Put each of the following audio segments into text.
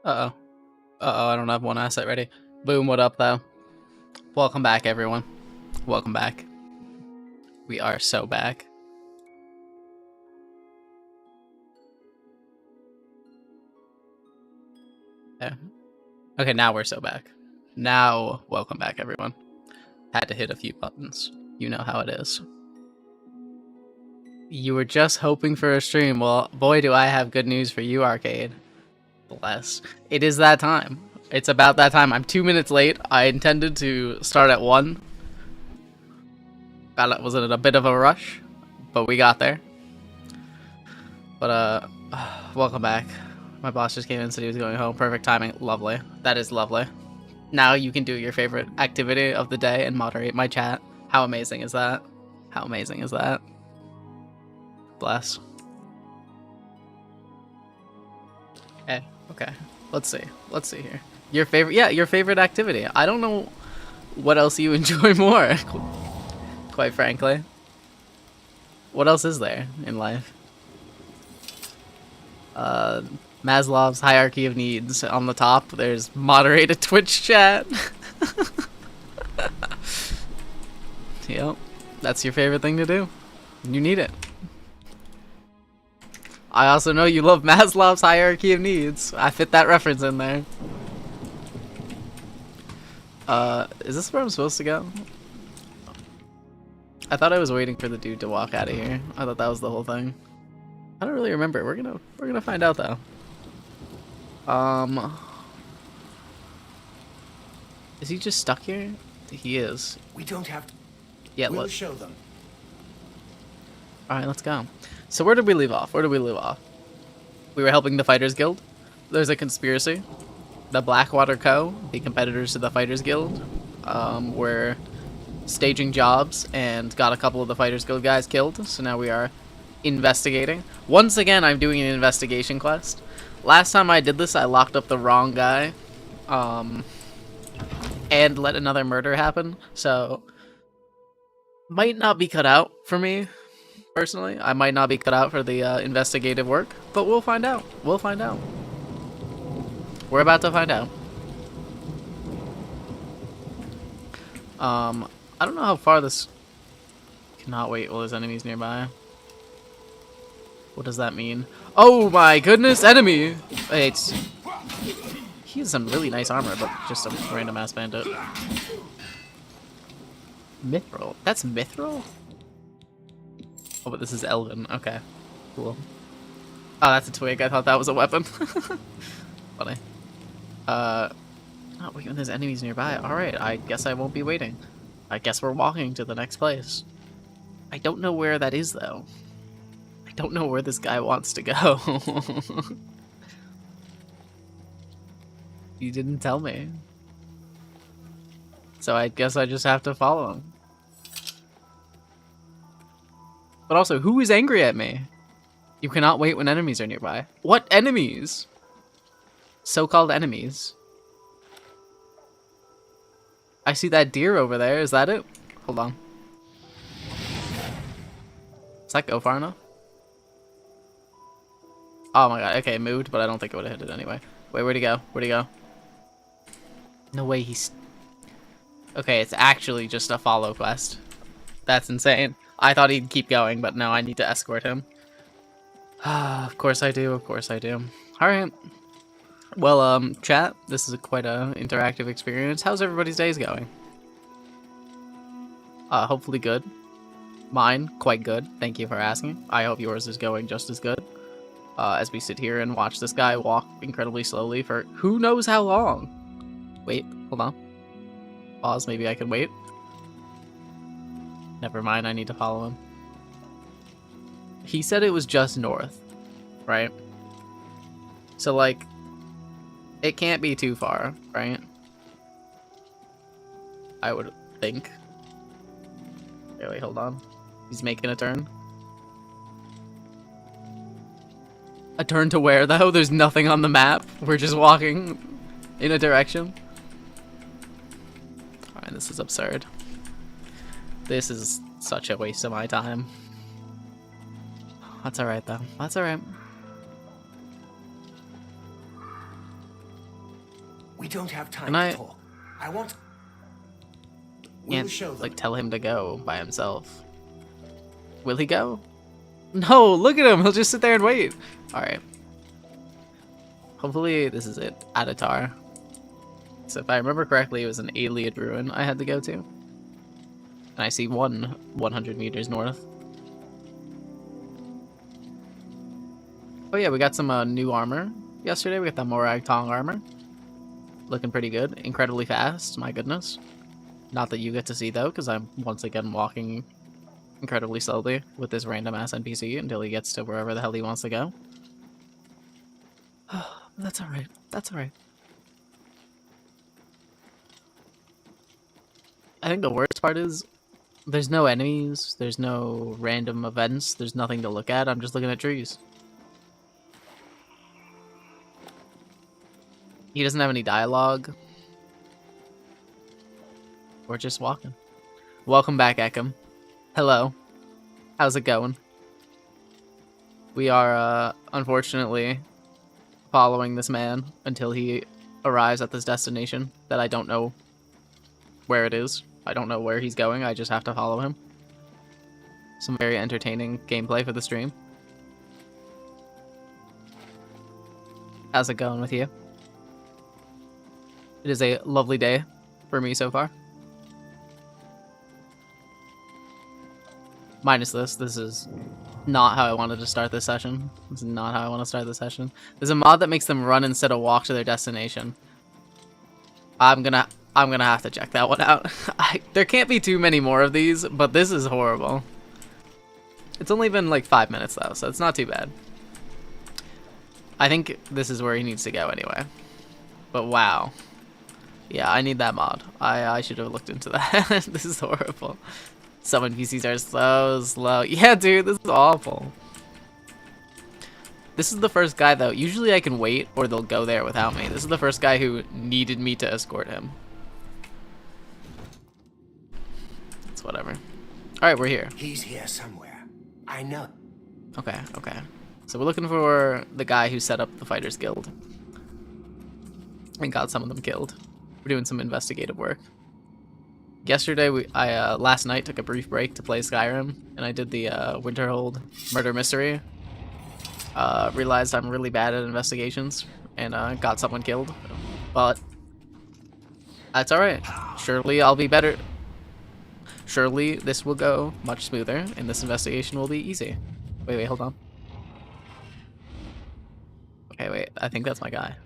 Uh-oh. Uh-oh, I don't have one asset ready. Boom, what up, though? Welcome back, everyone. Welcome back. We are so back. Yeah. Okay, now we're so back. Now, welcome back, everyone. Had to hit a few buttons. You know how it is. You were just hoping for a stream. Well, boy, do I have good news for you, Arcade. Bless. It is that time. It's about that time. I'm 2 minutes late. I intended to start at 1. Was in a bit of a rush, but we got there. But, welcome back. My boss just came in and said he was going home. Perfect timing. Lovely. That is lovely. Now you can do your favorite activity of the day and moderate my chat. How amazing is that? How amazing is that? Bless. Okay, okay. Let's see here. Your favorite, yeah, your favorite activity. I don't know what else you enjoy more, quite frankly. What else is there in life? Maslow's hierarchy of needs. On the top, there's moderate a Twitch chat. Yep, that's your favorite thing to do. You need it. I also know you love Maslow's hierarchy of needs. I fit that reference in there. Is this where I'm supposed to go? I thought I was waiting for the dude to walk out of here. I thought that was the whole thing. I don't really remember. We're gonna find out though. Is he just stuck here? He is. We don't have to. Yeah, we'll let's show them. Alright, let's go. So where did we leave off? We were helping the Fighters Guild. There's a conspiracy. The Blackwater Co., the competitors to the Fighters Guild, were staging jobs and got a couple of the Fighters Guild guys killed. So now we are investigating. Once again, I'm doing an investigation quest. Last time I did this, I locked up the wrong guy, and let another murder happen. So, might not be cut out for me. Personally, I might not be cut out for the investigative work, but we'll find out. We'll find out. We're about to find out. I don't know how far this... Cannot wait while there's enemies nearby. What does that mean? Oh my goodness, enemy! Wait, he has some really nice armor, but just a random ass bandit. Mithril? That's Mithril? Oh, but this is Elven. Okay, cool. Oh, that's a twig. I thought that was a weapon. Funny. Oh, wait, when there's enemies nearby. Alright, I guess I won't be waiting. I guess we're walking to the next place. I don't know where that is, though. I don't know where this guy wants to go. You didn't tell me. So I guess I just have to follow him. But also, who is angry at me? You cannot wait when enemies are nearby. What enemies? So-called enemies. I see that deer over there. Is that it? Hold on. Does that go far enough? Oh my god. Okay, it moved, but I don't think it would have hit it anyway. Wait, where'd he go? Where'd he go? No way, he's... Okay, it's actually just a follow quest. That's insane. I thought he'd keep going, but no, I need to escort him. Of course I do, of course I do. Alright. Well, chat, this is quite a interactive experience. How's everybody's days going? Hopefully good. Mine, quite good. Thank you for asking. I hope yours is going just as good. As we sit here and watch this guy walk incredibly slowly for who knows how long. Wait, hold on. Pause, maybe I can wait. Never mind, I need to follow him. He said it was just north, right? So, like, it can't be too far, right? I would think. Wait, hold on. He's making a turn. A turn to where, though? There's nothing on the map. We're just walking in a direction. Alright, this is absurd. This is such a waste of my time. That's alright, though. That's alright. We don't have time Can I- to talk. I want... Can't, We'll show them. like, tell him to go by himself. Will he go? No, look at him. He'll just sit there and wait. All right. Hopefully this is it. Adatar. So if I remember correctly, it was an Ayleid ruin I had to go to. And I see 100 meters north. Oh yeah, we got some new armor yesterday. We got that Morag Tong armor. Looking pretty good. Incredibly fast, my goodness. Not that you get to see though, because I'm once again walking incredibly slowly with this random ass NPC until he gets to wherever the hell he wants to go. That's alright. That's alright. I think the worst part is there's no enemies, there's no random events, there's nothing to look at. I'm just looking at trees. He doesn't have any dialogue. We're just walking. Welcome back, Ekam. Hello. How's it going? We are, unfortunately, following this man until he arrives at this destination that I don't know where it is. I don't know where he's going. I just have to follow him. Some very entertaining gameplay for the stream. How's it going with you? It is a lovely day for me so far. Minus this. This is not how I wanted to start this session. This is not how I want to start this session. There's a mod that makes them run instead of walk to their destination. I'm gonna have to check that one out. There can't be too many more of these, but this is horrible. It's only been like 5 minutes though, so it's not too bad. I think this is where he needs to go anyway. But wow. Yeah, I need that mod. I should have looked into that. This is horrible. Some NPCs are so slow. Yeah, dude, this is awful. This is the first guy, though. Usually I can wait, or they'll go there without me. This is the first guy who needed me to escort him. It's whatever. Alright, we're here. He's here somewhere. I know. Okay, okay. So we're looking for the guy who set up the Fighters Guild. And got some of them killed. We're doing some investigative work. Yesterday, last night, took a brief break to play Skyrim, and I did the Winterhold murder mystery. Realized I'm really bad at investigations, and got someone killed. But that's alright. Surely I'll be better. Surely this will go much smoother, and this investigation will be easy. Wait, hold on. Okay, wait, I think that's my guy.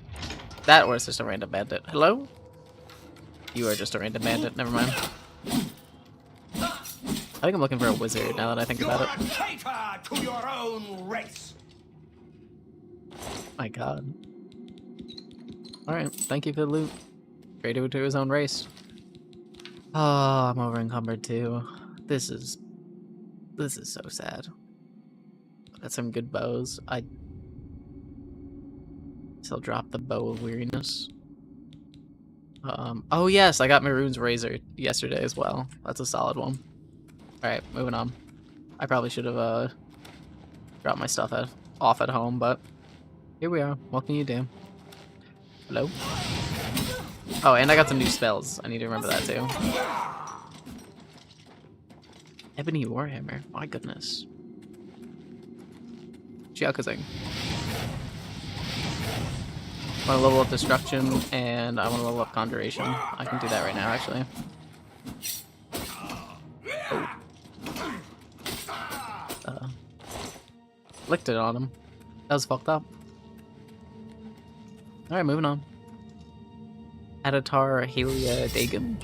That or it's just a random bandit. Hello? You are just a random bandit, never mind. I think I'm looking for a wizard now that I think about it. Traitor to your own race. My god. Alright, thank you for the loot. Traitor to his own race. Oh, I'm over encumbered too. This is so sad. Got some good bows. I still drop the bow of weariness. Oh yes, I got Maroon's razor yesterday as well. That's a solid one. Alright, moving on. I probably should have dropped my stuff off at home, but here we are. What can you do? Hello? Oh, and I got some new spells. I need to remember that too. Ebony Warhammer. My goodness. Chiakazing. I want to level up Destruction, and I want to level up Conjuration. I can do that right now, actually. Oh. Licked it on him. That was fucked up. Alright, moving on. Adatar Halia Dagon.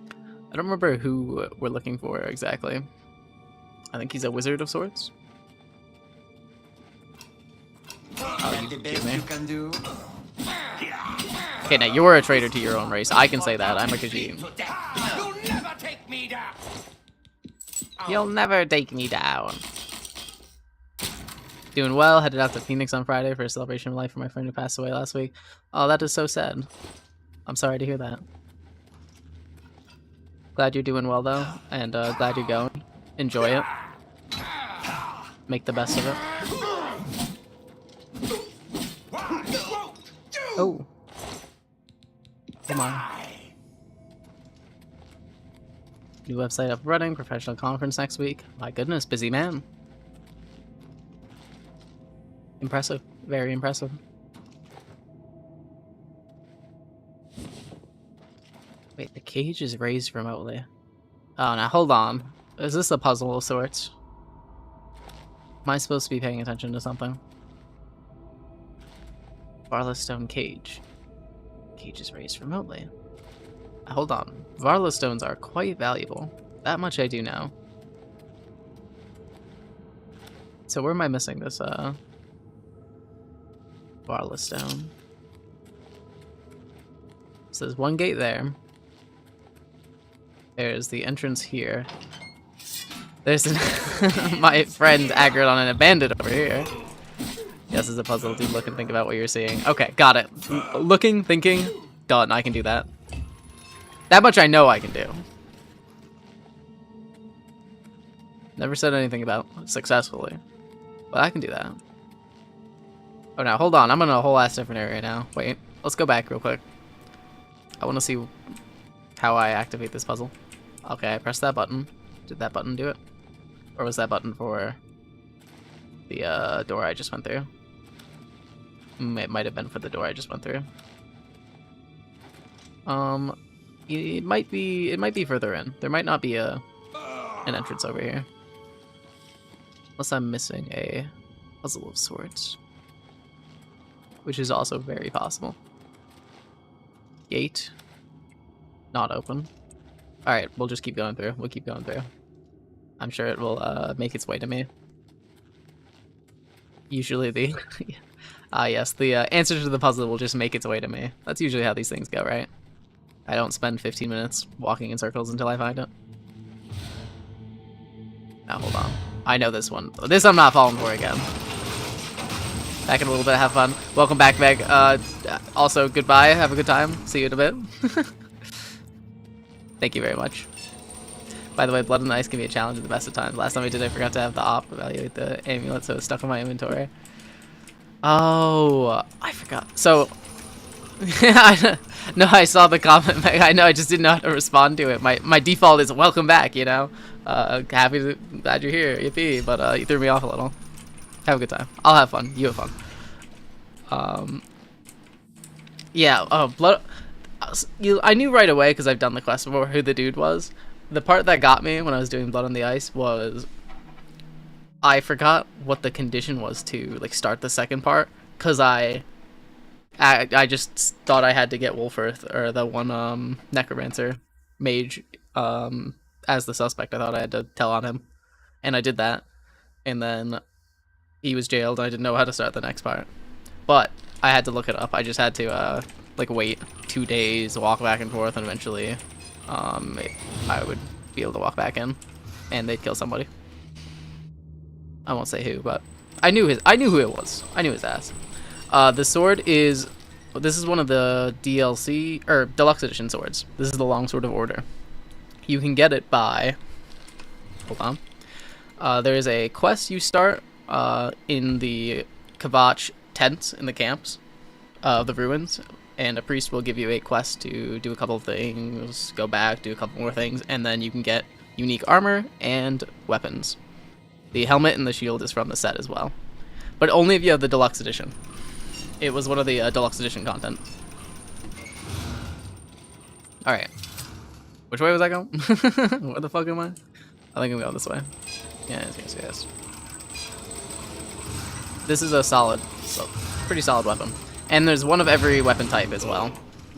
I don't remember who we're looking for exactly. I think he's a wizard of sorts. Oh, you kidding me? Can do. Okay, now you're a traitor to your own race. I can say that. I'm a Khajiit. You'll never take me down. You'll never take me down. Doing well. Headed out to Phoenix on Friday for a celebration of life for my friend who passed away last week. Oh, that is so sad. I'm sorry to hear that. Glad you're doing well, though. And glad you're going. Enjoy it. Make the best of it. Oh. Come on. New website up and running. Professional conference next week. My goodness, busy man. Impressive. Very impressive. Wait, the cage is raised remotely. Oh, now hold on. Is this a puzzle of sorts? Am I supposed to be paying attention to something? Varla stone cage. Cage is raised remotely. Hold on. Varla stones are quite valuable. That much I do know. So where am I missing this, Varla stone? So there's one gate there. There's the entrance here. There's my friend aggroed on an bandit over here. Yes, it's a puzzle. Do look and think about what you're seeing. Okay, got it. Looking, thinking, done. I can do that. That much I know I can do. Never said anything about successfully, but I can do that. Oh, now hold on. I'm in a whole ass different area now. Wait, let's go back real quick. I want to see how I activate this puzzle. Okay, I pressed that button. Did that button do it? Or was that button for the door I just went through? It might have been for the door I just went through. It might be further in. There might not be an entrance over here. Unless I'm missing a puzzle of sorts. Which is also very possible. Gate. Not open. Alright, we'll just keep going through. We'll keep going through. I'm sure it will make its way to me. Usually the... yes, the answer to the puzzle will just make its way to me. That's usually how these things go, right? I don't spend 15 minutes walking in circles until I find it. Now, hold on. I know this one. This I'm not falling for again. Back in a little bit, have fun. Welcome back, Meg. Also, goodbye. Have a good time. See you in a bit. Thank you very much. By the way, Blood and Ice can be a challenge at the best of times. Last time I did, I forgot to have the op evaluate the amulet, so it's stuck in my inventory. Oh, I forgot. So, no, I saw the comment. I know, I just didn't know how to respond to it. My default is welcome back, you know. Glad you're here, yippee. But you threw me off a little. Have a good time. I'll have fun. You have fun. Yeah. Blood. I knew right away because I've done the quest before who the dude was. The part that got me when I was doing Blood on the Ice was I forgot what the condition was to like start the second part because I just thought I had to get Wolfirth or the one necromancer mage as the suspect. I thought I had to tell on him, and I did that, and then he was jailed. And I didn't know how to start the next part, but I had to look it up. I just had to like wait 2 days, walk back and forth, and eventually I would be able to walk back in, and they'd kill somebody. I won't say who, but I knew who it was. I knew his ass. The sword is, this is one of the DLC or deluxe edition swords. This is the Longsword of Order. You can get it by, hold on. There is a quest you start in the Kavach tents in the camps of the ruins. And a priest will give you a quest to do a couple of things, go back, do a couple more things, and then you can get unique armor and weapons. The helmet and the shield is from the set as well. But only if you have the deluxe edition. It was one of the deluxe edition content. Alright. Which way was I going? Where the fuck am I? I think I'm going this way. Yes. This is a pretty solid weapon. And there's one of every weapon type as well.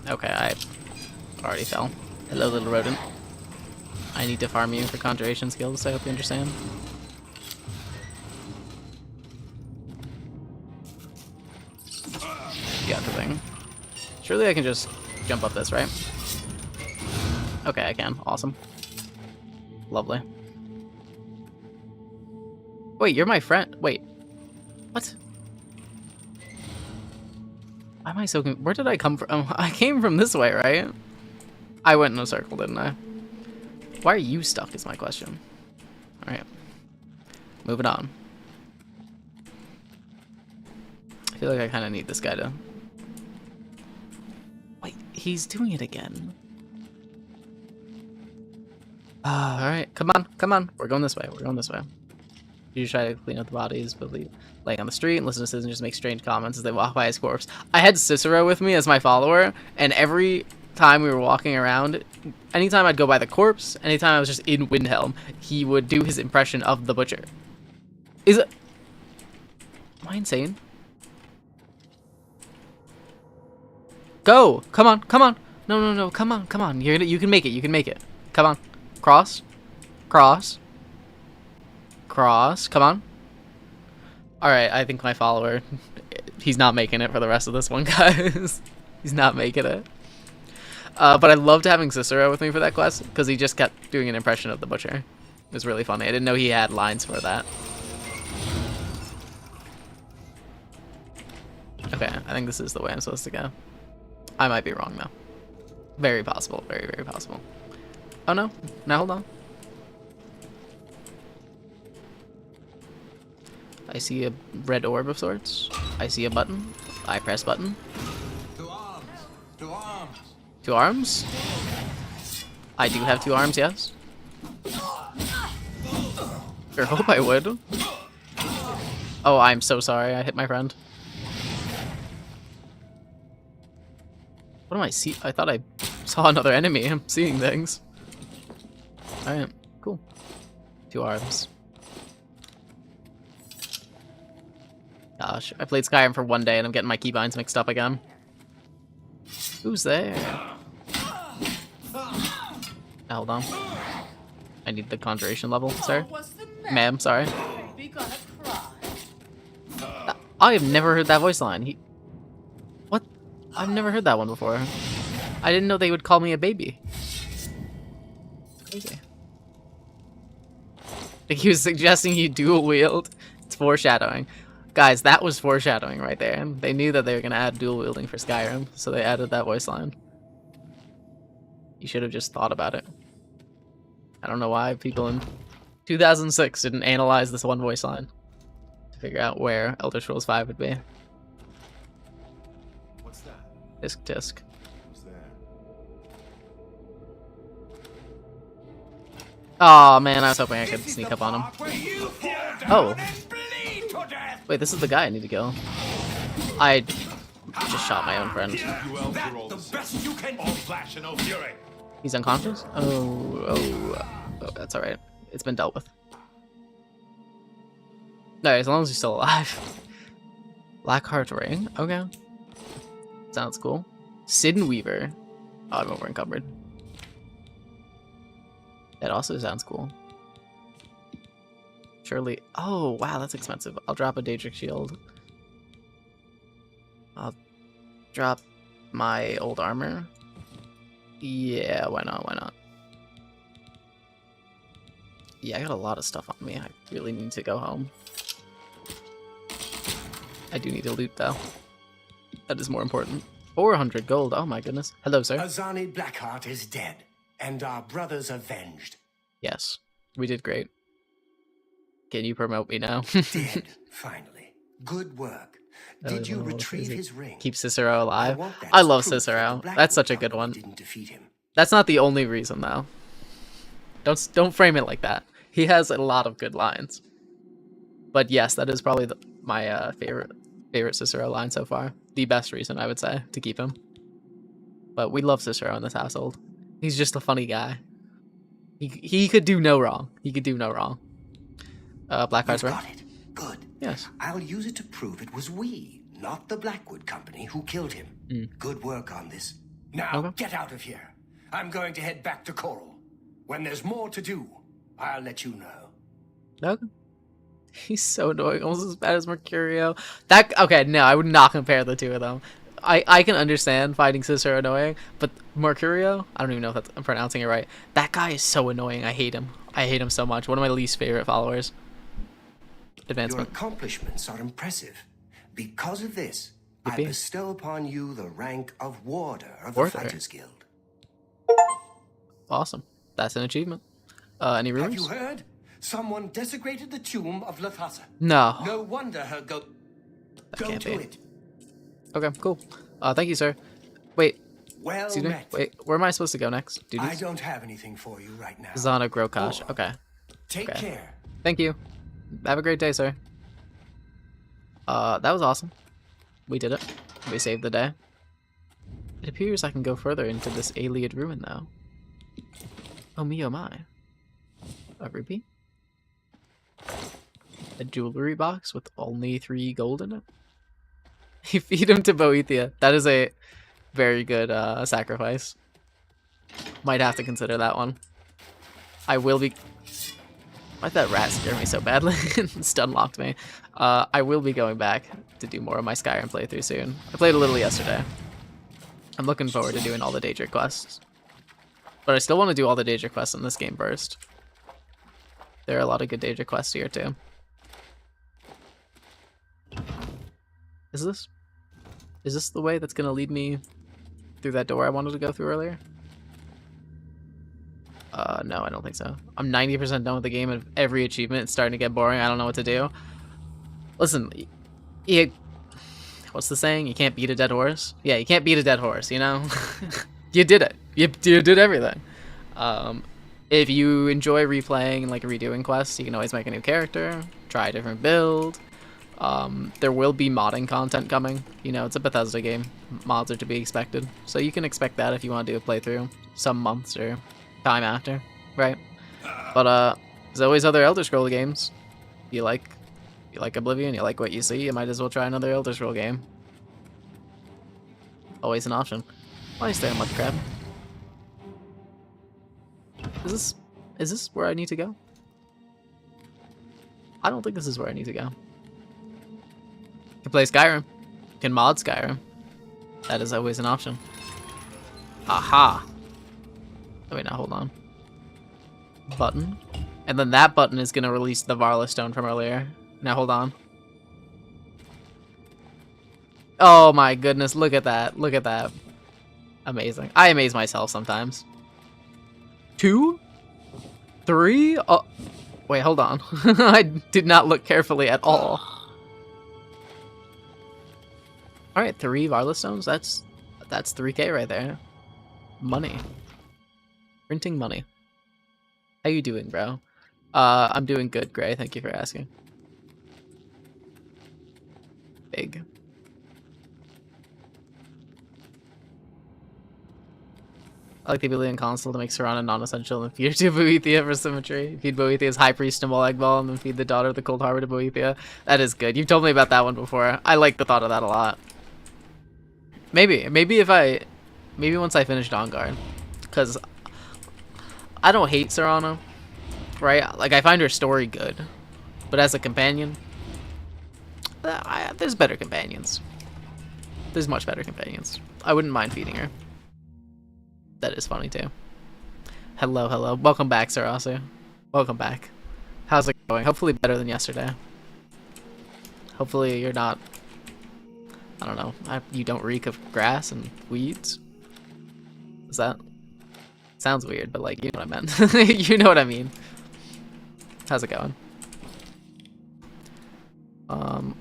Okay, I already fell. Hello, little rodent. I need to farm you for conjuration skills, I hope you understand. Got the thing. Surely I can just jump up this, right? Okay, I can. Awesome. Lovely. Wait, you're my friend. Wait. What? Why am I so... Where did I come from? Oh, I came from this way, right? I went in a circle, didn't I? Why are you stuck is my question. Alright. Moving on. I feel like I kind of need this guy to... Wait, He's doing it again. Alright, come on, come on. We're going this way, we're going this way. You try to clean up the bodies, but laying on the street and listen to citizens just make strange comments as they walk by his corpse. I had Cicero with me as my follower, and every time we were walking around, anytime I'd go by the corpse, anytime I was just in Windhelm, he would do his impression of the butcher. Is it... Am I insane? Go! Come on, come on! No, no, no, come on, come on. You can make it, you can make it. Come on. Cross. Cross. Cross. Come on. Alright, I think my follower, he's not making it for the rest of this one, guys. He's not making it. But I loved having Cicero with me for that quest, because he just kept doing an impression of the butcher. It was really funny. I didn't know he had lines for that. Okay, I think this is the way I'm supposed to go. I might be wrong, though. Very possible. Very, very possible. Oh, no. Now, hold on. I see a red orb of sorts. I see a button. I press button. To arms! To arms! 2 arms? I do have 2 arms, yes. Sure hope I would. Oh, I'm so sorry. I hit my friend. What am I see? I thought I saw another enemy. I'm seeing things. Alright, cool. 2 arms. Gosh, I played Skyrim for 1 day and I'm getting my keybinds mixed up again. Who's there? Hold on. I need the conjuration level, sir. Ma'am, sorry. I have never heard that voice line. What? I've never heard that one before. I didn't know they would call me a baby. It's crazy. I think he was suggesting you dual wield. It's foreshadowing. Guys, that was foreshadowing right there. They knew that they were going to add dual wielding for Skyrim, so they added that voice line. You should have just thought about it. I don't know why people in 2006 didn't analyze this one voice line to figure out where Elder Scrolls 5 would be. What's that? Disc. Who's there? Oh man, I was hoping I could sneak up on him. Oh. Wait, this is the guy I need to kill. I just shot my own friend. He's unconscious? Oh, that's alright. It's been dealt with. No, as long as he's still alive. Blackheart Ring? Okay. Sounds cool. Sin Weaver. Oh, I'm over encumbered. That also sounds cool. Surely. Oh, wow, that's expensive. I'll drop a Daedric Shield. I'll drop my old armor. Yeah, why not? Why not? Yeah, I got a lot of stuff on me. I really need to go home. I do need to loot, though. That is more important. 400 gold. Oh, my goodness. Hello, sir. Azani Blackheart is dead, and our brothers avenged. Yes, we did great. Can you promote me now? Dead, finally. Good work. Did you retrieve his ring? Keep Cicero alive? I love Cicero. That's such a good one. Didn't defeat him. That's not the only reason, though. Don't frame it like that. He has a lot of good lines. But yes, that is probably my favorite Cicero line so far. The best reason, I would say, to keep him. But we love Cicero in this household. He's just a funny guy. He could do no wrong. He could do no wrong. Blackheart's You've right? got it. Good. Yes. I'll use it to prove it was we, not the Blackwood Company, who killed him. Good work on this. Now, get out of here. I'm going to head back to Coral. When there's more to do, I'll let you know. Okay. He's so annoying, almost as bad as Mercurio. Okay, no, I would not compare the two of them. I can understand finding Cicero annoying, but Mercurio, I don't even know if I'm pronouncing it right. That guy is so annoying. I hate him. I hate him so much. One of my least favorite followers. Advancement. Your accomplishments are impressive. Because of this, I bestow upon you the rank of Warder of the Fighters Guild. Awesome. That's an achievement. Any rumors? Have you heard? Someone desecrated the tomb of Lathasa. No. No wonder her Go to it. Okay, cool. Thank you, sir. Wait, Well Excuse me? met. Wait, where am I supposed to go next? I Duties? don't have anything for you right now. Zana Grokash. Okay. Take Okay. care. Thank you. Have a great day, sir. That was awesome. We did it. We saved the day. It appears I can go further into this alien ruin, though. Oh me, oh my. A rupee? A jewelry box with only 3 gold in it? You feed him to Boethia. That is a very good sacrifice. Might have to consider that one. I will be... Why'd that rat scare me so badly? Stun locked me. I will be going back to do more of my Skyrim playthrough soon. I played a little yesterday. I'm looking forward to doing all the Daedric quests. But I still want to do all the Daedric quests in this game first. There are a lot of good Daedric quests here too. Is this the way that's gonna lead me through that door I wanted to go through earlier? No, I don't think so. I'm 90% done with the game, and every achievement is starting to get boring. I don't know what to do. Listen, what's the saying? You can't beat a dead horse? Yeah, you can't beat a dead horse, you know? You did it. You did everything. If you enjoy replaying and like redoing quests, you can always make a new character, try a different build. There will be modding content coming. You know, it's a Bethesda game. Mods are to be expected. So you can expect that if you want to do a playthrough some months or time after, right? But there's always other Elder Scroll games. You like Oblivion, you like what you see, you might as well try another Elder Scroll game. Always an option. Why are you staring like crap? Is this where I need to go? I don't think this is where I need to go. You can play Skyrim. You can mod Skyrim. That is always an option. Aha! Oh, wait, now hold on. Button. And then that button is going to release the Varla Stone from earlier. Now hold on. Oh my goodness, look at that. Look at that. Amazing. I amaze myself sometimes. 2? 3? Oh, wait, hold on. I did not look carefully at all. Alright, 3 Varla Stones. That's 3K right there. Money. Printing money. How you doing, bro? I'm doing good, Gray. Thank you for asking. Big. I like the ability in console to make Serana non-essential and feed her to Boethia for symmetry. Feed Boethia's High Priest to Molag Ball and then feed the daughter of the Cold Harbor to Boethia. That is good. You've told me about that one before. I like the thought of that a lot. Maybe once I finish Dawnguard. Because I don't hate Serana, right? Like, I find her story good. But as a companion, there's better companions. There's much better companions. I wouldn't mind feeding her. That is funny too. Hello, hello. Welcome back, Sarasu. Welcome back. How's it going? Hopefully better than yesterday. Hopefully you're not... I don't know. You don't reek of grass and weeds? Is that... Sounds weird, but like, you know what I meant. You know what I mean. How's it going? The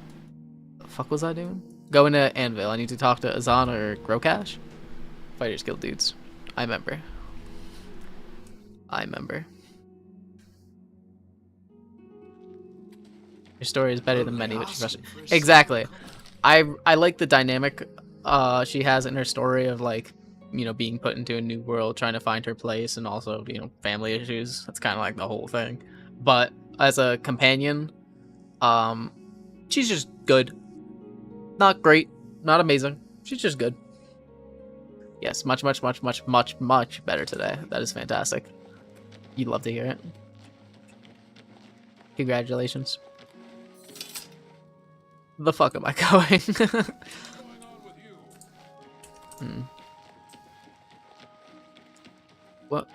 fuck was I doing? Going to Anvil. I need to talk to Azan or Grokash? Fighters Guild dudes. I remember. Your story is better than many, but she's frustrating. Exactly. I like the dynamic she has in her story of, like, you know, being put into a new world, trying to find her place, and also, you know, family issues. That's kind of like the whole thing. But as a companion, she's just good. Not great, not amazing. She's just good. Yes, much better today. That is fantastic. You'd love to hear it. Congratulations. The fuck am I going? What?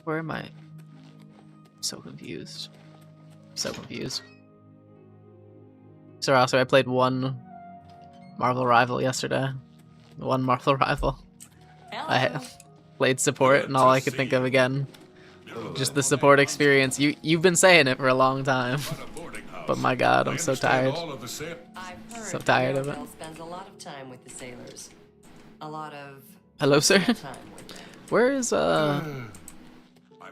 Where am I? So confused. So confused. So also, I played one Marvel Rival yesterday. One Marvel Rival. I played support, and all I could think of again, just the support experience. You've been saying it for a long time. but my God, I'm so tired. So tired of it. Spends a lot of time with the sailors. A lot of Hello, sir. time with them. Where is I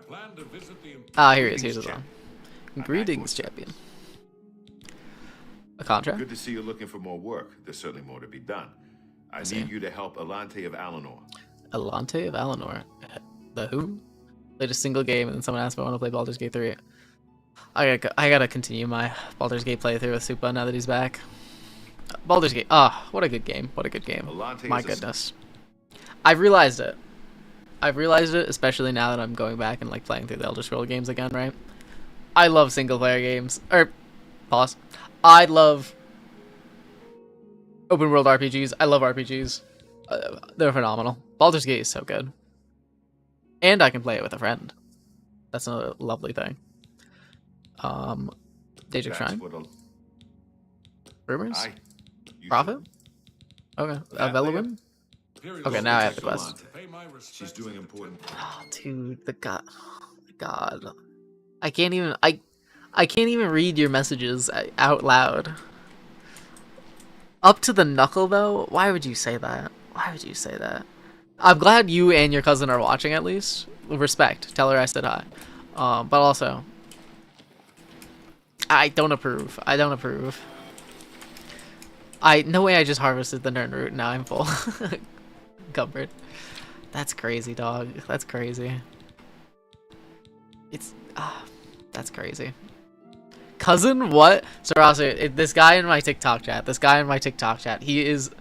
plan to visit the Here he is. Here's his song. Greetings, champion. A contract? Good to see you looking for more work. There's certainly more to be done. I need you to help Alante of Alinor. Alante of Alinor. The who? Played a single game and then someone asked me if I want to play Baldur's Gate 3. I gotta continue my Baldur's Gate playthrough with Supa now that he's back. Baldur's Gate. What a good game. What a good game. Alante My is goodness. I've realized it. I've realized it, especially now that I'm going back and like playing through the Elder Scrolls games again, right? I love single player games. Pause. I love open world RPGs. I love RPGs. They're phenomenal. Baldur's Gate is so good. And I can play it with a friend. That's a lovely thing. Daedric Shrine. Rumors? Profit? Okay. Veluin? Okay, now I have the quest. She's doing important. Oh, dude, the God. I can't even read your messages out loud. Up to the knuckle, though? Why would you say that? Why would you say that? I'm glad you and your cousin are watching, at least. Respect. Tell her I said hi. But also, I don't approve. I don't approve. No way I just harvested the Nern root. Now I'm full. Cupboard. That's crazy, dog. That's crazy. That's crazy. Cousin, what? Sarasa, this guy in my TikTok chat, he is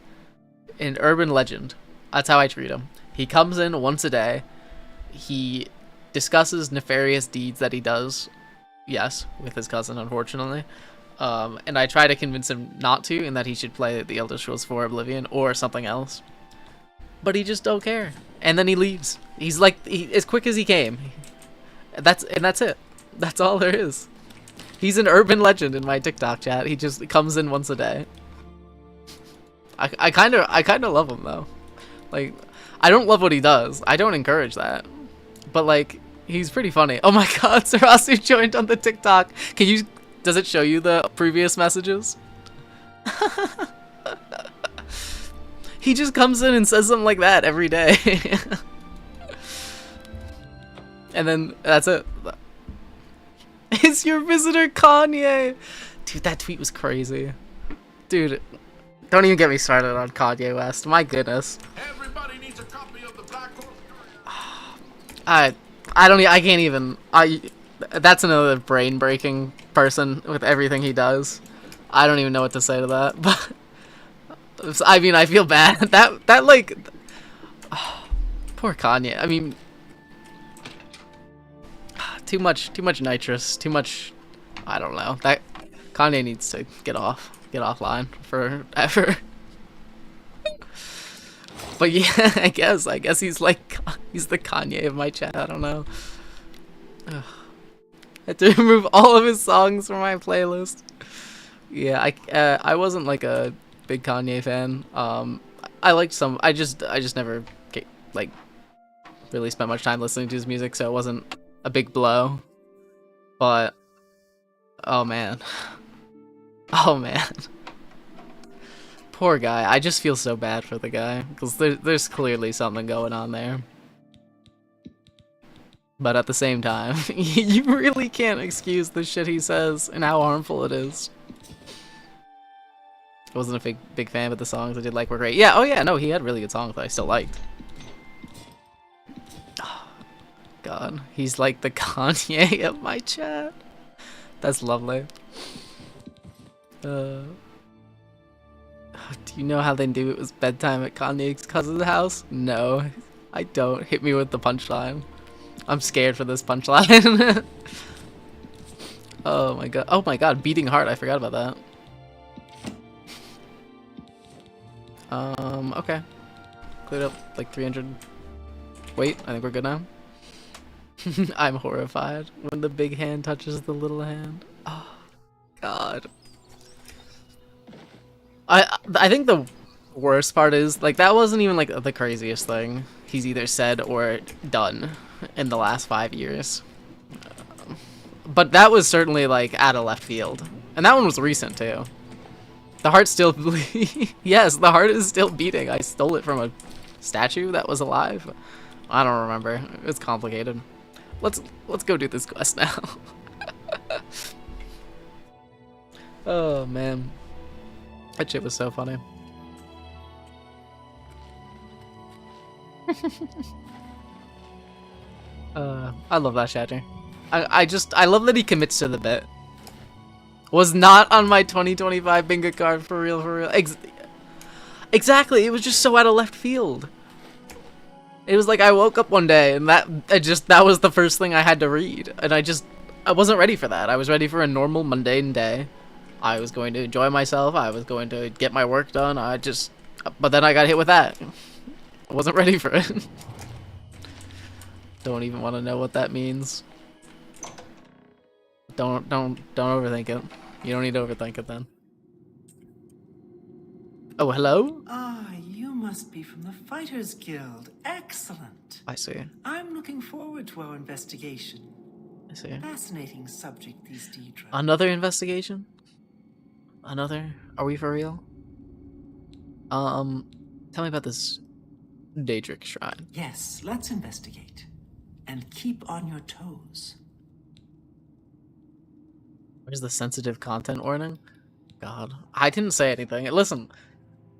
an urban legend. That's how I treat him. He comes in once a day. He discusses nefarious deeds that he does. Yes, with his cousin, unfortunately. And I try to convince him not to, and that he should play the Elder Scrolls 4 Oblivion or something else. But he just don't care. And then he leaves. He's like, as quick as he came. That's it. That's all there is. He's an urban legend in my TikTok chat. He just comes in once a day. I kind of love him though. Like, I don't love what he does. I don't encourage that. But like, he's pretty funny. Oh my God, Sarasu joined on the TikTok. Does it show you the previous messages? He just comes in and says something like that every day. And then that's it. Is your visitor Kanye? Dude, that tweet was crazy. Dude, don't even get me started on Kanye West. My goodness. Everybody needs a copy of the Black Horse. I can't even. That's another brain-breaking person with everything he does. I don't even know what to say to that. But I mean, I feel bad. That like, poor Kanye. I mean, too much nitrous. Too much. I don't know. That Kanye needs to get offline forever. But yeah, I guess he's like, he's the Kanye of my chat. I don't know. Ugh. I had to remove all of his songs from my playlist. Yeah, I wasn't like a big Kanye fan. I liked some. I just never like really spent much time listening to his music, so it wasn't a big blow. But oh man, poor guy. I just feel so bad for the guy because there's clearly something going on there. But at the same time, you really can't excuse the shit he says and how harmful it is. I wasn't a big fan, but the songs I did like were great. Yeah, oh yeah, no, he had really good songs that I still liked. Oh, God, he's like the Kanye of my chat. That's lovely. Do you know how they knew it was bedtime at Kanye's cousin's house? No, I don't. Hit me with the punchline. I'm scared for this punchline. Oh my god, beating heart, I forgot about that. Okay. Cleared up like 300. Wait, I think we're good now. I'm horrified when the big hand touches the little hand. Oh, God. I think the worst part is, like, that wasn't even, like, the craziest thing he's either said or done in the last 5 years. But that was certainly, like, out of left field. And that one was recent too. The heart still yes, the heart is still beating. I stole it from a statue that was alive. I don't remember. It's complicated. Let's go do this quest now. Oh man. That shit was so funny. I love that Shatter. I love that he commits to the bit. Was not on my 2025 bingo card for real, for real. Exactly, it was just so out of left field. It was like I woke up one day and that was the first thing I had to read, and I wasn't ready for that. I was ready for a normal mundane day. I was going to enjoy myself. I was going to get my work done. But then I got hit with that. I wasn't ready for it. Don't even want to know what that means. Don't overthink it. You don't need to overthink it then. Oh, hello? Ah, you must be from the Fighters Guild. Excellent. I see. I'm looking forward to our investigation. I see. Fascinating subject, these Deidre. Another investigation? Another? Are we for real? Tell me about this Daedric shrine. Yes, let's investigate. And keep on your toes. Where's the sensitive content warning? God, I didn't say anything. Listen,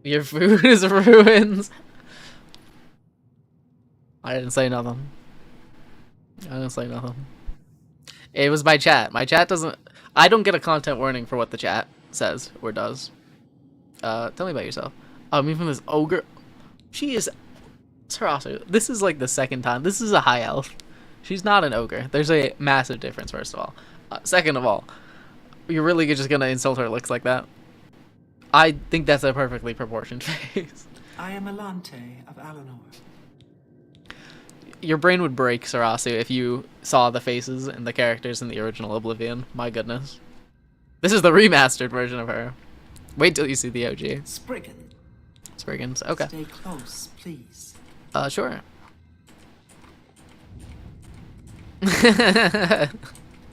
your food is ruined. I didn't say nothing. I didn't say nothing. It was my chat. My chat doesn't... I don't get a content warning for what the chat says or does. Tell me about yourself. I'm from this ogre. She is... Sarasu. This is like the second time. This is a high elf. She's not an ogre. There's a massive difference, first of all. Second of all, you're really just gonna insult her looks like that? I think that's a perfectly proportioned face. I am Alante of Alanor. Your brain would break, Sarasu, if you saw the faces and the characters in the original Oblivion. My goodness. This is the remastered version of her. Wait till you see the OG. Spriggan. Spriggans, okay. Stay close, please. Sure.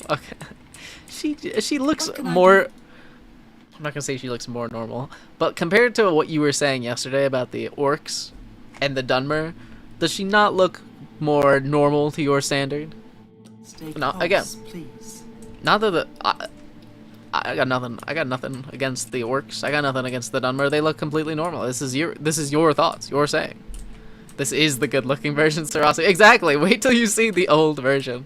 Okay. She looks more... I'm not gonna say she looks more normal, but compared to what you were saying yesterday about the orcs and the Dunmer, does she not look more normal to your standard? Stay No, close, again. please. Not that I got nothing. I got nothing against the orcs. I got nothing against the Dunmer. They look completely normal. This is your thoughts. You're saying. This is the good-looking version, Sarasu. Exactly. Wait till you see the old version.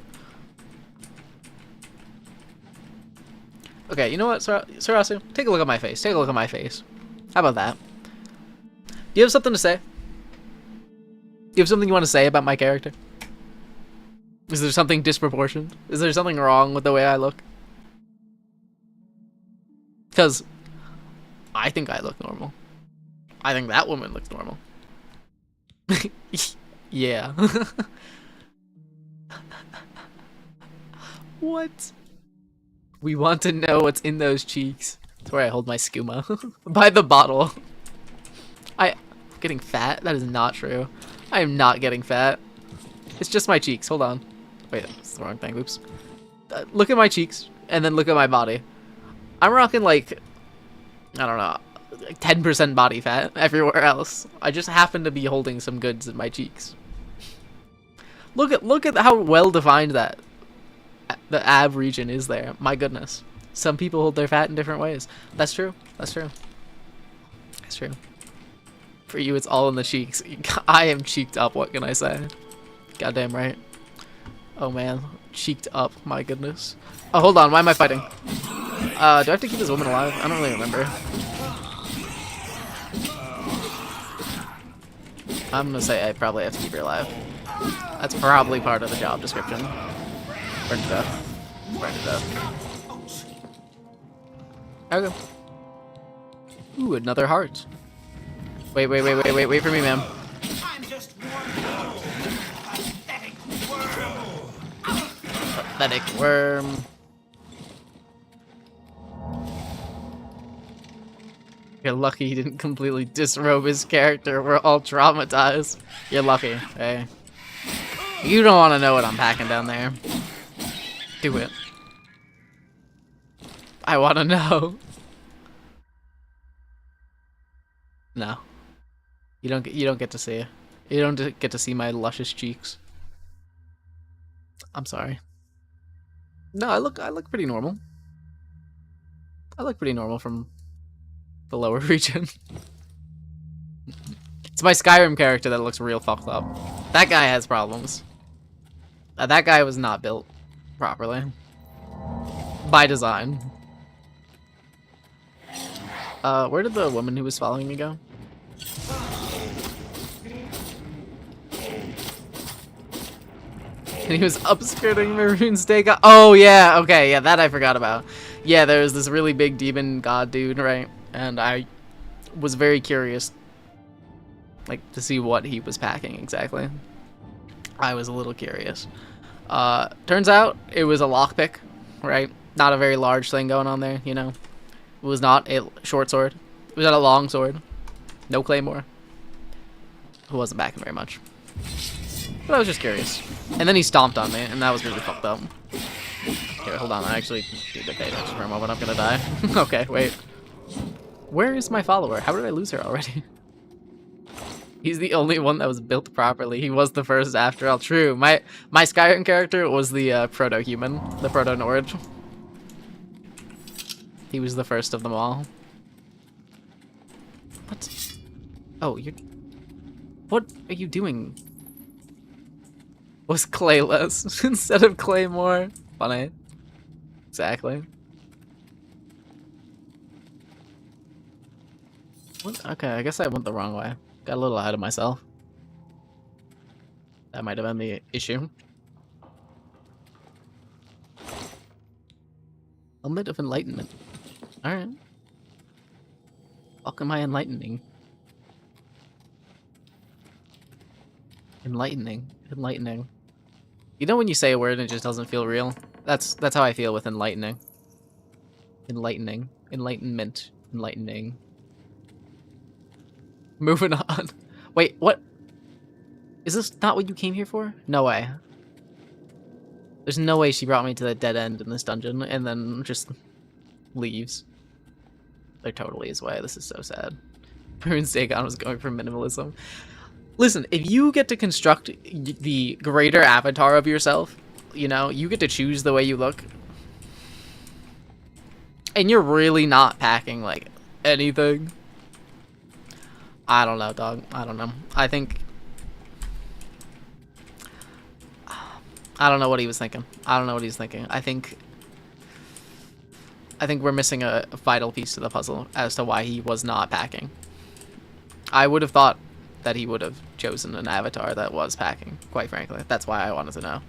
Okay, you know what, Sarasu? Take a look at my face. Take a look at my face. How about that? Do you have something to say? Do you have something you want to say about my character? Is there something disproportionate? Is there something wrong with the way I look? Because I think I look normal. I think that woman looks normal. Yeah. What? We want to know what's in those cheeks. That's where I hold my skooma. By the bottle. I'm getting fat? That is not true. I am not getting fat. It's just my cheeks. Hold on. Wait, that's the wrong thing. Oops. Look at my cheeks, and then look at my body. I'm rocking like, I don't know, like 10% body fat everywhere else. I just happen to be holding some goods in my cheeks. Look at how well defined that the ab region is there. My goodness. Some people hold their fat in different ways. That's true. That's true. That's true. For you, it's all in the cheeks. I am cheeked up. What can I say? Goddamn right. Oh man, cheeked up. My goodness. Oh, hold on. Why am I fighting? Do I have to keep this woman alive? I don't really remember. I'm gonna say I probably have to keep her alive. That's probably part of the job description. Burn to death. Burn to death. Okay. Ooh, another heart. Wait for me, ma'am. I'm just one pathetic worm. Pathetic worm. You're lucky he didn't completely disrobe his character. We're all traumatized. You're lucky, hey. You don't want to know what I'm packing down there. Do it. I want to know. No. You don't get to see it. You don't get to see my luscious cheeks. I'm sorry. No, I look pretty normal. I look pretty normal from the lower region. It's my Skyrim character that looks real fucked up. That guy has problems. That guy was not built properly. By design. Where did the woman who was following me go? And he was upskirting Maroon Steak. Oh yeah, okay, yeah, that I forgot about. Yeah, there was this really big demon god dude, right? And I was very curious, like, to see what he was packing exactly. I was a little curious. Turns out it was a lockpick, right? Not a very large thing going on there, you know? It was not a short sword. It was not a long sword. No claymore. It wasn't packing very much. But I was just curious. And then he stomped on me, and that was really fucked up. Here, hold on. I actually need to pay attention for a moment. I'm gonna die. Okay, wait. Where is my follower? How did I lose her already? He's the only one that was built properly. He was the first after all. True. My Skyrim character was the proto-human. The proto-Nord. He was the first of them all. What? Oh, you're... What are you doing? Was clayless instead of claymore. Funny. Exactly. What? Okay, I guess I went the wrong way. Got a little ahead of myself. That might have been the issue. Helmet of Enlightenment. Alright. Fuck am I enlightening? Enlightening. Enlightening. You know when you say a word and it just doesn't feel real? That's how I feel with enlightening. Enlightening. Enlightenment. Enlightening. Moving on. Wait, what? Is this not what you came here for? No way. There's no way she brought me to the dead end in this dungeon and then just leaves. There totally is way. This is so sad. Runesagon was going for minimalism. Listen, if you get to construct the greater avatar of yourself, you know, you get to choose the way you look. And you're really not packing, like, anything. I don't know, dog. I don't know. I think... I don't know what he was thinking. I don't know what he's thinking. I think we're missing a vital piece to the puzzle as to why he was not packing. I would have thought that he would have chosen an avatar that was packing, quite frankly. That's why I wanted to know.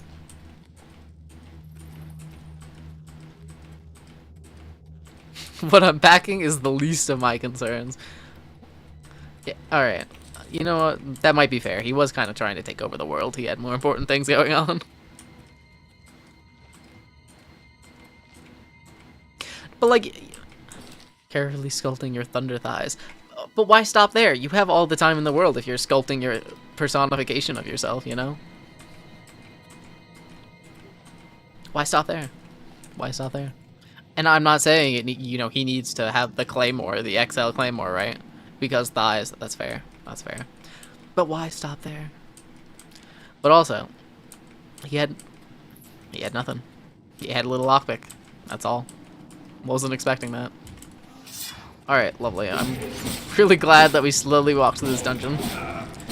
What I'm packing is the least of my concerns. Yeah, alright. You know what? That might be fair. He was kind of trying to take over the world. He had more important things going on. But, like, carefully sculpting your thunder thighs. But why stop there? You have all the time in the world if you're sculpting your personification of yourself, you know? Why stop there? Why stop there? And I'm not saying, you know, he needs to have the claymore, the XL claymore, right? Because thighs, that's fair. That's fair. But why stop there? But also, he had nothing. He had a little lockpick. That's all. Wasn't expecting that. Alright, lovely. I'm really glad that we slowly walked through this dungeon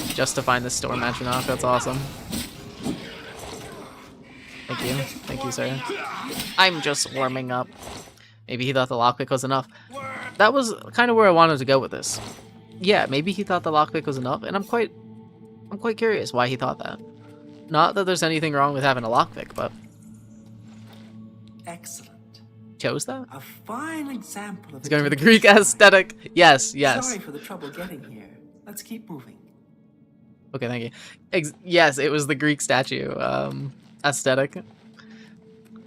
just to find this storm Atronach. That's awesome. Thank you. Thank you, sir. I'm just warming up. Maybe he thought the lockpick was enough. That was kind of where I wanted to go with this. Yeah, maybe he thought the lockpick was enough, and I'm quite curious why he thought that. Not that there's anything wrong with having a lockpick, but... Excellent. Chose that? A fine example of... He's going for the Greek aesthetic. Yes, yes. Sorry for the trouble getting here. Let's keep moving. Okay, thank you. Yes, it was the Greek statue aesthetic.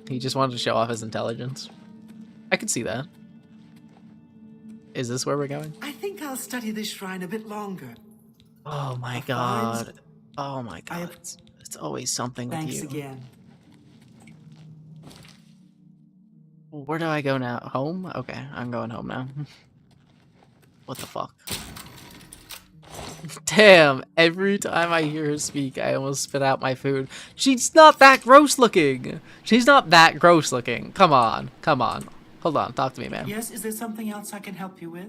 He just wanted to show off his intelligence. I could see that. Is this where we're going? I think I'll study this shrine a bit longer. Oh my god. Oh my god. It's always something with you. Thanks again. Where do I go now? Home? Okay, I'm going home now. What the fuck? Damn, every time I hear her speak, I almost spit out my food. She's not that gross looking. She's not that gross looking. Come on, come on. Hold on, talk to me, man. Yes, is there something else I can help you with?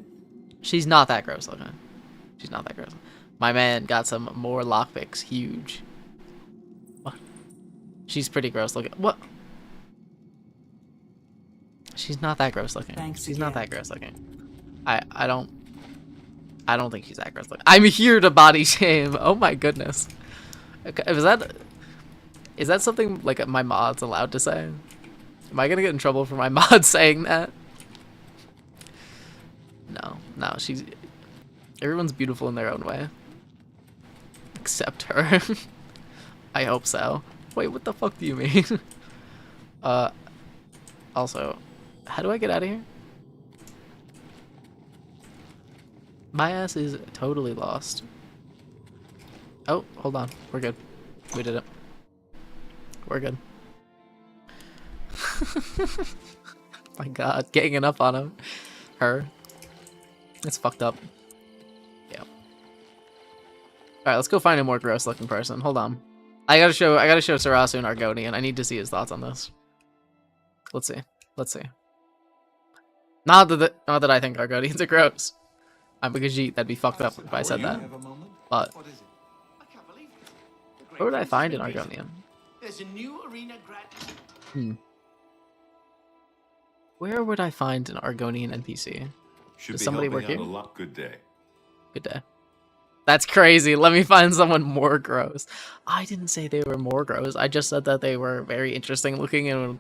She's not that gross looking. She's not that gross. My man got some more lockpicks. Huge. What? She's pretty gross looking. What? She's not that gross looking. Thanks She's again. not that gross looking. I don't think she's that gross looking. I'm here to body shame. Oh my goodness. Okay, is that something like my mod's allowed to say? Am I gonna get in trouble for my mod saying that? No, everyone's beautiful in their own way. Except her. I hope so. Wait, what the fuck do you mean? Also, how do I get out of here? My ass is totally lost. Oh, hold on. We're good. We did it. We're good. My god, ganging up on him. Her. It's fucked up. Yeah. Alright, let's go find a more gross looking person. Hold on. I gotta show Sarasu and Argonian. I need to see his thoughts on this. Let's see. Let's see. Not that I think Argonians are gross. I'm a Gajit, that'd be fucked up if I said that. But where would I find an Argonian? There's a new arena grad. Where would I find an Argonian NPC? Does somebody work here? Good day. Good day. That's crazy. Let me find someone more gross. I didn't say they were more gross. I just said that they were very interesting looking and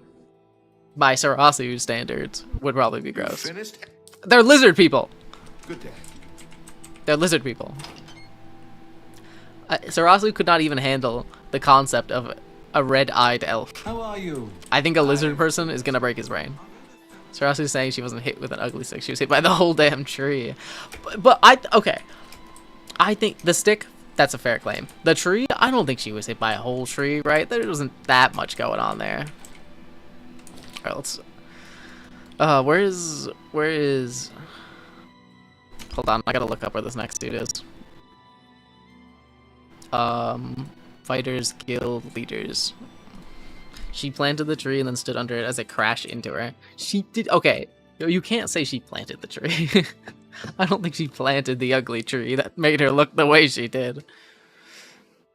by Sarasu standards would probably be gross. Finished? They're lizard people. Good day. They're lizard people. Sarasu could not even handle the concept of a red-eyed elf. How are you? I think a lizard person is gonna break his brain. Sarasu's saying she wasn't hit with an ugly stick. She was hit by the whole damn tree. But okay. I think the stick, that's a fair claim. The tree, I don't think she was hit by a whole tree, right? There wasn't that much going on there. Alright, let's... where is... Hold on, I gotta look up where this next dude is. Fighters Guild leaders. She planted the tree and then stood under it as it crashed into her. She did... Okay, you can't say she planted the tree. I don't think she planted the ugly tree that made her look the way she did.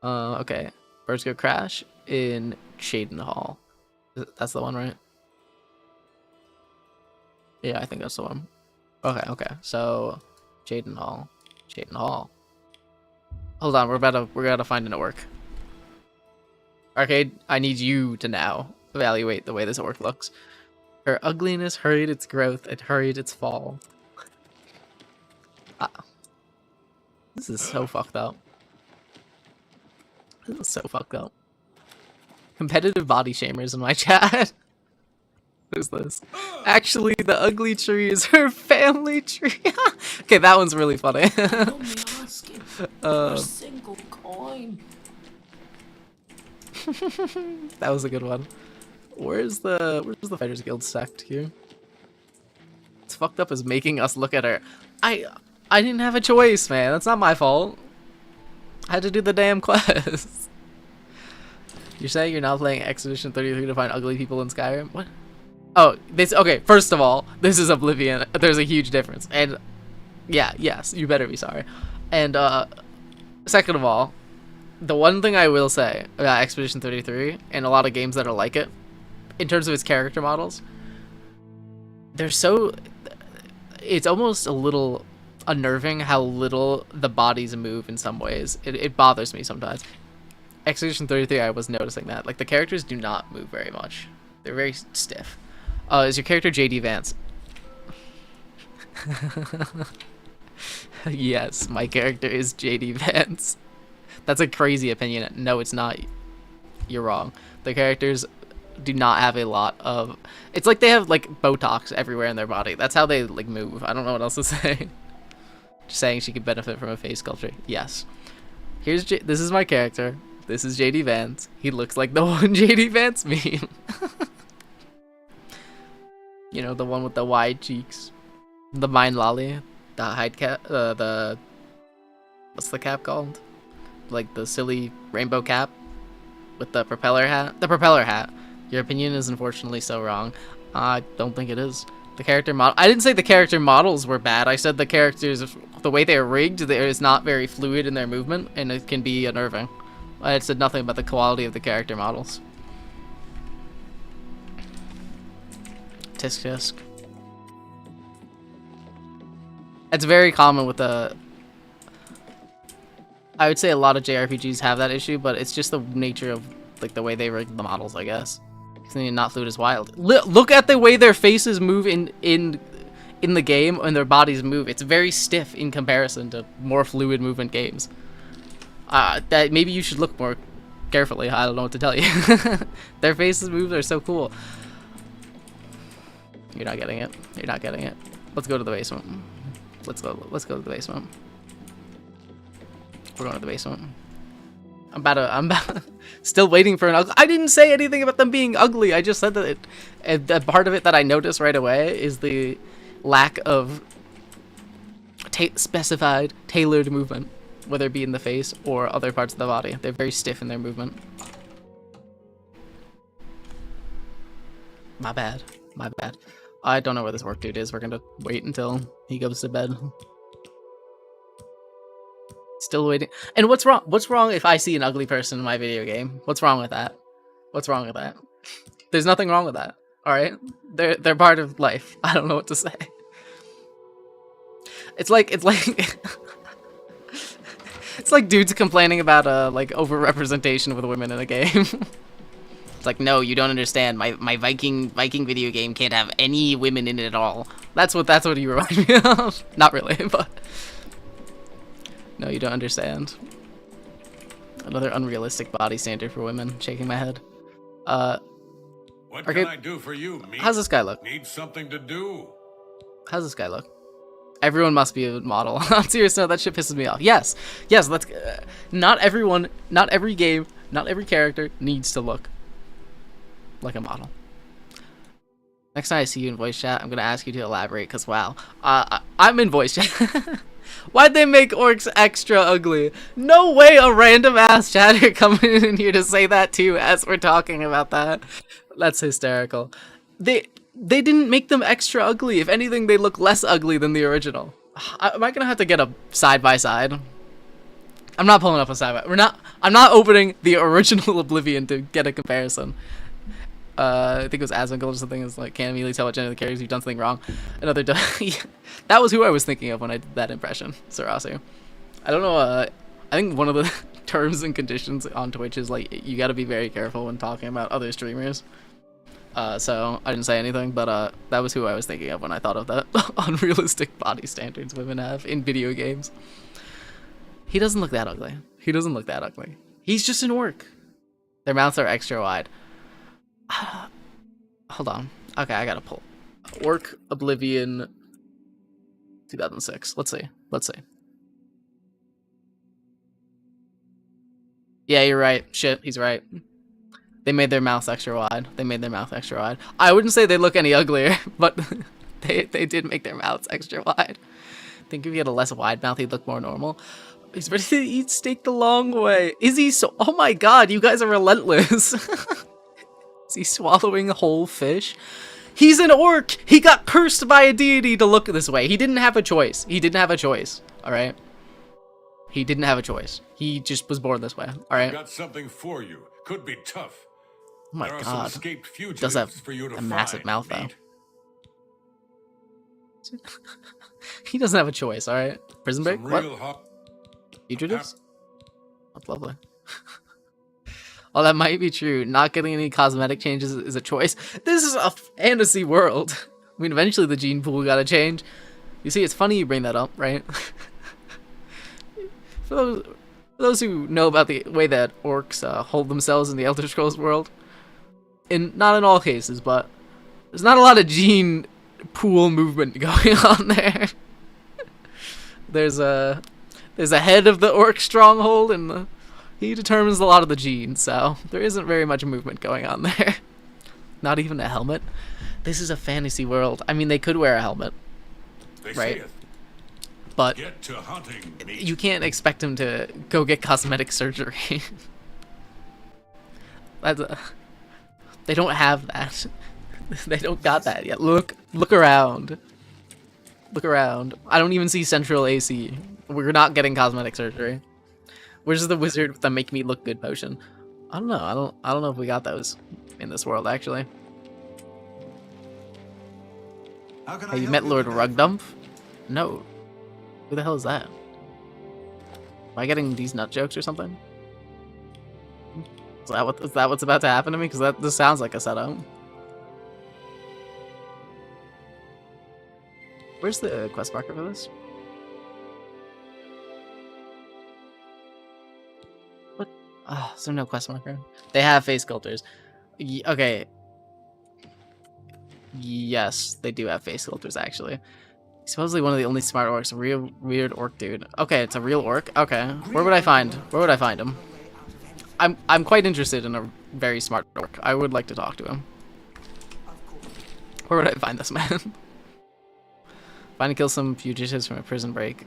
Okay. Birds go crash in Shaden Hall. That's the one, right? Yeah, I think that's the one. Okay. So, Shaden Hall. Shaden Hall. Hold on, we're about to find an orc. Arcade, I need you to now evaluate the way this orc looks. Her ugliness hurried its growth, it hurried its fall. This is so fucked up. This is so fucked up. Competitive body shamers in my chat. What is this? Actually, the ugly tree is her family tree. Okay, that one's really funny. A single coin. That was a good one. Where's the Fighters Guild sect here? It's fucked up as making us look at her. I didn't have a choice, man. That's not my fault. I had to do the damn quest. You're saying you're now playing Expedition 33 to find ugly people in Skyrim? What? Oh, okay, first of all, this is Oblivion. There's a huge difference. And yeah, yes, you better be sorry. And second of all, the one thing I will say about Expedition 33 and a lot of games that are like it, in terms of its character models, it's almost a little unnerving how little the bodies move in some ways. It bothers me sometimes. Expedition 33, I was noticing that. Like, the characters do not move very much. They're very stiff. Is your character JD Vance? Yes, my character is JD Vance. That's a crazy opinion. No, it's not. You're wrong. The characters do not have a lot of... It's like they have, like, Botox everywhere in their body. That's how they, like, move. I don't know what else to say. Just saying she could benefit from a face sculpture. Yes. This is my character. This is JD Vance. He looks like the one JD Vance meme. You know, the one with the wide cheeks. The Mind Lolly. The hide cap. The... What's the cap called? Like the silly rainbow cap with the propeller hat. The propeller hat. Your opinion is unfortunately so wrong. I don't think it is. The character model. I didn't say the character models were bad. I said the characters, the way they're rigged, there is not very fluid in their movement, and it can be unnerving. I said nothing about the quality of the character models. Tisk tisk. It's very common with the... I would say a lot of JRPGs have that issue, but it's just the nature of like the way they rig the models, I guess. Not fluid as wild. Look at the way their faces move in the game and their bodies move. It's very stiff in comparison to more fluid movement games. That maybe you should look more carefully. I don't know what to tell you. Their faces move. They're so cool. You're not getting it. You're not getting it. Let's go to the basement. Let's go to the basement. We're going to the basement. I'm still waiting for an ugly. I didn't say anything about them being ugly. I just said that a part of it that I noticed right away is the lack of specified, tailored movement, whether it be in the face or other parts of the body. They're very stiff in their movement. My bad. My bad. I don't know where this work dude is. We're gonna wait until he goes to bed. Still waiting. And what's wrong? What's wrong if I see an ugly person in my video game? What's wrong with that? What's wrong with that? There's nothing wrong with that. All right, they're part of life. I don't know what to say. It's like it's like dudes complaining about like overrepresentation with women in a game. It's like, no, you don't understand. My Viking video game can't have any women in it at all. That's what you remind me of. Not really, but. No, you don't understand. Another unrealistic body standard for women. Shaking my head. What can I do for you, me? How's this guy look? Need something to do. How's this guy look? Everyone must be a model. On serious note, that shit pisses me off. Yes, let's... not everyone, not every game, not every character needs to look like a model. Next time I see you in voice chat, I'm going to ask you to elaborate, because wow. I'm in voice chat. Why'd they make orcs extra ugly? No way a random ass chatter coming in here to say that too as we're talking about that. That's hysterical. They didn't make them extra ugly. If anything, they look less ugly than the original. Am I gonna have to get a side by side? I'm not pulling up a side by. I'm not opening the original Oblivion to get a comparison. I think it was Asmongold or something. It's like, can't immediately tell what gender of the characters. You've done something wrong. Another. That was who I was thinking of when I did that impression, Sarasu. I don't know. I think one of the terms and conditions on Twitch is like you got to be very careful when talking about other streamers. So I didn't say anything, but that was who I was thinking of when I thought of that unrealistic body standards women have in video games. He doesn't look that ugly. He doesn't look that ugly. He's just an orc. Their mouths are extra wide. Hold on. Okay, I gotta pull. Orc Oblivion 2006. Let's see. Yeah, you're right. Shit, he's right. They made their mouths extra wide. I wouldn't say they look any uglier, but they did make their mouths extra wide. I think if he had a less wide mouth, he'd look more normal. He's ready to eat steak the long way. Is he so? Oh my god, you guys are relentless. Is he swallowing a whole fish? He's an orc! He got cursed by a deity to look this way. He didn't have a choice. Alright? He didn't have a choice. He just was born this way. Alright? Got something for you. Could be tough. Oh my there are god. some escaped fugitives Does have for you to a massive find, mouth, though. mate. He doesn't have a choice, alright? Prison break? Some What? real hot Fugitives? That's lovely. Oh, that might be true. Not getting any cosmetic changes is a choice. This is a fantasy world. I mean, eventually the gene pool gotta change. You see, it's funny you bring that up, right? For those who know about the way that orcs hold themselves in the Elder Scrolls world, not in all cases, but there's not a lot of gene pool movement going on there. There's a head of the orc stronghold, and he determines a lot of the genes, so there isn't very much movement going on there. Not even a helmet. This is a fantasy world. I mean, they could wear a helmet, right? But get to hunting, mate. You can't expect him to go get cosmetic surgery. They don't have that. They don't got that yet. Look around. Look around. I don't even see central AC. We're not getting cosmetic surgery. Where's the wizard with the make me look good potion? I don't know. I don't know if we got those in this world actually. Have you met Lord Rugdump? No. Who the hell is that? Am I getting these nut jokes or something? Is that what's about to happen to me? Because this sounds like a setup. Where's the quest marker for this? What? Is there no quest marker? They have face sculptors. Okay. Yes, they do have face sculptors actually. Supposedly one of the only smart orcs. A real weird orc dude. Okay, it's a real orc. Okay. Where would I find him? I'm quite interested in a very smart orc. I would like to talk to him. Where would I find this man? Find and kill some fugitives from a prison break.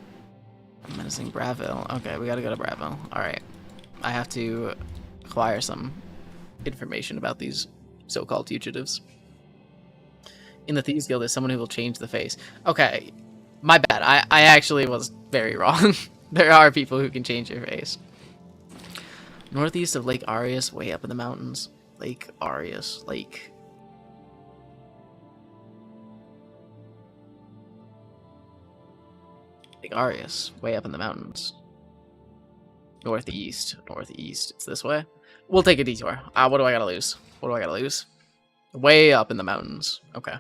Menacing Braville. Okay, we gotta go to Braville. Alright. I have to acquire some information about these so-called fugitives. In the Thieves Guild, there's someone who will change the face. Okay, my bad. I actually was very wrong. There are people who can change your face. Northeast of Lake Arius, way up in the mountains. Lake Arius. Lake Arius, way up in the mountains. Northeast. It's this way. We'll take a detour. What do I gotta lose? Way up in the mountains. Okay.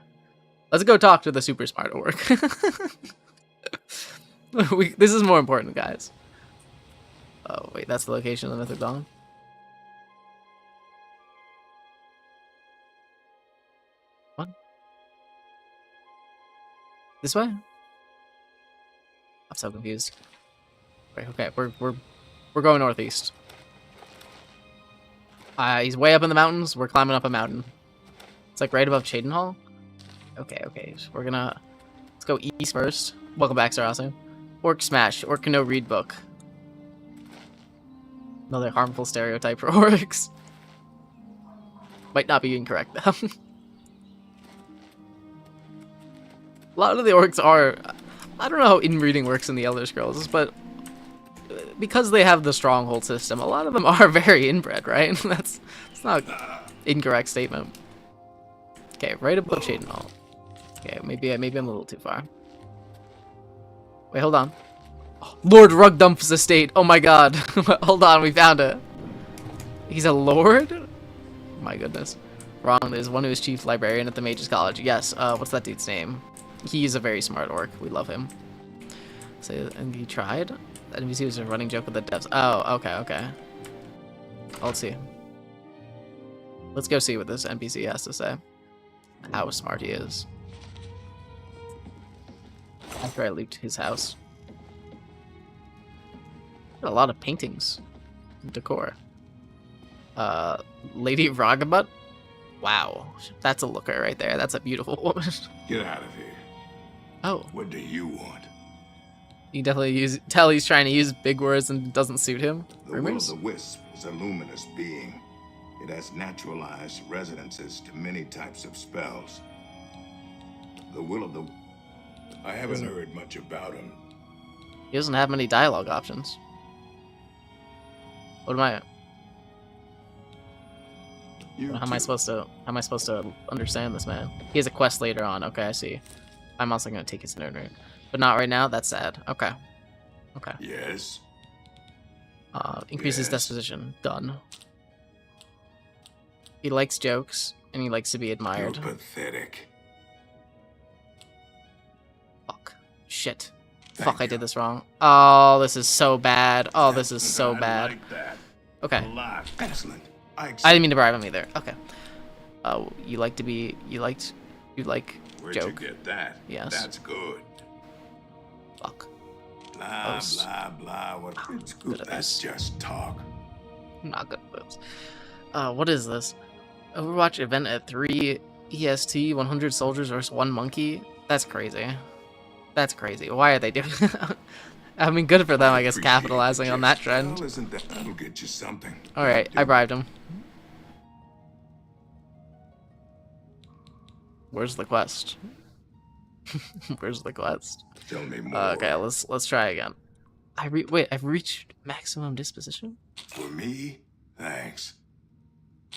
Let's go talk to the super smart orc. This is more important, guys. Oh, wait, that's the location of the Mythic Dawn? What? This way? I'm so confused. Wait, okay, we're going northeast. He's way up in the mountains. We're climbing up a mountain. It's like right above Cheydinhall. Okay, so let's go east first. Welcome back, Sarasu. Orc Smash. Orc can no read book. Another harmful stereotype for orcs. Might not be incorrect, though. A lot of the orcs are... I don't know how inbreeding works in the Elder Scrolls, but because they have the stronghold system, a lot of them are very inbred, right? That's not an incorrect statement. Okay, right above Cheydinhall. Okay, maybe I'm a little too far. Wait, hold on. Lord Rugdump's estate. Oh my god. Hold on, we found it. He's a lord? Oh my goodness. Wrong, there's one who is chief librarian at the Mage's College. Yes, what's that dude's name? He's a very smart orc. We love him. So, and he tried? That NPC was a running joke with the devs. Oh, okay. Let's see. Let's go see what this NPC has to say. How smart he is. After I loot his house. A lot of paintings. Decor. Lady Ragabut? Wow. That's a looker right there. That's a beautiful woman. Get out of here. Oh. What do you want? You definitely tell he's trying to use big words and it doesn't suit him. The will of the wisp is a luminous being. It has naturalized resonances to many types of spells. The will of the... I haven't heard much about him. He doesn't have many dialogue options. What am I... How am I supposed to understand this man? He has a quest later on. Okay, I see. I'm also gonna take his nerd route. But not right now, that's sad. Okay. Yes. Increases disposition. Done. He likes jokes, and he likes to be admired. You're pathetic. Fuck. Shit. Fuck, I did this wrong. Oh, this is so bad. Oh, this is so bad. Like that. Okay. Excellent. I didn't mean to bribe him either. Okay. You like Where'd joke. you get that? Yes. That's good. Fuck. Blah, blah, blah. What? It's good. That's just talk. I'm not good at this. What is this? Overwatch event at 3 EST, 100 soldiers versus 1 monkey. That's crazy. That's crazy. Why are they doing that? I mean, good for them, I guess, capitalizing on that trend. That'll get you something. Alright, I bribed him. Where's the quest? Where's the quest? Tell me more. Okay, let's try again. Wait, I've reached maximum disposition? For me, thanks.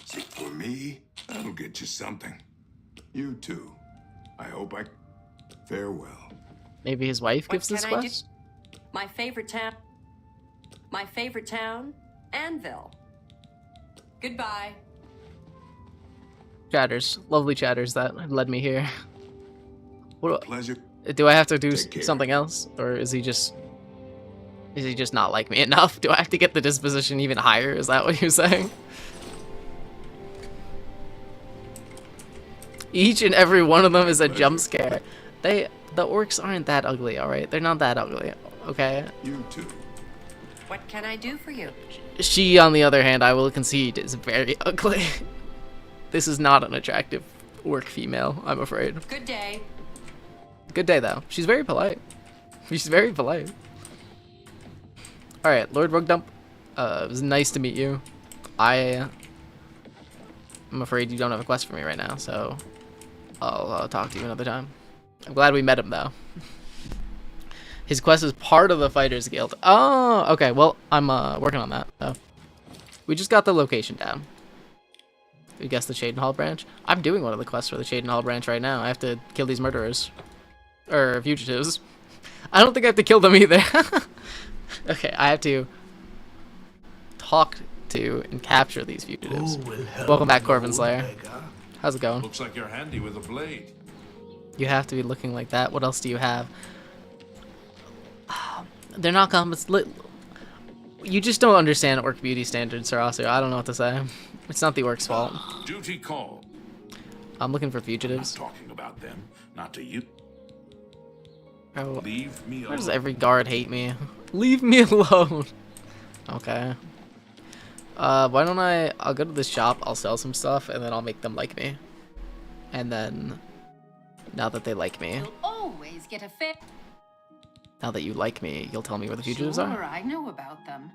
See, for me, that'll get you something. You too. I hope I... Farewell. Maybe his wife What gives this can I do? quest? My favorite town. My favorite town, Anvil. Goodbye. Chatters. Lovely chatters that led me here. What, Pleasure. do I have to do Take care. something else? Or is he just not like me enough? Do I have to get the disposition even higher? Is that what you're saying? Each and every one of them is a jump scare. The orcs aren't that ugly, alright? They're not that ugly, okay? You too. What can I do for you? She, on the other hand, I will concede, is very ugly. This is not an attractive orc female, I'm afraid. Good day. Good day, though. She's very polite. She's very polite. Alright, Lord Rugdump. It was nice to meet you. I'm afraid you don't have a quest for me right now, so I'll talk to you another time. I'm glad we met him, though. His quest is part of the Fighters Guild. Oh, okay. Well, I'm working on that, though. We just got the location down. You guess the Shadenhall branch? I'm doing one of the quests for the Shadenhall branch right now. I have to kill these murderers. Or fugitives. I don't think I have to kill them either. Okay, I have to talk to and capture these fugitives. Welcome back, Corvin Slayer. How's it going? Looks like you're handy with a blade. You have to be looking like that. What else do you have? They're not comments. You just don't understand orc beauty standards, Sarasu. I don't know what to say. It's not the orc's fault. Duty call. I'm looking for I'm fugitives. not talking about them, not to you. Oh, Leave me why does alone. every guard hate me? Leave me alone. Okay. Why don't I'll go to this shop, I'll sell some stuff, and then I'll make them like me. And then, now that they like me, You'll always get a fit. now that you like me, you'll tell me where the fugitives Sure, are? I know about them.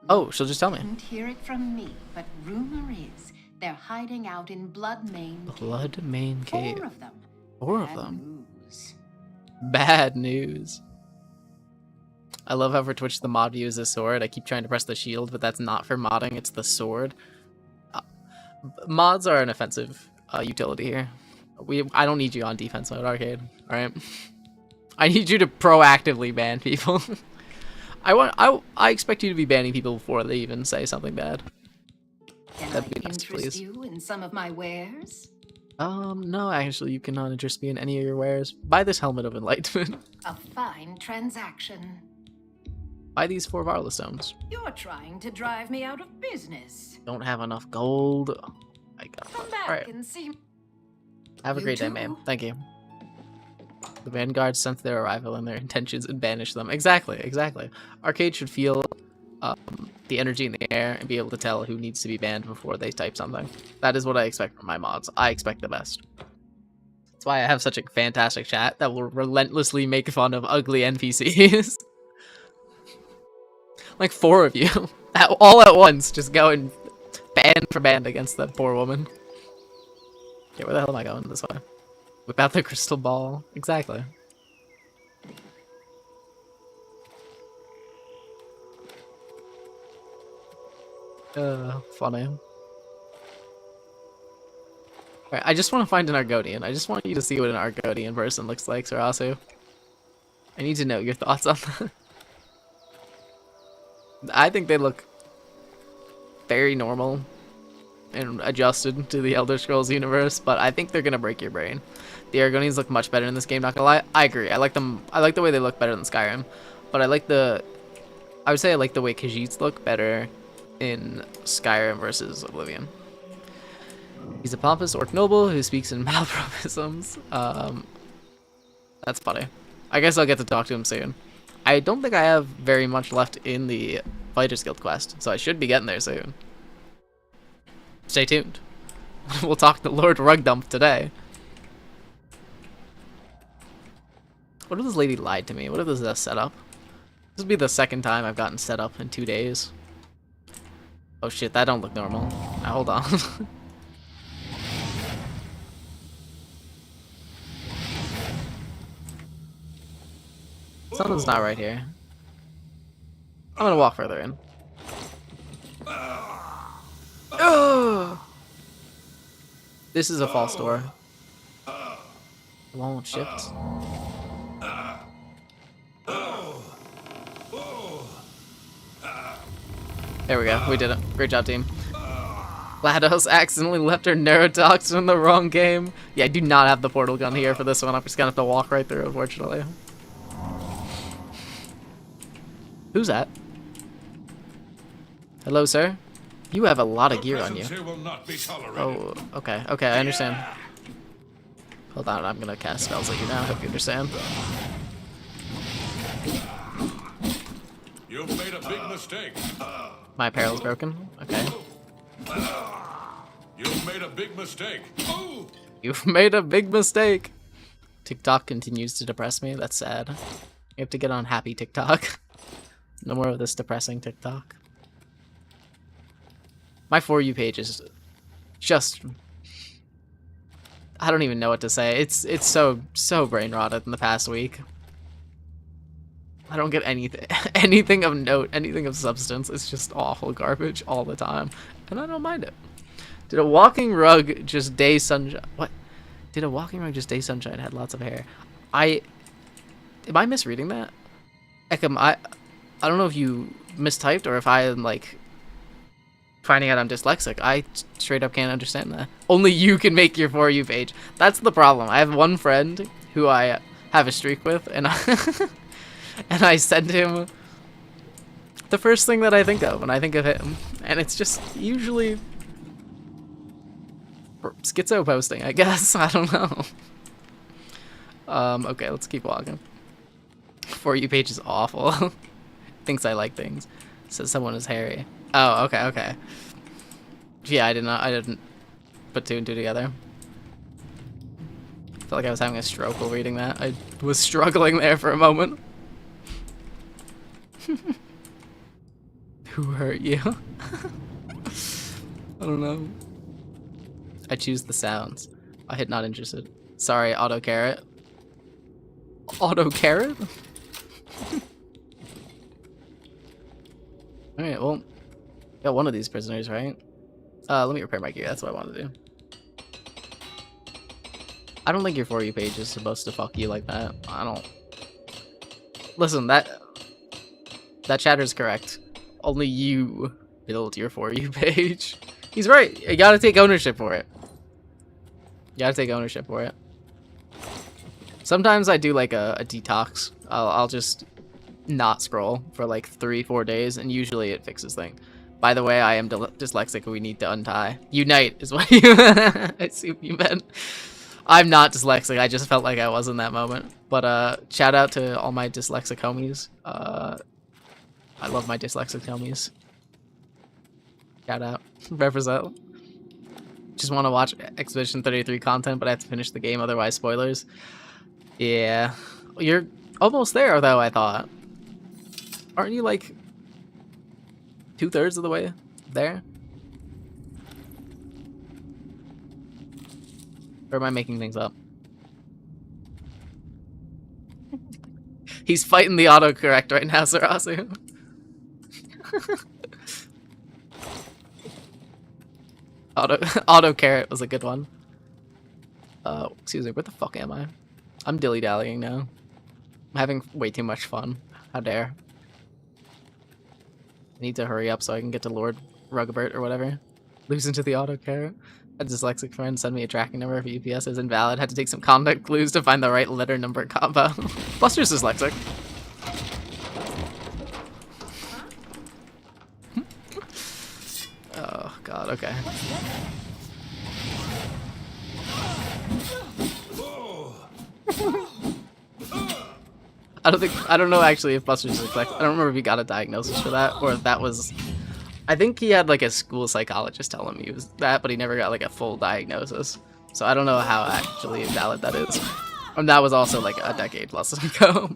Oh, she'll just tell me. Didn't hear it from me, but rumor is they're hiding out in Blood Main Cave. Blood Main Cave. 4 of them. 4 of Bad them. news. Bad news. I love how for Twitch the mod view is a sword. I keep trying to press the shield, but that's not for modding, it's the sword. Mods are an offensive utility here. I don't need you on defense mode, Arcade. Alright? I need you to proactively ban people. I expect you to be banning people before they even say something bad. Can That'd be I nice, interest please. you in some of my wares? No, actually, you cannot interest me in any of your wares. Buy this Helmet of Enlightenment. A fine transaction. Buy these 4 Varla stones. You're trying to drive me out of business. Don't have enough gold. Oh my God. Come back Alright. and see. Have a You great day, too. ma'am. Thank you. The Vanguard sense their arrival and their intentions and banish them. Exactly, exactly. Arcade should feel the energy in the air and be able to tell who needs to be banned before they type something. That is what I expect from my mods. I expect the best. That's why I have such a fantastic chat that will relentlessly make fun of ugly NPCs. Like 4 of you, all at once, just going band for band against that poor woman. Okay, where the hell am I going? This way. Whip out the crystal ball. Exactly. Funny. Alright, I just want to find an Argonian. I just want you to see what an Argonian person looks like, Sarasu. I need to know your thoughts on that. I think they look very normal and adjusted to the Elder Scrolls universe, but I think they're gonna break your brain. The Argonians look much better in this game, not gonna lie. I agree. I like them. I like the way they look better than Skyrim, but I would say I like the way Khajiits look better in Skyrim versus Oblivion. He's a pompous orc noble who speaks in malpropisms. That's funny. I guess I'll get to talk to him soon. I don't think I have very much left in the Fighters Guild quest, so I should be getting there soon. Stay tuned. We'll talk to Lord Rugdump today. What if this lady lied to me? What if this is a setup? This will be the second time I've gotten set up in 2 days. Oh shit, that don't look normal. Now hold on. Something's not right here. I'm gonna walk further in. Ugh! This is a false door. The wall won't shift. There we go. We did it. Great job, team. GLaDOS accidentally left her neurotoxin in the wrong game. Yeah, I do not have the portal gun here for this one. I'm just gonna have to walk right through, unfortunately. Who's that? Hello, sir? You have a lot of gear on you. Oh, okay. Okay, I understand. Hold on, I'm gonna cast spells at you now. I hope you understand. You've made a big mistake. My apparel's broken. Okay. You've made a big mistake. You've made a big mistake. TikTok continues to depress me. That's sad. You have to get on happy TikTok. No more of this depressing TikTok. My For You page is just... I don't even know what to say. It's so brain rotted in the past week. I don't get anything of note, anything of substance. It's just awful garbage all the time, and I don't mind it. Did a walking rug just day sunshine? What? Did a walking rug just day sunshine had lots of hair? Am I misreading that? I don't know if you mistyped or if I am like finding out I'm dyslexic. I straight up can't understand that. Only you can make your For You page. That's the problem. I have one friend who I have a streak with, and I send him the first thing that I think of when I think of him, and it's just usually schizo posting, I guess. I don't know. Okay, let's keep walking. For You page is awful. Thinks I like things. Says someone is hairy. Oh, okay, okay. Yeah, I didn't put 2 and 2 together. I felt like I was having a stroke while reading that. I was struggling there for a moment. Who hurt you? I don't know. I choose the sounds. I hit not interested. Sorry, auto carrot. Auto carrot? Alright, well, got one of these prisoners, right? Let me repair my gear. That's what I want to do. I don't think your For You page is supposed to fuck you like that. I don't. Listen, that chatter's correct. Only you build your For You page. He's right. You gotta take ownership for it. You gotta take ownership for it. Sometimes I do like a detox. I'll just not scroll for like 3-4 days, and usually it fixes things. By the way, I am dyslexic. We need to untie. Unite is what you. I see what you meant. I'm not dyslexic. I just felt like I was in that moment. But shout out to all my dyslexic homies. I love my dyslexic homies. Shout out. Represent. Just want to watch Expedition 33 content, but I have to finish the game, otherwise spoilers. Yeah. You're almost there, though, I thought. Aren't you, like, 2/3 of the way there? Or am I making things up? He's fighting the autocorrect right now, Sarasu. Auto carrot was a good one. Excuse me, where the fuck am I? I'm dilly-dallying now. I'm having way too much fun. How dare. I need to hurry up so I can get to Lord Rugbert or whatever. Lose into the auto carrot. A dyslexic friend sent me a tracking number for UPS is invalid. Had to take some conduct clues to find the right letter number combo. Buster's dyslexic. Oh god, okay. I don't know actually if Buster's dyslexic. I don't remember if he got a diagnosis for that or if that was I think he had like a school psychologist tell him he was that, but he never got like a full diagnosis. So I don't know how actually valid that is. And that was also like a decade plus ago.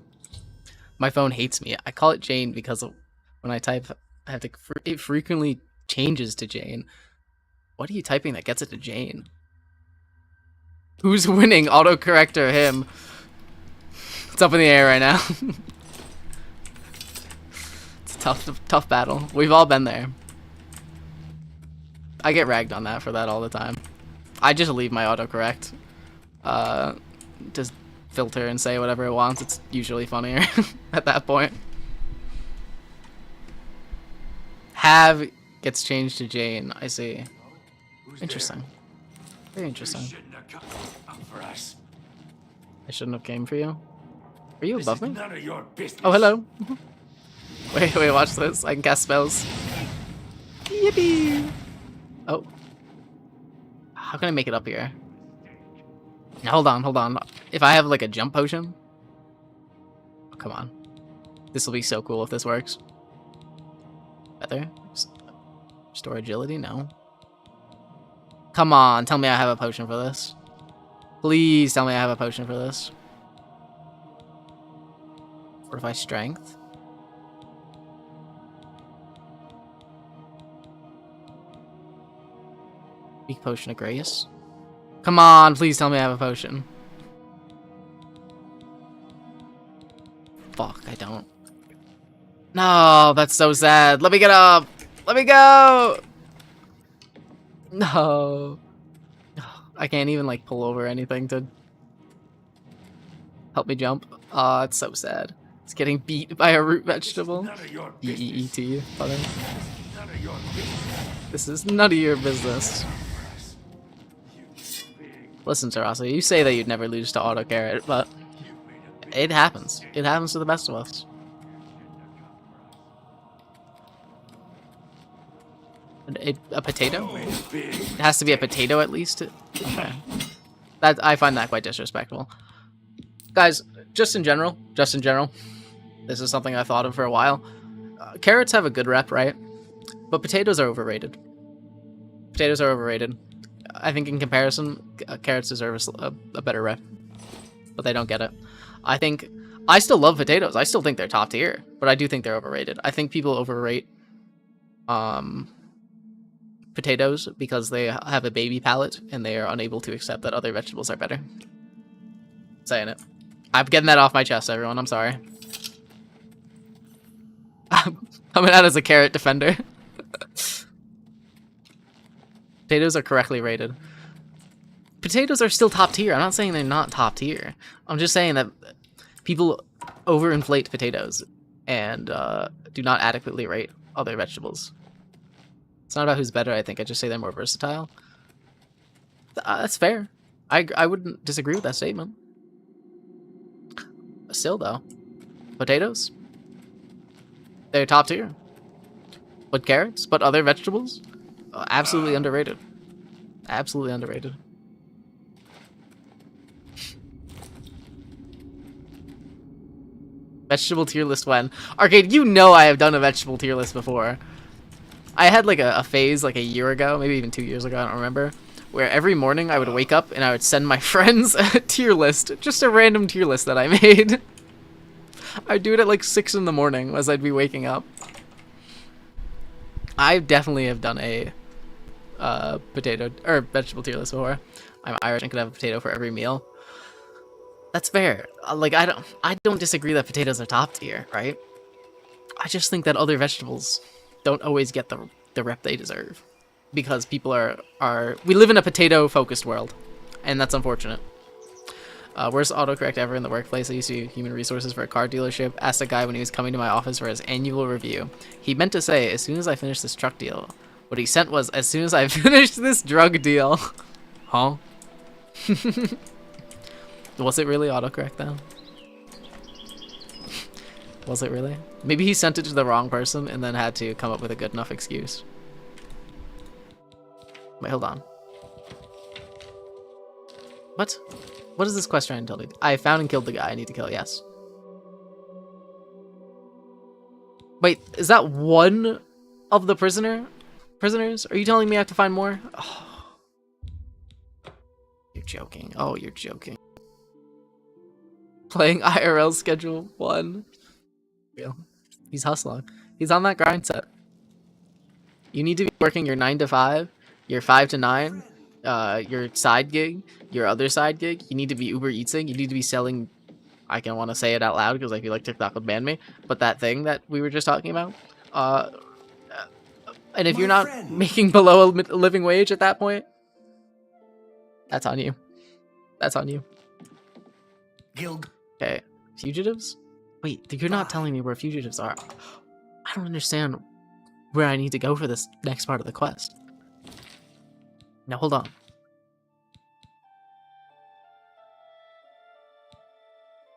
My phone hates me. I call it Jane because of when I type, I have to. It frequently changes to Jane. What are you typing that gets it to Jane? Who's winning? Autocorrect or him? It's up in the air right now. It's a tough battle. We've all been there. I get ragged on that for that all the time. I just leave my autocorrect. Just filter and say whatever it wants. It's usually funnier at that point. Have gets changed to Jane. I see. Interesting. Very interesting. I shouldn't have came for you. Are you above me? None of your business. Oh, hello. Wait, watch this. I can cast spells. Yippee! Oh. How can I make it up here? Hold on. If I have like a jump potion. Oh, come on. This will be so cool if this works. Feather? Restore agility? No. Come on, tell me I have a potion for this. Please tell me I have a potion for this. Fortify strength. Weak potion of grace. Come on, please tell me I have a potion. Fuck, I don't. No, that's so sad. Let me get up. Let me go. No. I can't even like pull over anything to help me jump. Oh, it's so sad. It's getting beat by a root vegetable. E-E-E-T. This is none of your business. Listen, Terasa, you say that you'd never lose to auto carrot, but it happens. It happens to the best of us. A potato? It has to be a potato at least? Okay. That I find that quite disrespectful. Guys, just in general, this is something I've thought of for a while. Carrots have a good rep, right? But potatoes are overrated. Potatoes are overrated. I think in comparison, carrots deserve a better rep. But they don't get it. I still love potatoes. I still think they're top tier. But I do think they're overrated. I think people overrate potatoes because they have a baby palate and they are unable to accept that other vegetables are better. Saying it. I'm getting that off my chest, everyone. I'm sorry. I'm coming out as a carrot defender. Potatoes are correctly rated. Potatoes are still top tier. I'm not saying they're not top tier. I'm just saying that people overinflate potatoes and do not adequately rate other vegetables. It's not about who's better, I think. I just say they're more versatile. That's fair. I wouldn't disagree with that statement. Still, though. Potatoes? They're top tier. But carrots? But other vegetables? Absolutely underrated. Absolutely underrated. Vegetable tier list when? Arcade, you know I have done a vegetable tier list before. I had like a phase like a year ago, maybe even 2 years ago, I don't remember, where every morning I would wake up and I would send my friends a tier list, just a random tier list that I made. I'd do it at like 6 in the morning as I'd be waking up. I definitely have done a potato or vegetable tier list before. I'm Irish and could have a potato for every meal. That's fair. Like I don't disagree that potatoes are top tier, right? I just think that other vegetables don't always get the rep they deserve because people are we live in a potato focused world, and that's unfortunate. Worst autocorrect ever in the workplace. I used to do human resources for a car dealership. Asked a guy when he was coming to my office for his annual review. He meant to say, as soon as I finish this truck deal. What he sent was, as soon as I finish this drug deal. Huh? Was it really autocorrect though? Was it really? Maybe he sent it to the wrong person and then had to come up with a good enough excuse. Wait, hold on. What? What is this quest trying to tell me? I found and killed the guy I need to kill, yes. Wait, is that one of the prisoners? Are you telling me I have to find more? Oh, you're joking. Oh, you're joking. Playing IRL schedule 1. Real. He's hustling. He's on that grind set. You need to be working your 9 to 5, your 5 to 9, your side gig, your other side gig. You need to be Uber Eatsing. You need to be selling. I can want to say it out loud because I feel like TikTok would ban me. But that thing that we were just talking about. And if you're not making below a living wage at that point, that's on you. That's on you. Okay, fugitives? Wait, you're not telling me where fugitives are. I don't understand where I need to go for this next part of the quest. Now, hold on.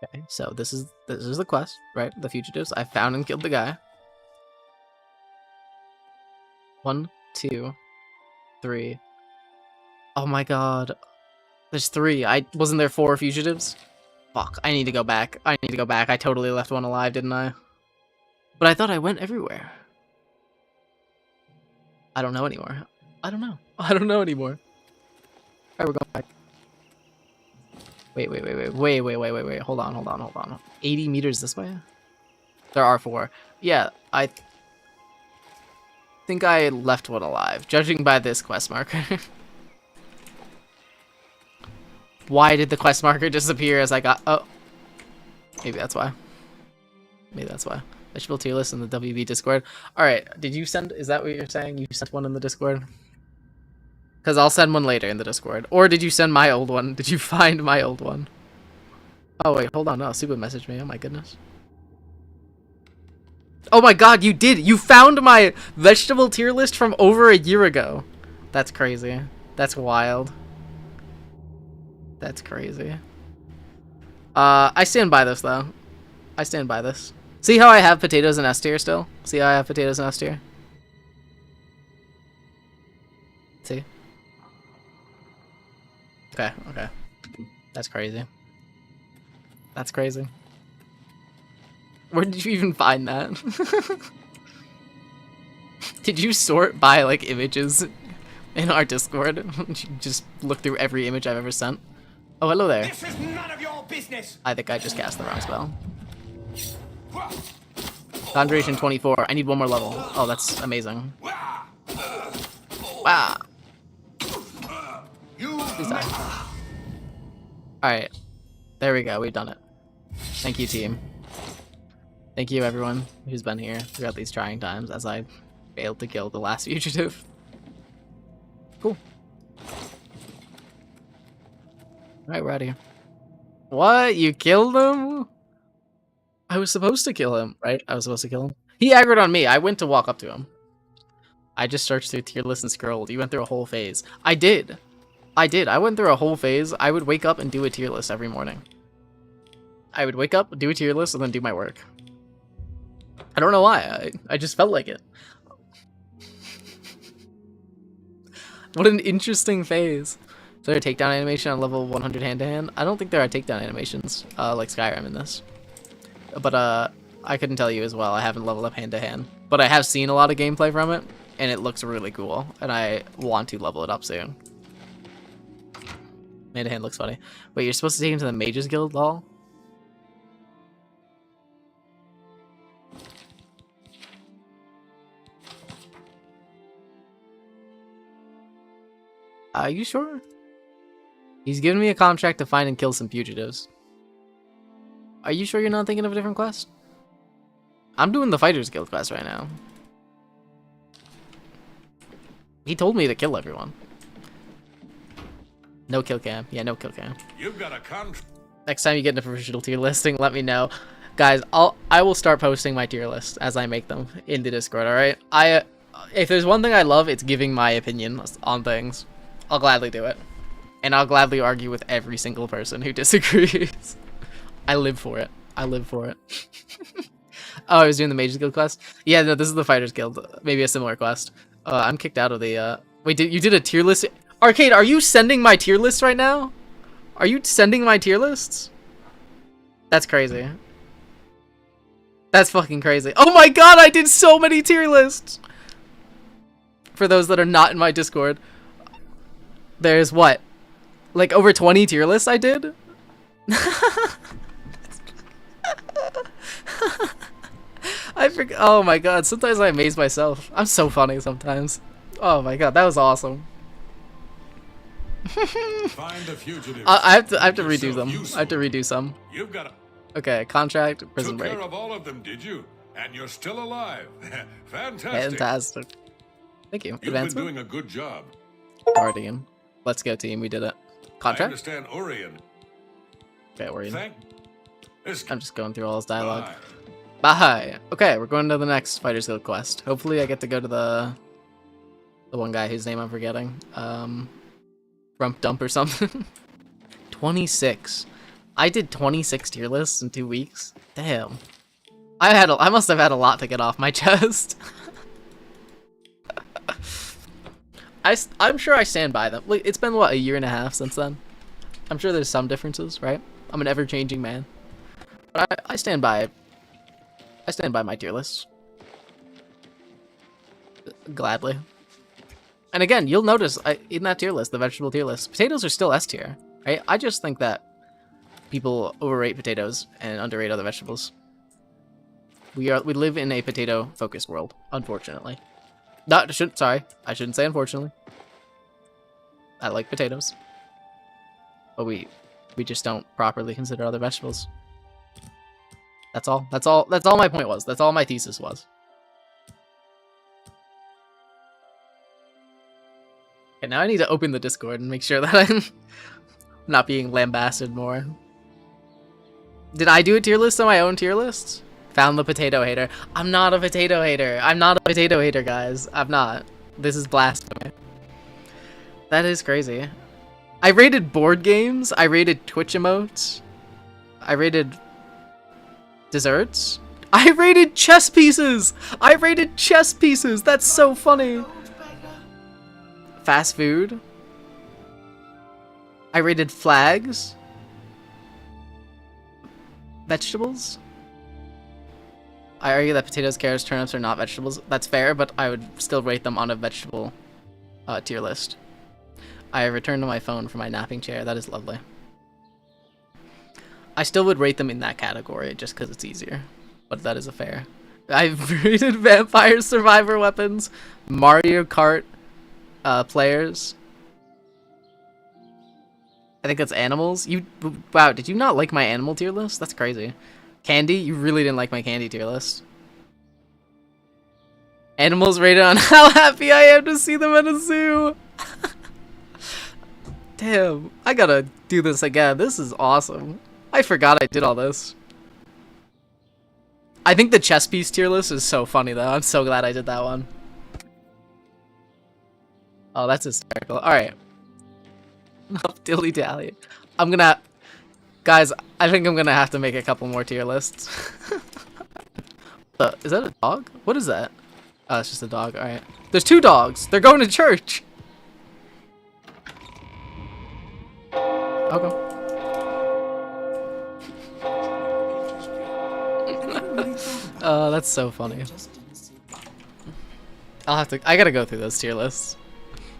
Okay, so this is the quest, right? The fugitives. I found and killed the guy. 1, 2, 3. Oh my god. There's 3. Wasn't there 4 fugitives? Fuck, I need to go back. I need to go back. I totally left one alive, didn't I? But I thought I went everywhere. I don't know anymore. I don't know. I don't know anymore. Alright, we're going back. Wait. Hold on. 80 meters this way? There are 4. Yeah, I think I left one alive, judging by this quest marker. Why did the quest marker disappear as I got... Oh. Maybe that's why. Vegetable tier list in the WB Discord. Alright, did you send... Is that what you're saying? You sent one in the Discord? Because I'll send one later in the Discord. Or did you send my old one? Did you find my old one? Oh, wait, hold on. No, Suba messaged me. Oh, my goodness. Oh, my god, you did! You found my vegetable tier list from over a year ago. That's crazy. That's wild. That's crazy. I stand by this, though. I stand by this. See how I have potatoes in S tier still? See how I have potatoes in S tier? See? Okay. That's crazy. That's crazy. Where did you even find that? Did you sort by, like, images in our Discord? Did you just look through every image I've ever sent? Oh, hello there. This is none of your business. I think I just cast the wrong spell. Conjuration 24. I need one more level. Oh, that's amazing. Wow. Please die. Alright. There we go. We've done it. Thank you, team. Thank you, everyone who's been here throughout these trying times as I failed to kill the last fugitive. Cool. Alright, we're out of here. What? You killed him? I was supposed to kill him, right? I was supposed to kill him. He aggroed on me. I went to walk up to him. I just searched through tier lists and scrolled. You went through a whole phase. I did. I went through a whole phase. I would wake up and do a tier list every morning. I would wake up, do a tier list, and then do my work. I don't know why. I just felt like it. What an interesting phase. Is there a takedown animation on level 100 hand-to-hand? I don't think there are takedown animations like Skyrim in this. But I couldn't tell you as well. I haven't leveled up hand-to-hand. But I have seen a lot of gameplay from it, and it looks really cool. And I want to level it up soon. Hand-to-hand looks funny. Wait, you're supposed to take him to the Mages Guild, lol? Are you sure? He's giving me a contract to find and kill some fugitives. Are you sure you're not thinking of a different quest? I'm doing the Fighters Guild quest right now. He told me to kill everyone. No kill cam. Yeah, no kill cam. You've got a contract. Next time you get in a professional tier listing, let me know. Guys, I will start posting my tier list as I make them in the Discord, alright? If there's one thing I love, it's giving my opinion on things. I'll gladly do it. And I'll gladly argue with every single person who disagrees. I live for it. I live for it. Oh, I was doing the Mages Guild quest? Yeah, no, this is the Fighters Guild. Maybe a similar quest. I'm kicked out of the, Wait, you did a tier list? Arcade, are you sending my tier list right now? Are you sending my tier lists? That's crazy. That's fucking crazy. Oh my god, I did so many tier lists! for those that are not in my Discord, there's what? Like over 20 tier lists I did? Oh my god, sometimes I amaze myself. I'm so funny sometimes. Oh my god, that was awesome. Find the fugitives. I have to redo them. I have to redo some. You've got a Okay, contract, prison took break. care of all of them, did you? And you're still alive. Fantastic. Fantastic. Thank you. You've been Advancement. doing a good job. Guardian. Let's go, team. We did it. I Contract? understand Orion. Okay, Orion. Thank. This I'm just going through all his dialogue. Bye. Bye. Okay, we're going to the next Fighters Guild quest. Hopefully I get to go to the one guy whose name I'm forgetting. Rump Dump or something. 26. I did 26 tier lists in 2 weeks. Damn. I must have had a lot to get off my chest. I'm sure I stand by them. Like, it's been what, a year and a half since then. I'm sure there's some differences, right? I'm an ever-changing man. But I stand by my tier lists. Gladly. And again, you'll notice in that tier list, the vegetable tier list, potatoes are still S tier, right? I just think that people overrate potatoes and underrate other vegetables. We live in a potato-focused world, unfortunately. I shouldn't say unfortunately. I like potatoes. But we just don't properly consider other vegetables. That's all my point was. That's all my thesis was. Okay, now I need to open the Discord and make sure that I'm not being lambasted more. Did I do a tier list on my own tier list? Found the potato hater. I'm not a potato hater. I'm not a potato hater, guys. I'm not. This is blasphemy. That is crazy. I rated board games. I rated Twitch emotes. I rated desserts. I rated chess pieces. I rated chess pieces. That's so funny. Fast food. I rated flags. Vegetables. I argue that potatoes, carrots, turnips are not vegetables. That's fair, but I would still rate them on a vegetable tier list. I returned to my phone for my napping chair. That is lovely. I still would rate them in that category just because it's easier, but that is a fair. I've rated Vampire Survivor weapons, Mario Kart players. I think that's animals. Wow, did you not like my animal tier list? That's crazy. Candy? You really didn't like my candy tier list. Animals rated on how happy I am to see them at a zoo. Damn, I gotta do this again. This is awesome. I forgot I did all this. I think the chess piece tier list is so funny though. I'm so glad I did that one. Oh, that's hysterical. Alright. Dilly dally. Guys, I think I'm gonna have to make a couple more tier lists. Is that a dog? What is that? Oh, it's just a dog. Alright. There's 2 dogs. They're going to church. Okay. That's so funny. I gotta go through those tier lists.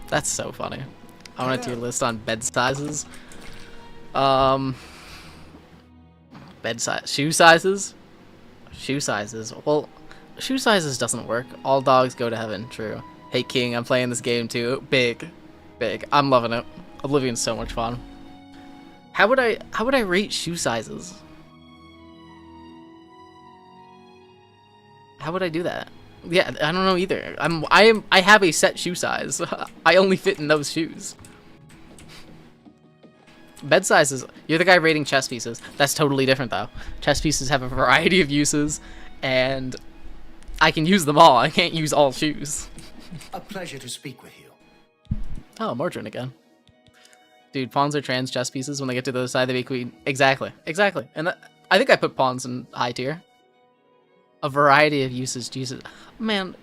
That's so funny. I want a tier list on bed sizes. Bed size, shoe sizes? Shoe sizes. Well, shoe sizes doesn't work. All dogs go to heaven. True. Hey King, I'm playing this game too. Big. I'm loving it. Oblivion's so much fun. How would I rate shoe sizes? How would I do that? Yeah, I don't know either. I have a set shoe size. I only fit in those shoes. Bed sizes. You're the guy rating chess pieces. That's totally different though. Chess pieces have a variety of uses, and I can use them all. I can't use all shoes. A pleasure to speak with you. Oh, Mordrin again. Dude, pawns are trans chess pieces. When they get to the other side, they be queen. Exactly. And I think I put pawns in high tier. A variety of uses. Jesus, man,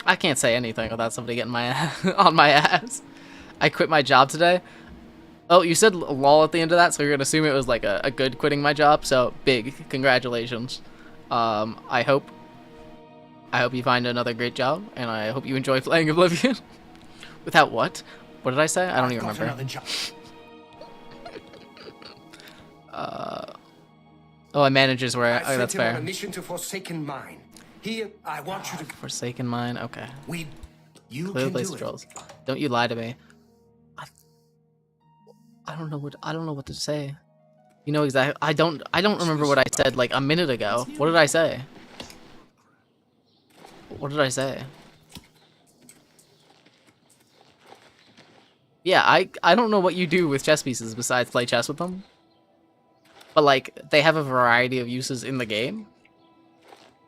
I can't say anything without somebody getting my on my ass. I quit my job today. Oh, you said lol at the end of that, so you're gonna assume it was like a good quitting my job. So big congratulations. I hope I hope you find another great job, and I hope you enjoy playing Oblivion. Without what? What did I say? I don't even remember. Oh, my manager's where. Oh, that's fair. On a mission to Forsaken Mine. Here, I want you to. Forsaken Mine. Okay. You Clear can place do it. trolls. Don't you lie to me. I don't know what to say. You know exactly. I don't remember what I said like a minute ago. What did I say? What did I say? Yeah, I don't know what you do with chess pieces besides play chess with them. But like they have a variety of uses in the game.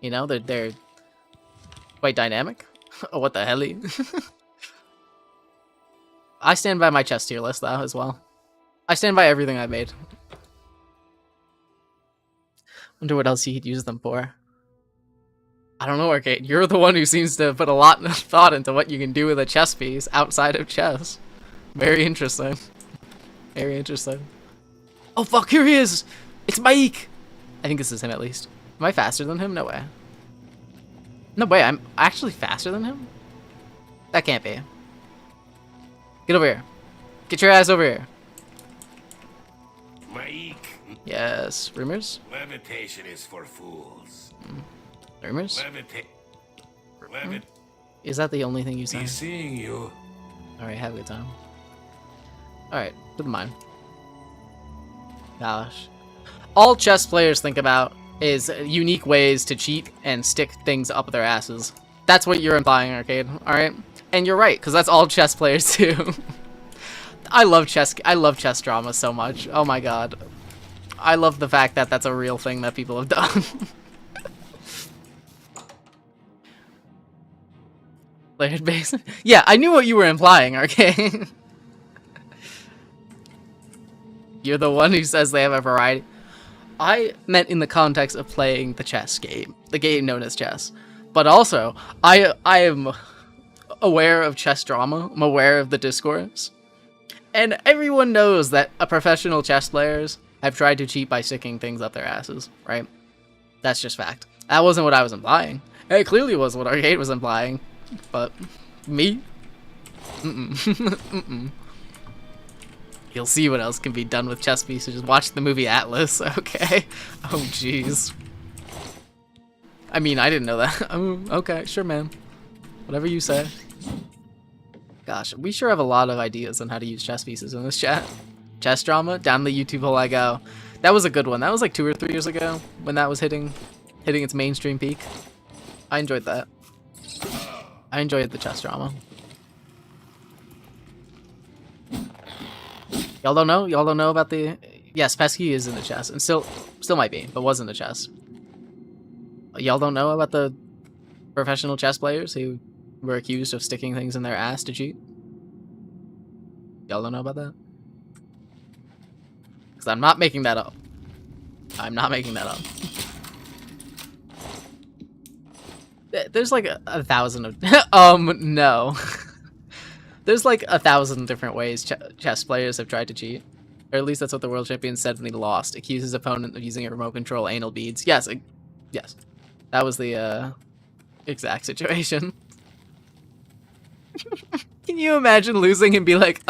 You know, they're quite dynamic. Oh, what the hell? I stand by my chess tier list though as well. I stand by everything I made. Wonder what else you could use them for. I don't know, Arcade. You're the one who seems to put a lot of thought into what you can do with a chess piece outside of chess. Very interesting. Very interesting. Oh fuck, here he is! It's Mike! I think this is him at least. Am I faster than him? No way. No way, I'm actually faster than him? That can't be. Get over here. Get your ass over here. Mike. Yes. Rumors? Levitation is for fools. Rumors? Levit. Is that the only thing you say? Be seeing you. Alright, have a good time. Alright, put in mind. Gosh. All chess players think about is unique ways to cheat and stick things up their asses. That's what you're implying, Arcade, alright? And you're right, because that's all chess players do. I love chess drama so much. Oh my god. I love the fact that that's a real thing that people have done. Layered base? Yeah, I knew what you were implying, Arcade. You're the one who says they have a variety. I meant in the context of playing the chess game, the game known as chess. But also, I am aware of chess drama. I'm aware of the discourse. And everyone knows that professional chess players have tried to cheat by sticking things up their asses, right? That's just fact. That wasn't what I was implying. It clearly was what Arcade was implying. But me? You'll see what else can be done with chess pieces. Just watch the movie Atlas, okay? Oh, jeez. I mean, I didn't know that. Okay, sure, man. Whatever you say. Gosh, we sure have a lot of ideas on how to use chess pieces in this chat. Chess drama, down the YouTube hole I go. That was a good one. That was like 2 or 3 years ago when that was hitting its mainstream peak. I enjoyed that. I enjoyed the chess drama. Y'all don't know? Y'all don't know about the... Yes, Pesky is in the chess. And still might be, but was in the chess. Y'all don't know about the professional chess players who were accused of sticking things in their ass to cheat? Y'all don't know about that? Because I'm not making that up. I'm not making that up. There's like a thousand of... no. There's like 1,000 different ways chess players have tried to cheat. Or at least that's what the world champion said when he lost. Accused his opponent of using a remote control anal beads. Yes, yes. That was the exact situation. Can you imagine losing and be like,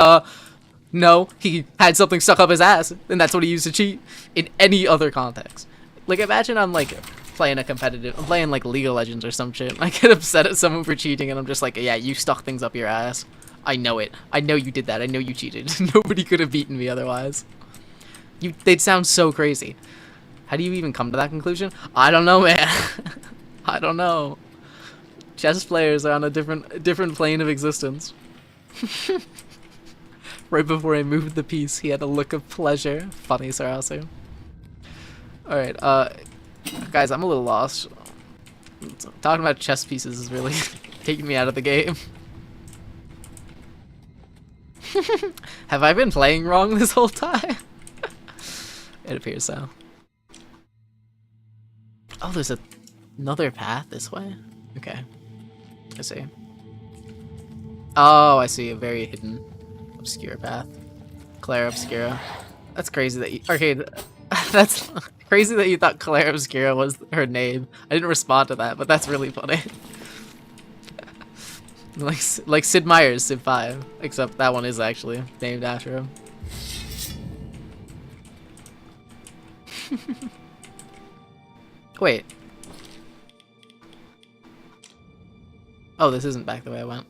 no, he had something stuck up his ass, and that's what he used to cheat in any other context. Like, imagine I'm like playing I'm playing like League of Legends or some shit. I get upset at someone for cheating, and I'm just like, yeah, you stuck things up your ass. I know it. I know you did that. I know you cheated. Nobody could have beaten me otherwise. They'd sound so crazy. How do you even come to that conclusion? I don't know, man. I don't know. Chess players are on a different plane of existence. Right before I moved the piece, he had a look of pleasure. Funny, Sarasu. Alright, guys, I'm a little lost. Talking about chess pieces is really taking me out of the game. Have I been playing wrong this whole time? It appears so. Oh, there's another path this way? Okay. I see. Oh, I see. A very hidden, obscure path. Claire Obscura. That's crazy that you... Arcade, that's crazy that you thought Claire Obscura was her name. I didn't respond to that, but that's really funny. Like Sid Meier's Civ 5, except that one is actually named after him. Wait. Oh, this isn't back the way I went.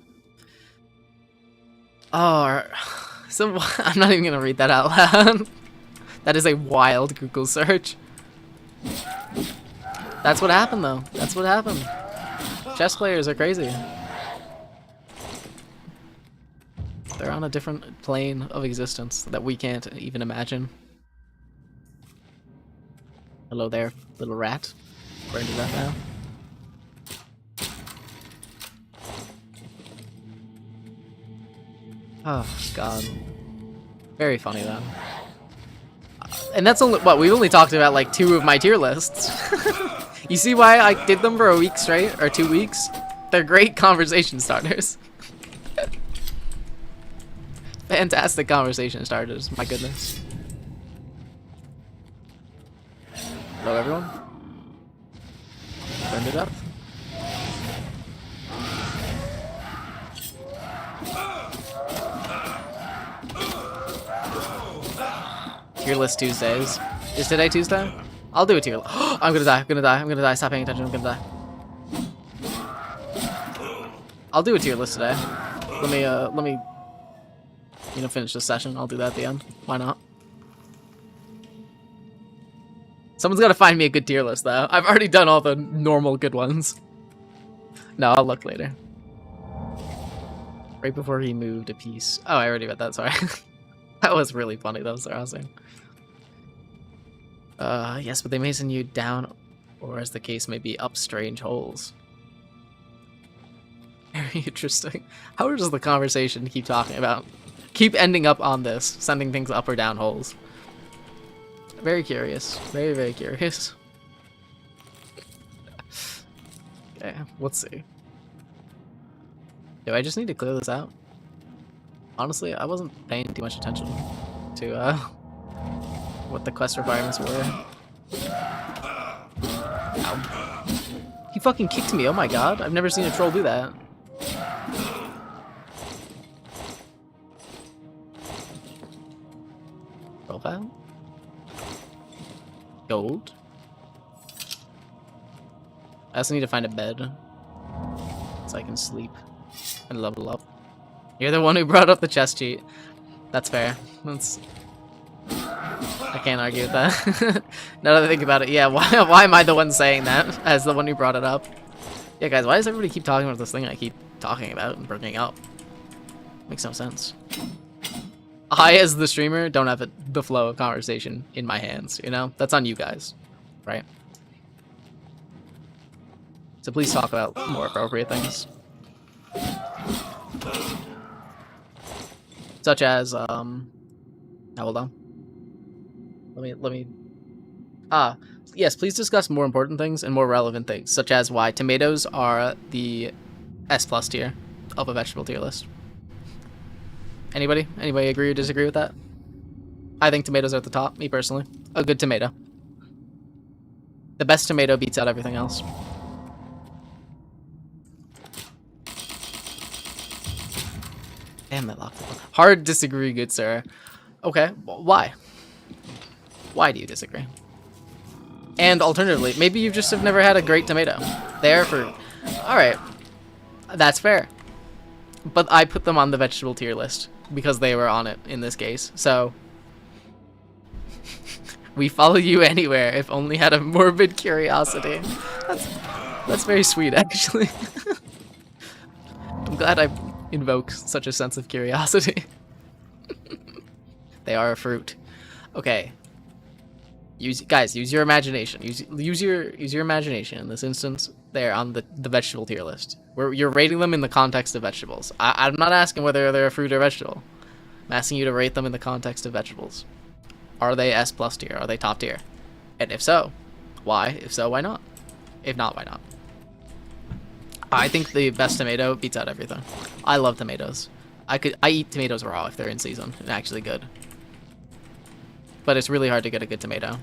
Oh, so I'm not even gonna read that out loud. That is a wild Google search. That's what happened, though. That's what happened. Chess players are crazy. They're on a different plane of existence that we can't even imagine. Hello there, little rat. Where did that now? Oh, God. Very funny, though. And that's only, what, we've only talked about like 2 of my tier lists. You see why I did them for a week straight, or 2 weeks? They're great conversation starters. Fantastic conversation starters, my goodness. Hello, everyone. Burned it up. Tier list Tuesdays. Is today Tuesday? I'll do a tier list. I'm gonna die, I'm gonna die, I'm gonna die. Stop paying attention, I'm gonna die. I'll do a tier list today. Let me, you know, finish this session. I'll do that at the end. Why not? Someone's gotta find me a good tier list, though. I've already done all the normal good ones. No, I'll look later. Right before he moved a piece. Oh, I already read that, sorry. That was really funny, though, Sarasing. Yes, but they may send you down, or as the case may be, up strange holes. Very interesting. How does the conversation keep talking about? Keep ending up on this, sending things up or down holes. Very curious. Very, very curious. Okay, let's see. Do I just need to clear this out? Honestly, I wasn't paying too much attention to what the quest requirements were. Ow. He fucking kicked me, oh my god. I've never seen a troll do that. Profile? Gold? I also need to find a bed so I can sleep and level up. You're the one who brought up the chest cheat. That's fair. That's... I can't argue with that. Now that I think about it, yeah, why am I the one saying that as the one who brought it up? Yeah, guys, why does everybody keep talking about this thing I keep talking about and bringing up? Makes no sense. I, as the streamer, don't have the flow of conversation in my hands, you know? That's on you guys, right? So please talk about more appropriate things. Such as, hold on. Let me, yes, please discuss more important things and more relevant things, such as why tomatoes are the S+ tier of a vegetable tier list. Anybody agree or disagree with that? I think tomatoes are at the top, me personally. A good tomato. The best tomato beats out everything else. Damn, that locked up. Hard disagree, good sir. Okay, well, why? Why do you disagree? And alternatively, maybe you just have never had a great tomato. They're fruit. Alright, that's fair. But I put them on the vegetable tier list because they were on it in this case. So, we follow you anywhere, if only out of morbid curiosity. That's very sweet, actually. I'm glad I invoke such a sense of curiosity. They are a fruit. Okay. Guys, use your imagination. Use your imagination in this instance. They're on the vegetable tier list. You're rating them in the context of vegetables. I'm not asking whether they're a fruit or vegetable. I'm asking you to rate them in the context of vegetables. Are they S+ tier? Are they top tier? And if so, why? If so, why not? If not, why not? I think the best tomato beats out everything. I love tomatoes. I eat tomatoes raw if they're in season and actually good. But it's really hard to get a good tomato.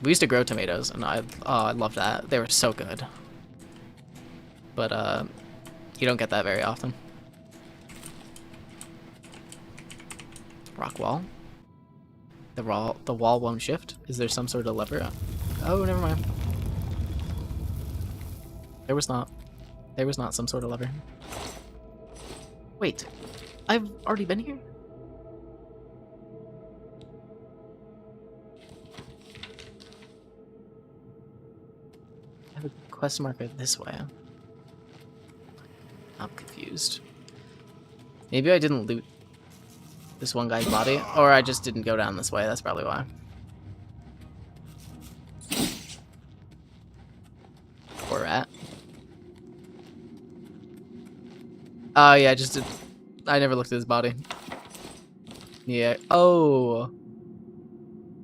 We used to grow tomatoes, and I loved that. They were so good. But You don't get that very often. Rock wall. The wall won't shift. Is there some sort of lever? Oh, never mind. There was not. There was not some sort of lever. Wait, I've already been here? I have a quest marker this way. I'm confused. Maybe I didn't loot this one guy's body, or I just didn't go down this way. That's probably why. Poor rat. Oh yeah, I just did. I never looked at his body. Yeah. Oh.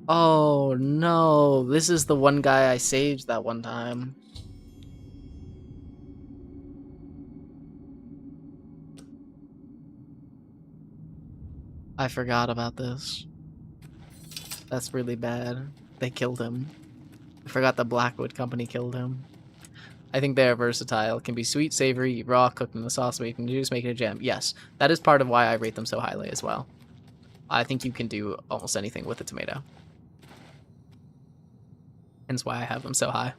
Oh no! This is the one guy I saved that one time. I forgot about this. That's really bad. They killed him. I forgot the Blackwood Company killed him. I think they are versatile. It can be sweet, savory, eat raw, cooked in the sauce, made in juice, make it a jam. Yes, that is part of why I rate them so highly as well. I think you can do almost anything with a tomato. Hence why I have them so high.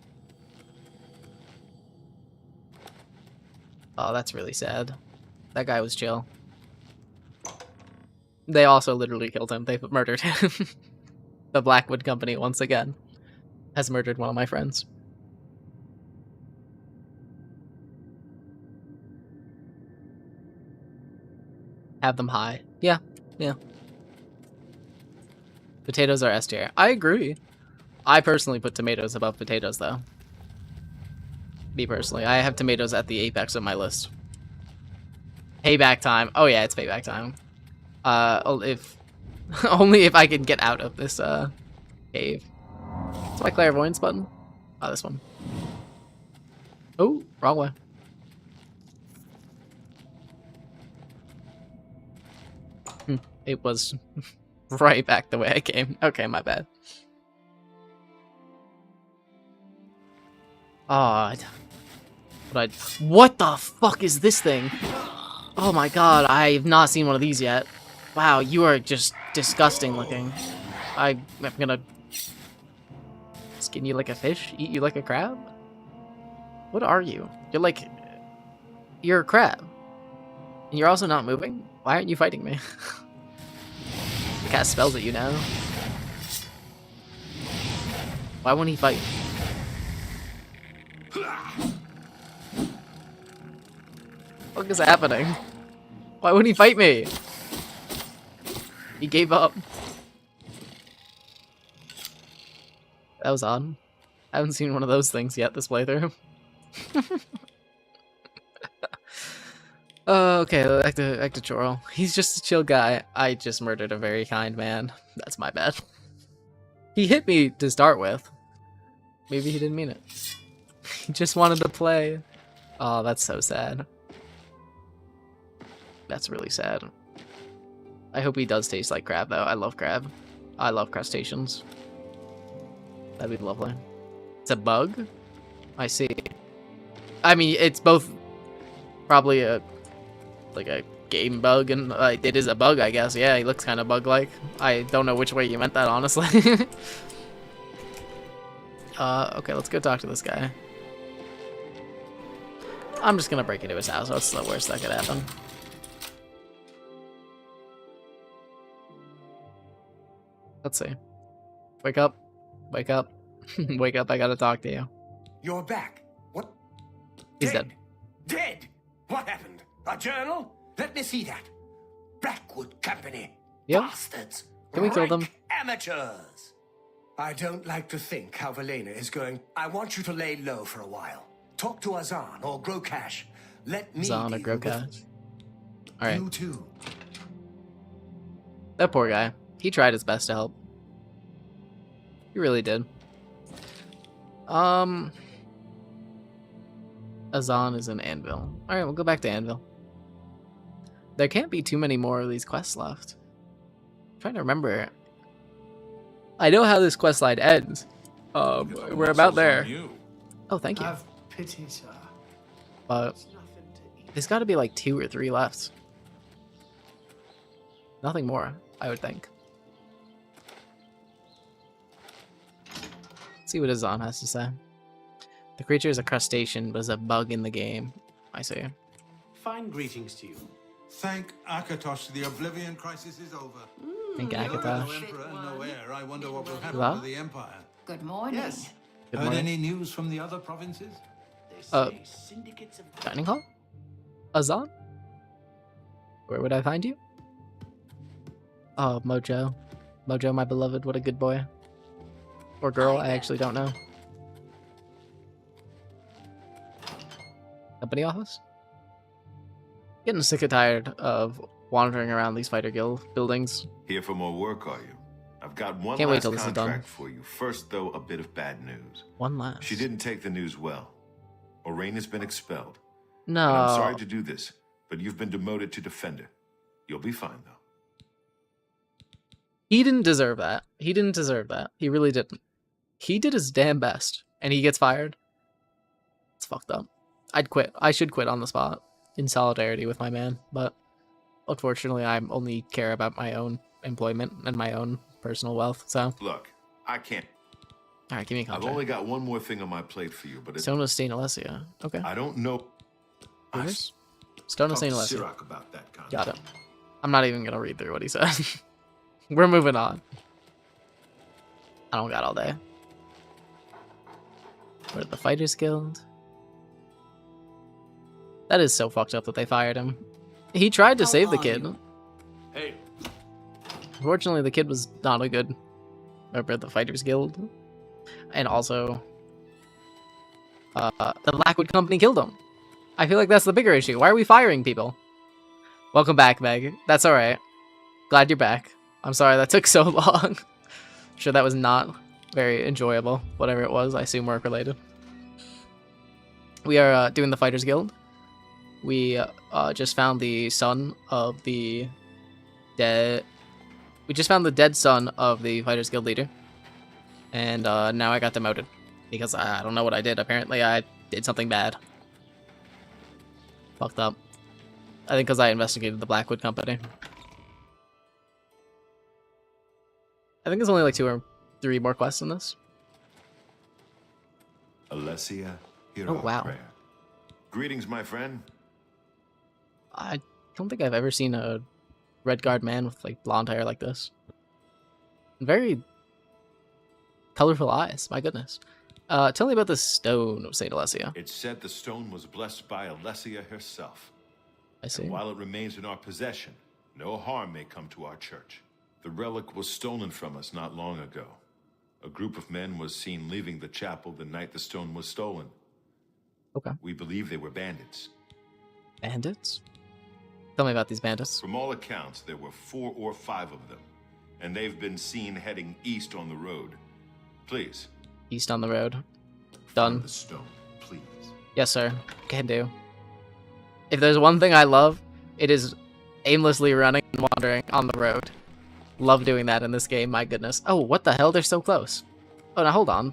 Oh, that's really sad. That guy was chill. They also literally killed him. They murdered him. The Blackwood Company, once again, has murdered one of my friends. Have them high. Yeah, yeah. Potatoes are S tier. I agree. I personally put tomatoes above potatoes, though. Me personally. I have tomatoes at the apex of my list. Payback time. Oh yeah, it's payback time. If only if I can get out of this cave. What's my clairvoyance button? Oh, this one. Oh, wrong way. It was right back the way I came. Okay, my bad. Oh, what the fuck is this thing? Oh my god, I've not seen one of these yet. Wow, you are just disgusting looking. I'm gonna skin you like a fish, eat you like a crab? What are you? You're a crab. And you're also not moving? Why aren't you fighting me? Cast spells at you now. Why won't he fight? What is happening? Why wouldn't he fight me? He gave up. That was odd. I haven't seen one of those things yet this playthrough. Okay, back to Chorrel. He's just a chill guy. I just murdered a very kind man. That's my bad. He hit me to start with. Maybe he didn't mean it. He just wanted to play. Oh, that's so sad. That's really sad. I hope he does taste like crab, though. I love crab. I love crustaceans. That'd be lovely. It's a bug? I see. I mean, it's both probably like a game bug, and it is a bug, I guess. Yeah, he looks kind of bug-like. I don't know which way you meant that, honestly. Okay, let's go talk to this guy. I'm just gonna break into his house. What's the worst that could happen? Let's see. Wake up. Wake up. Wake up, I gotta talk to you. You're back. What? He's dead. Dead? What happened? A journal? Let me see that. Blackwood Company. Yep. Bastards. Can we kill them? Amateurs. I don't like to think how Valena is going. I want you to lay low for a while. Talk to Azan or Grokash. Let me Azan or deal with Grokash. Alright. you too. That poor guy. He tried his best to help. He really did. Azan is in Anvil. Alright, we'll go back to Anvil. There can't be too many more of these quests left. I'm trying to remember. I know how this quest line ends. We're about there. Oh, thank you. Have pity, sir. But There's nothing to eat. There's got to be like 2 or 3 left. Nothing more, I would think. Let's see what Azan has to say. The creature is a crustacean, but is a bug in the game. I see. Fine greetings to you. Thank Akatos, the Oblivion crisis is over. Thank No Akatosh. emperor, no heir. I wonder what will happen Hello? to the empire. Good morning. Yes. Good Heard morning. any news from the other provinces? They Uh, say syndicates of Dining hall? Azan? Where would I find you? Oh, Mojo. Mojo, my beloved, what a good boy. Or girl, I actually don't know. Company office? Getting sick and tired of wandering around these fighter guild buildings. Here for more work, are you? I've got one Can't wait last till this is done. contract for you. First, though, a bit of bad news. One last. She didn't take the news well. Orain has been expelled. No. And I'm sorry to do this, but you've been demoted to Defender. You'll be fine, though. He didn't deserve that. He didn't deserve that. He really didn't. He did his damn best, and he gets fired. It's fucked up. I'd quit. I should quit on the spot in solidarity with my man, but unfortunately, I only care about my own employment and my own personal wealth. So, Look, I can't. all right, give me a I've contract. only got one more thing on my plate for you, but it's... Stone of Saint Alessia. Okay. I don't know... Ours? Stone of Talk Saint to Alessia. Sirach about that contract. Got it. I'm not even gonna read through what he said. We're moving on. I don't got all day. We're at the Fighters Guild. That is so fucked up that they fired him. He tried to save the kid. Hey, Unfortunately, the kid was not a good member of the Fighters Guild. And also, the Blackwood Company killed him. I feel like that's the bigger issue. Why are we firing people? Welcome back, Meg. That's alright. Glad you're back. I'm sorry that took so long. Sure that was not very enjoyable. Whatever it was, I assume work-related. We are doing the Fighters Guild. We just found the son of the dead... We just found the dead son of the Fighters Guild leader. And now I got demoted. Because I don't know what I did. Apparently I did something bad. Fucked up. I think because I investigated the Blackwood Company. I think there's only like 2 or 3 more quests in this. Alessia, hear Oh, our wow. prayer. Greetings, my friend. I don't think I've ever seen a red-guard man with like blonde hair like this. Very colorful eyes, my goodness. Tell me about the Stone of Saint Alessia. It's said the stone was blessed by Alessia herself. I see. And while it remains in our possession, no harm may come to our church. The relic was stolen from us not long ago. A group of men was seen leaving the chapel the night the stone was stolen. Okay. We believe they were bandits. Bandits? Tell me about these bandits. From all accounts, there were 4 or 5 of them, and they've been seen heading east on the road. Please. East on the road. Find Done. the stone, please. Yes, sir. Can do. If there's one thing I love, it is aimlessly running and wandering on the road. Love doing that in this game, my goodness. Oh, what the hell? They're so close. Oh, now hold on.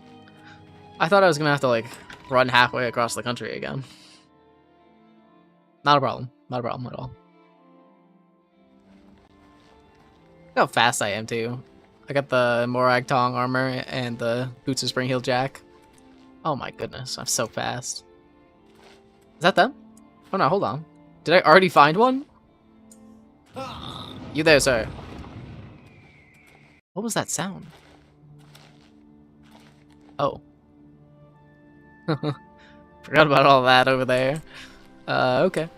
I thought I was gonna have to, like, run halfway across the country again. Not a problem. Not a problem at all. Look how fast I am, too. I got the Morag Tong armor and the Boots of Spring Heel Jack. Oh my goodness, I'm so fast. Is that them? Oh no, hold on. Did I already find one? You there, sir? What was that sound? Oh. Forgot about all that over there. Okay.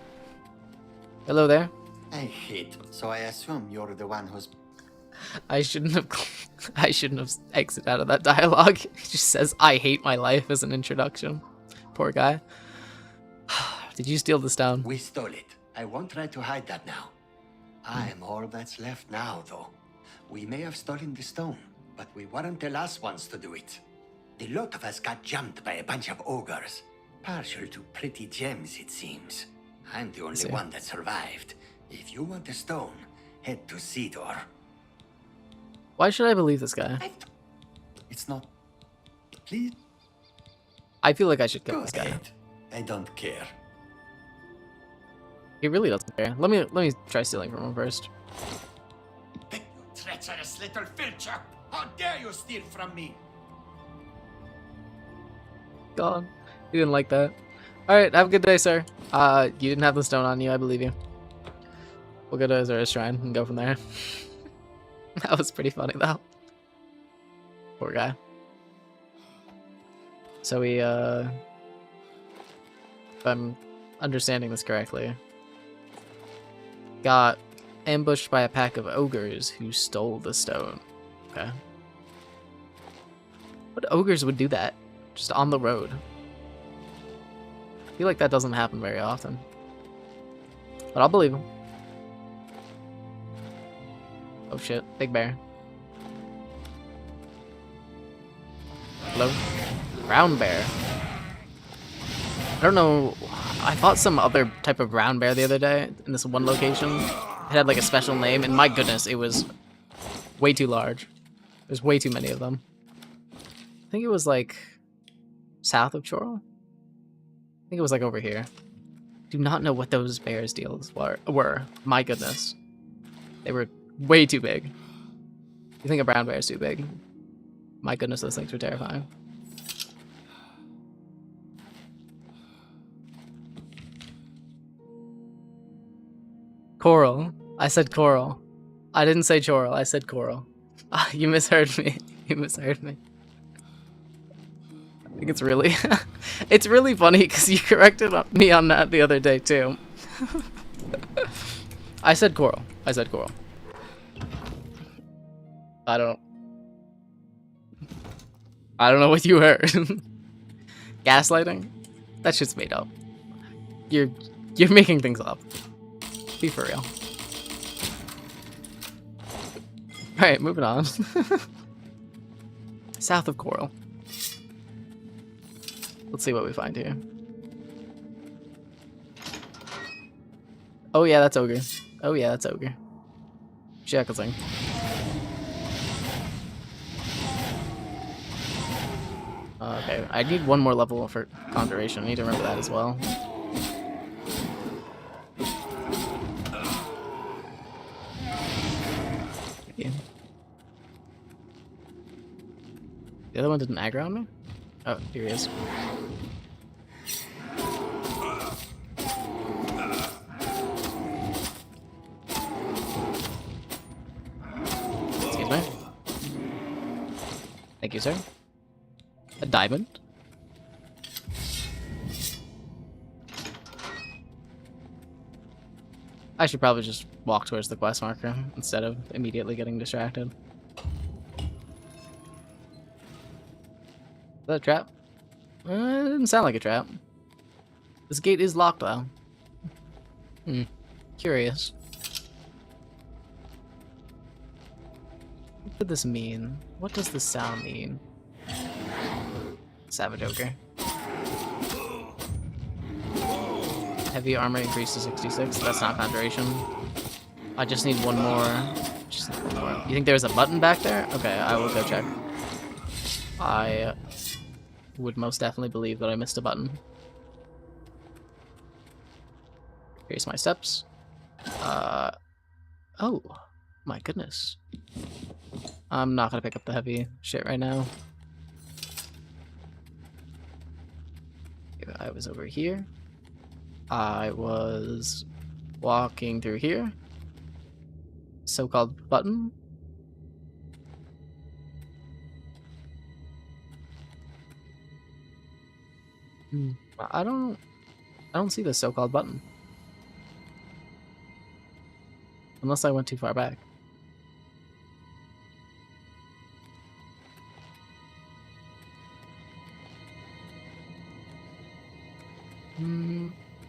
Hello there. I hate, so I assume you're the one who's... I shouldn't have exited out of that dialogue. It just says, I hate my life as an introduction. Poor guy. Did you steal the stone? We stole it. I won't try to hide that now. I'm all that's left now, though. We may have stolen the stone, but we weren't the last ones to do it. The lot of us got jumped by a bunch of ogres. Partial to pretty gems, it seems. I'm the only one that survived. If you want the stone, head to Cedar. Why should I believe this guy? It's not... Please? I feel like I should kill Go this guy. ahead. I don't care. He really doesn't care. Let me try stealing from him first. Treacherous little filcher! How dare you steal from me? God, he didn't like that. All right, have a good day, sir. You didn't have the stone on you. I believe you. We'll go to Azura's shrine and go from there. That was pretty funny though. Poor guy. So we, if I'm understanding this correctly, got ambushed by a pack of ogres who stole the stone. Okay. What ogres would do that? Just on the road. I feel like that doesn't happen very often. But I'll believe him. Oh shit, big bear. Hello? Brown bear. I don't know. I fought some other type of brown bear the other day in this one location. It had like a special name, and my goodness, it was way too large. There's way too many of them. I think it was like south of Chorrol. I think it was like over here. Do not know what those bears deals were. My goodness. They were way too big. You think a brown bear is too big? My goodness, those things were terrifying. Coral. I said coral. I didn't say Chorrol. I said coral. You misheard me. You misheard me. I think it's really, it's really funny because you corrected me on that the other day too. I said coral. I said coral. I don't know what you heard. Gaslighting? That shit's made up. You're making things up. Be for real. Alright, moving on. South of Chorrol. Let's see what we find here. Oh yeah, that's ogre. Oh yeah, that's ogre. Shackleton. Okay, I need one more level for Conjuration. I need to remember that as well. Yeah. The other one didn't aggro on me? Oh, here he is. Excuse me. Thank you, sir. A diamond. I should probably just walk towards the quest marker instead of immediately getting distracted. Is that a trap? It didn't sound like a trap. This gate is locked though. Curious. What did this mean? What does this sound mean? Savage ogre. Heavy armor increased to 66. That's not Conjuration. I just need one more. Just need one more. You think there's a button back there? Okay, I will go check. I would most definitely believe that I missed a button. Here's my steps. Oh, my goodness. I'm not gonna pick up the heavy shit right now. I was over here. I was walking through here. So-called button. I don't see the so-called button. Unless I went too far back.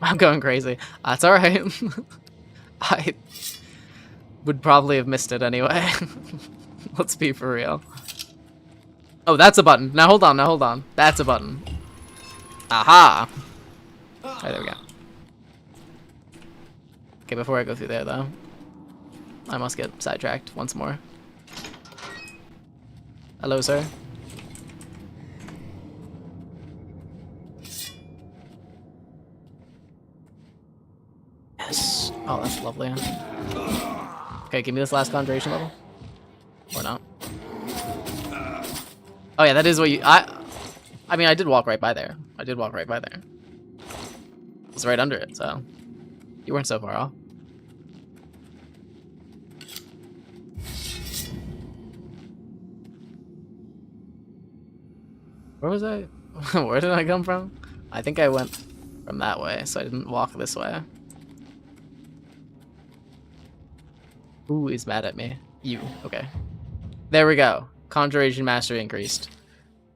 I'm going crazy. That's alright. I would probably have missed it anyway. Let's be for real. Oh, that's a button. Now hold on. That's a button. Aha! Alright, there we go. Okay, before I go through there though, I must get sidetracked once more. Hello, sir. Yes. Lovely. Okay, give me this last conjuration level. Or not. Oh yeah, that is what you... I mean, I did walk right by there. I did walk right by there. It was right under it, so... You weren't so far off. Where was I? Where did I come from? I think I went from that way, so I didn't walk this way. Who is mad at me? You. Okay. There we go. Conjuration mastery increased.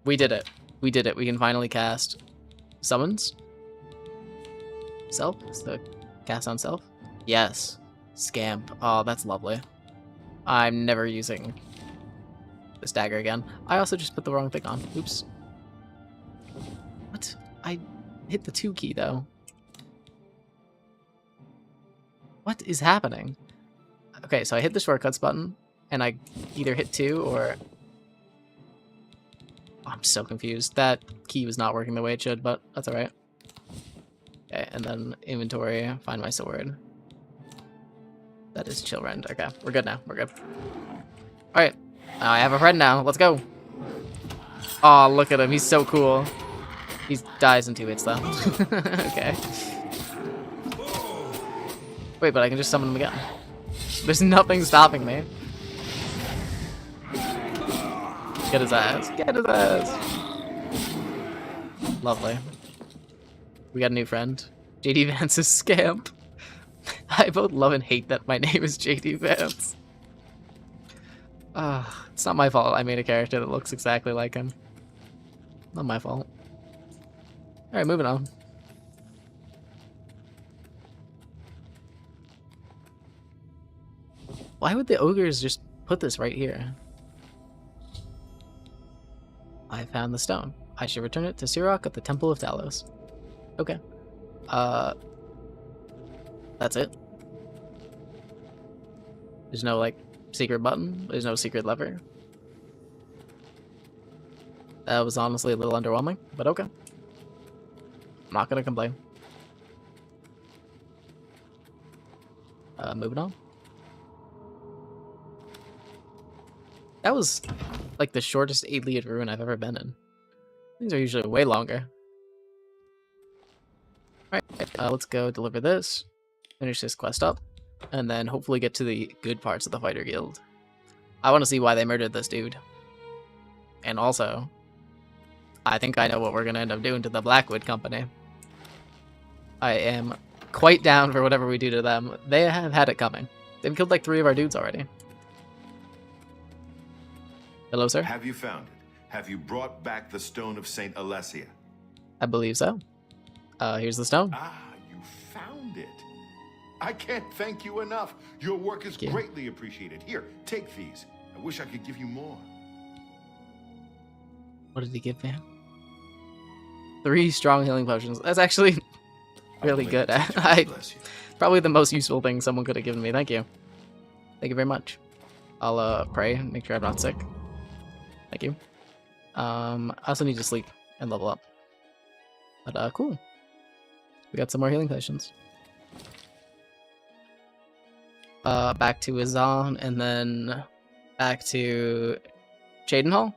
We did it. We did it. We can finally cast summons. Self? Is the cast on self? Yes. Scamp. Oh, that's lovely. I'm never using this dagger again. I also just put the wrong thing on. Oops. What? I hit the 2 key though. What is happening? Okay, so I hit the shortcuts button, and I either hit 2 or... Oh, I'm so confused. That key was not working the way it should, but that's alright. Okay, and then inventory, find my sword. That is chill rend. Okay, we're good now. We're good. Alright, I have a friend now. Let's go. Oh, look at him. He's so cool. He dies in 2 hits, though. Okay. Wait, but I can just summon him again. There's nothing stopping me. Get his ass. Get his ass. Lovely. We got a new friend. JD Vance's Scamp. I both love and hate that my name is JD Vance. It's not my fault I made a character that looks exactly like him. Not my fault. Alright, moving on. Why would the ogres just put this right here? I found the stone. I should return it to Sirach at the Temple of Talos. Okay. That's it. There's no, like, secret button. There's no secret lever. That was honestly a little underwhelming, but okay. I'm not gonna complain. Moving on. That was like the shortest Iliad ruin I've ever been in. These are usually way longer. Alright, let's go deliver this, finish this quest up, and then hopefully get to the good parts of the Fighter Guild. I want to see why they murdered this dude. And also, I think I know what we're going to end up doing to the Blackwood Company. I am quite down for whatever we do to them. They have had it coming. They've killed like 3 of our dudes already. Hello, sir? Have you found it? Have you brought back the Stone of St. Alessia? I believe so. Here's the stone. Ah, you found it. I can't thank you enough. Your work is greatly appreciated. Here, take these. I wish I could give you more. What did he give me? 3 strong healing potions. That's actually really good. Probably the most useful thing someone could have given me. Thank you. Thank you very much. I'll pray, make sure I'm not sick. Thank you. I also need to sleep and level up. But cool. We got some more healing potions. Back to Izan, and then back to Cheydinhal.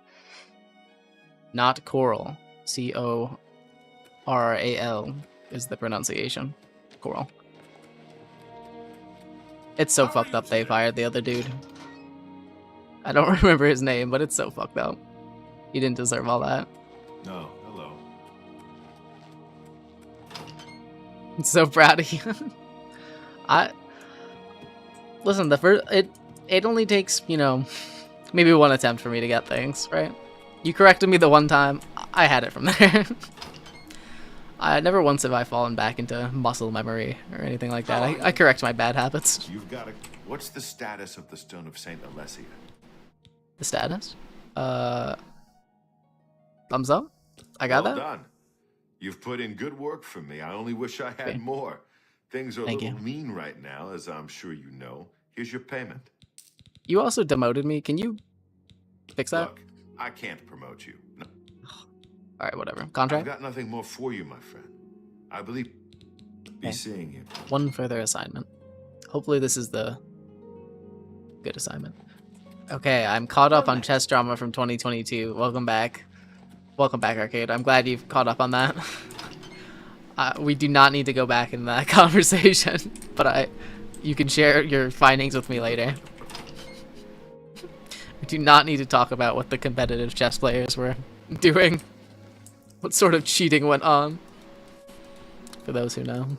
Not Coral. C-O-R-A-L is the pronunciation. Coral. It's so fucked up they fired the other dude. I don't remember his name, but it's so fucked up. He didn't deserve all that. No, hello. I'm so proud of you. Listen, it only takes, you know, maybe 1 attempt for me to get things, right? You corrected me the 1 time, I had it from there. Never once have I fallen back into muscle memory or anything like that. I correct my bad habits. You've got what's the status of the Stone of St. Alessia? The status? Thumbs up? I got that? Well done. You've put in good work for me. I only wish I had more. Things are a little lean right now, as I'm sure you know. Here's your payment. You also demoted me. Can you fix that? Look, I can't promote you. No. Alright, whatever. Contract? I've got nothing more for you, my friend. I believe be seeing you. 1 further assignment. Hopefully this is the good assignment. Okay, I'm caught up on chess drama from 2022. Welcome back. Welcome back, Arcade. I'm glad you've caught up on that. We do not need to go back in that conversation, but you can share your findings with me later. We do not need to talk about what the competitive chess players were doing. What sort of cheating went on. For those who know.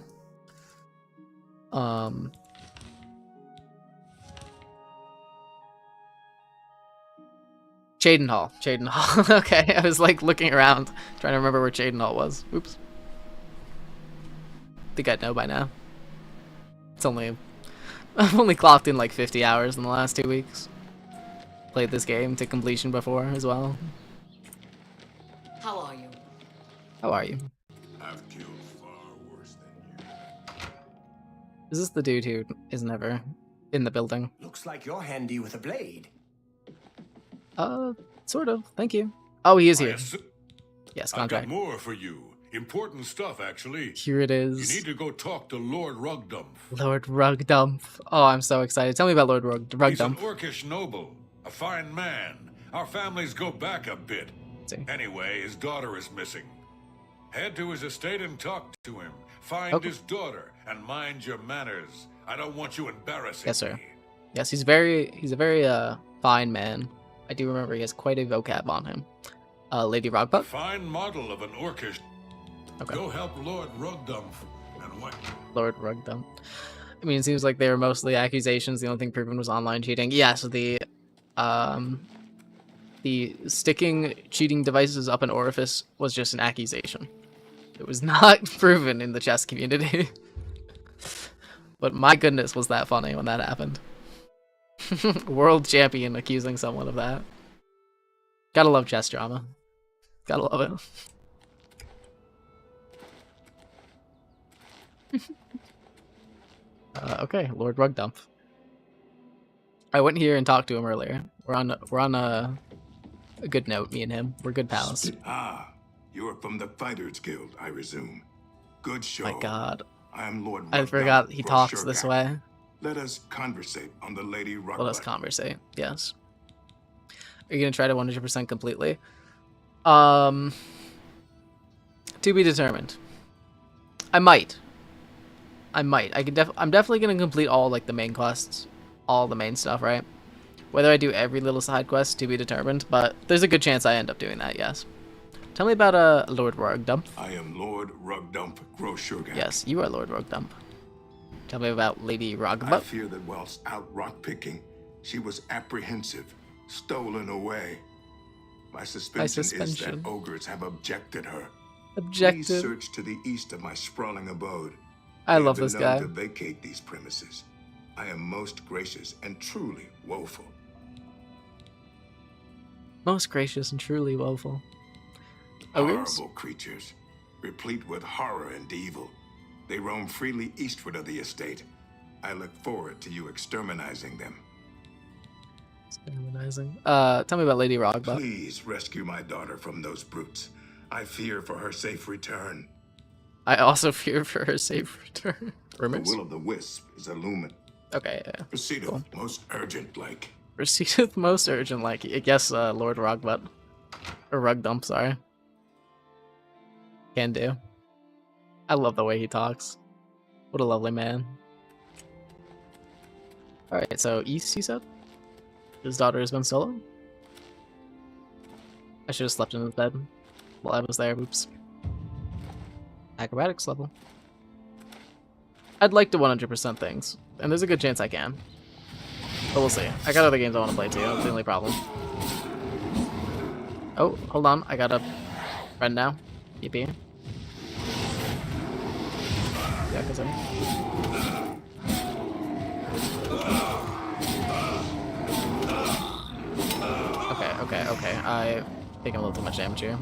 Cheydinhall. Cheydinhall. Okay, I was like looking around, trying to remember where Cheydinhall was. Oops. I think I'd know by now. It's only... I've only clocked in like 50 hours in the last 2 weeks. Played this game to completion before as well. How are you? How are you? I've killed far worse than you. Is this the dude who is never in the building? Looks like you're handy with a blade. Sort of. Thank you. Oh, he is here. Yes, I've contract. got more for you. Important stuff, actually. Here it is. You need to go talk to Lord Rugdump. Lord Rugdump. Oh, I'm so excited. Tell me about Lord Rugdump. He's an Orcish noble, a fine man. Our families go back a bit. Anyway, his daughter is missing. Head to his estate and talk to him. Find his daughter and mind your manners. I don't want you embarrassing Yes, sir. me. Yes, he's a very fine man. I do remember he has quite a vocab on him. Lady Rogbuck? Fine model of an Orcish. Okay. Go help Lord Rugdump and what? Lord Rugdump. I mean, it seems like they were mostly accusations. The only thing proven was online cheating. Yeah, so the sticking cheating devices up an orifice was just an accusation. It was not proven in the chess community. But my goodness, was that funny when that happened. World champion accusing someone of that. Gotta love chess drama. Gotta love it. Okay, Lord Rugdump. I went here and talked to him earlier. We're on a good note, me and him. We're good pals. Ah, you are from the Fighters Guild, I resume. Good show. My God. I am Lord I Rugdump, forgot he talks this way. Let us conversate on the Lady Rugdump. Let us conversate, yes. Are you gonna try to 100% completely? To be determined. I might. I'm definitely gonna complete all like the main quests, all the main stuff, right? Whether I do every little side quest, to be determined, but there's a good chance I end up doing that, yes. Tell me about Lord Rugdump. I am Lord Rugdump Grosugar. Yes, you are Lord Rugdump. Tell me about Lady I Rogbuck. fear that whilst out rock picking, she was apprehensive, stolen away. My suspicion is that ogres have abjected her. Objected. Please search to the east of my sprawling abode. I love this They have guy. been known to vacate these premises. I am most gracious and truly woeful. Most gracious and truly woeful. Ogres? Horrible creatures, replete with horror and evil. They roam freely eastward of the estate. I look forward to you exterminizing them. Exterminizing. Tell me about Lady Rogbuck. Please rescue my daughter from those brutes. I fear for her safe return. I also fear for her safe return. Rumors? The will of the wisp is illumined. Okay, yeah. Proceed Cool. most urgent like. Proceed with most urgent, like, I guess, Lord Rogbutt. Or Rugdump, sorry. Can do. I love the way he talks. What a lovely man. Alright, so east, you said? His daughter has been stolen? I should have slept in his bed while I was there, oops. Acrobatics level. I'd like to 100% things, and there's a good chance I can. But we'll see. I got other games I want to play too, that's the only problem. Oh, hold on, I got a friend now. Yippee. Yeah, cause Okay. I think I'm a little too much damage here.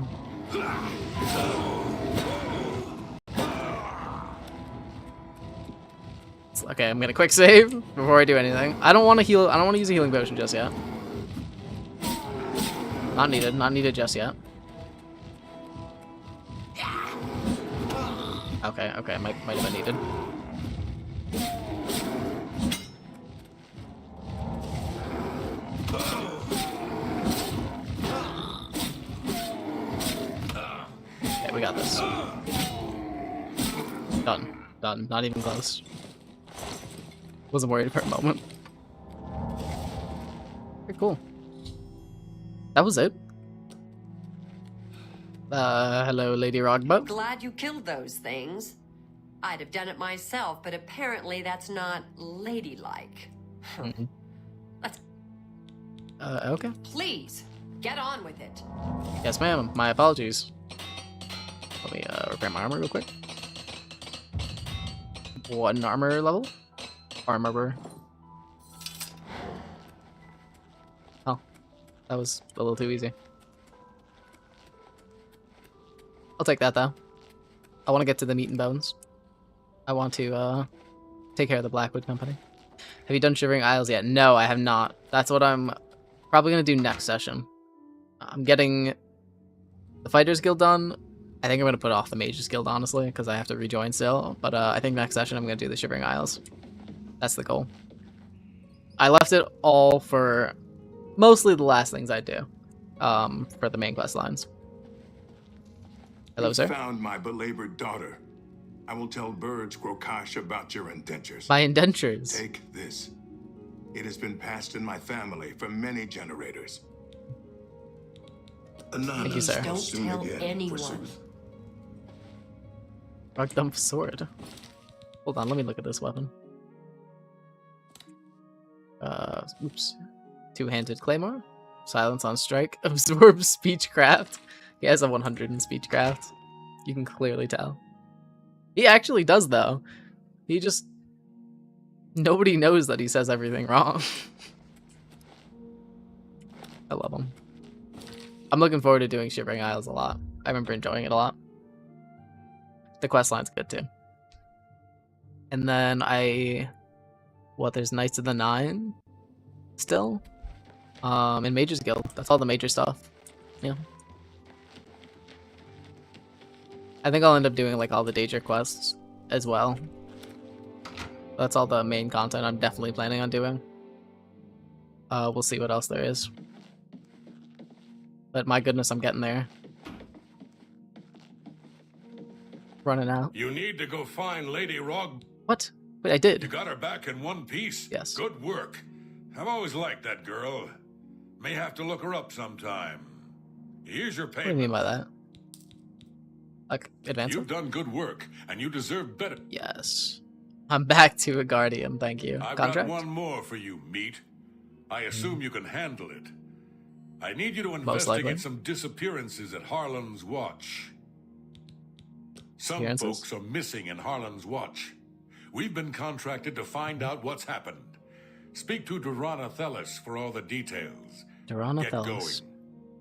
Okay, I'm gonna quick save before I do anything. I don't want to heal. I don't want to use a healing potion just yet. Not needed. Not needed just yet. Okay. Might have been needed. Okay, we got this. Done. Done. Not even close. Wasn't worried for a moment. Very cool. That was it. Hello, Lady Rogbutt. Glad you killed those things. I'd have done it myself, but apparently that's not ladylike. Let's... Okay. Please, get on with it. Yes, ma'am. My apologies. Let me, repair my armor real quick. 1 armor level? Armor. Oh. That was a little too easy. I'll take that, though. I want to get to the meat and bones. I want to, take care of the Blackwood Company. Have you done Shivering Isles yet? No, I have not. That's what I'm probably going to do next session. I'm getting the Fighters Guild done. I think I'm going to put off the Mages Guild, honestly, because I have to rejoin still. But I think next session I'm going to do the Shivering Isles. That's the goal. I left it all for mostly the last things I do for the main quest lines. Hello, sir. Found my belabored daughter. I will tell Burge Grokash about your indentures. My indentures. Take this. It has been passed in my family for many generators. Thank you, sir. Don't tell anyone. Rock dump sword. Hold on, let me look at this weapon. Oops. 2-handed claymore. Silence on strike. Absorb speechcraft. He has a 100 in speechcraft. You can clearly tell. He actually does, though. He just... Nobody knows that he says everything wrong. I love him. I'm looking forward to doing Shivering Isles a lot. I remember enjoying it a lot. The questline's good, too. And then there's Knights of the Nine still? And Mages Guild. That's all the major stuff. Yeah. I think I'll end up doing like all the Daedra quests as well. That's all the main content I'm definitely planning on doing. We'll see what else there is. But my goodness, I'm getting there. Running out. You need to go find Lady Rog. What? Wait, I did. You got her back in one piece? Yes. Good work. I've always liked that girl. May have to look her up sometime. Here's your payment. What do you mean by that? Like, advancement? You've done good work, and you deserve better. Yes. I'm back to a Guardian, thank you. I've Contract? got one more for you, Meat. I assume you can handle it. I need you to Most likely. investigate some disappearances at Harlan's Watch. Some Disappearances? folks are missing in Harlan's Watch. We've been contracted to find out what's happened. Speak to Durana Thelis for all the details. Durana Get Thelis. going.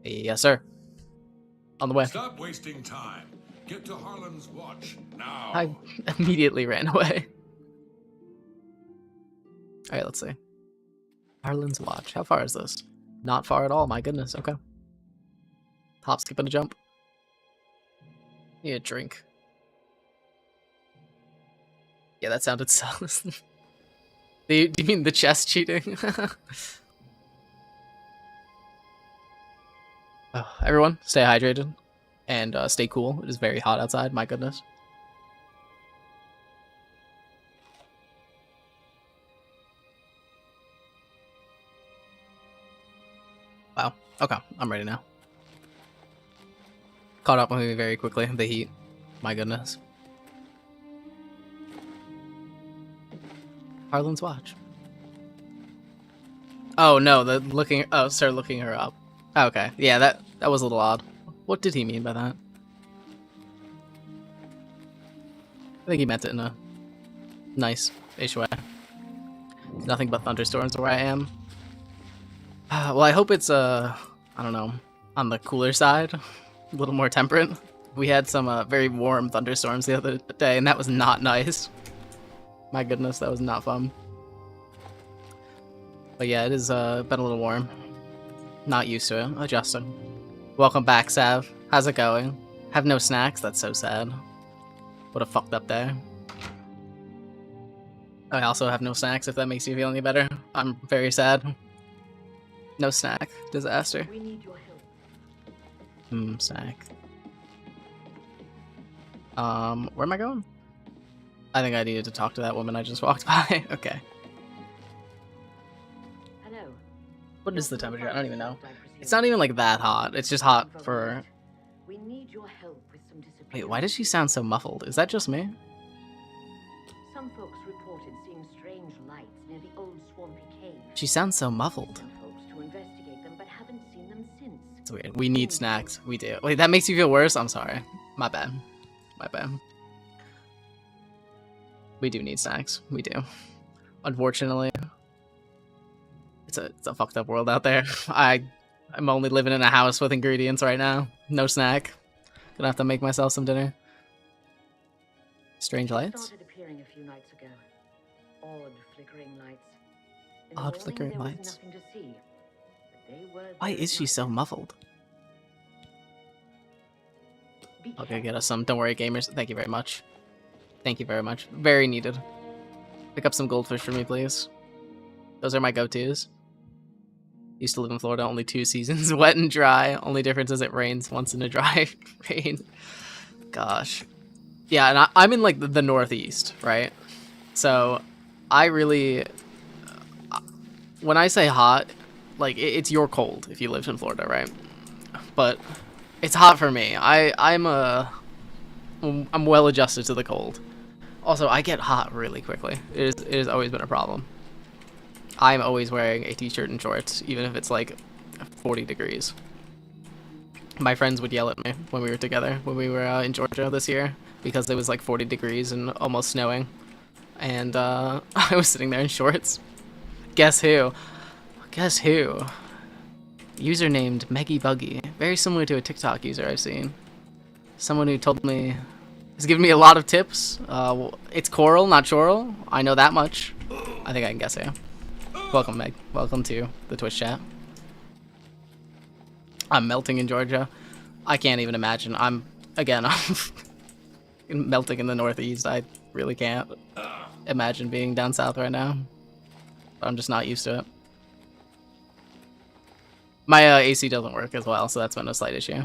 Yes, sir. On the way. Stop wasting time. Get to Harlan's Watch now. I immediately ran away. Alright, let's see. Harlan's Watch. How far is this? Not far at all, my goodness. Okay. Hop, skip, and a jump. Need a drink. Yeah, that sounded so... Do you mean the chess cheating? Oh, everyone, stay hydrated. And stay cool. It is very hot outside, my goodness. Wow. Okay, I'm ready now. Caught up with me very quickly. The heat. My goodness. Harlan's Watch. Oh no, the looking. Oh, start looking her up. Okay, yeah, that was a little odd. What did he mean by that? I think he meant it in a nice-ish way. Nothing but thunderstorms where I am. Well, I hope it's, I don't know, on the cooler side. A little more temperate. We had some very warm thunderstorms the other day, and that was not nice. My goodness, that was not fun. But yeah, it has been a little warm. Not used to it. Adjusting. Welcome back, Sav. How's it going? Have no snacks? That's so sad. What a fucked up day. I also have no snacks, if that makes you feel any better. I'm very sad. No snack. Disaster. We need your help. Snack. Where am I going? I think I needed to talk to that woman I just walked by. Okay. Hello. What is the temperature? I don't even know. It's not even like that hot. It's just hot for... We need your help with some disappearances. Wait, why does she sound so muffled? Is that just me? Some folks reported seeing strange lights near the old swampy cave. She sounds so muffled. Some folks to investigate them, but haven't seen them since. It's weird. We need snacks. We do. Wait, that makes you feel worse? I'm sorry. My bad. My bad. We do need snacks. We do. Unfortunately, it's a fucked up world out there. I'm only living in a house with ingredients right now. No snack. Gonna have to make myself some dinner. Strange lights? Started appearing a few nights ago. Odd flickering lights. In the Odd morning, flickering there was lights. nothing to see, but they were Why very is she so nice. muffled? Be Okay, careful. get us some. Don't worry, gamers. Thank you very much. Thank you very much. Very needed. Pick up some goldfish for me, please. Those are my go-tos. Used to live in Florida, only 2 seasons, wet and dry. Only difference is it rains once in a dry rain. Gosh. Yeah, and I'm in, like, the northeast, right? So, I really... When I say hot, like, it's your cold if you lived in Florida, right? But it's hot for me. I'm well adjusted to the cold. Also, I get hot really quickly. It has always been a problem. I'm always wearing a t-shirt and shorts, even if it's like 40 degrees. My friends would yell at me when we were together, when we were in Georgia this year, because it was like 40 degrees and almost snowing. And I was sitting there in shorts. Guess who? Guess who? User named Meggy Buggy. Very similar to a TikTok user I've seen. Someone who told me... has given me a lot of tips. It's Coral, not Choral. I know that much. I think I can guess who. Welcome, Meg. Welcome to the Twitch chat. I'm melting in Georgia. I can't even imagine. I'm melting in the Northeast. I really can't imagine being down south right now. I'm just not used to it. My AC doesn't work as well, so that's been a slight issue.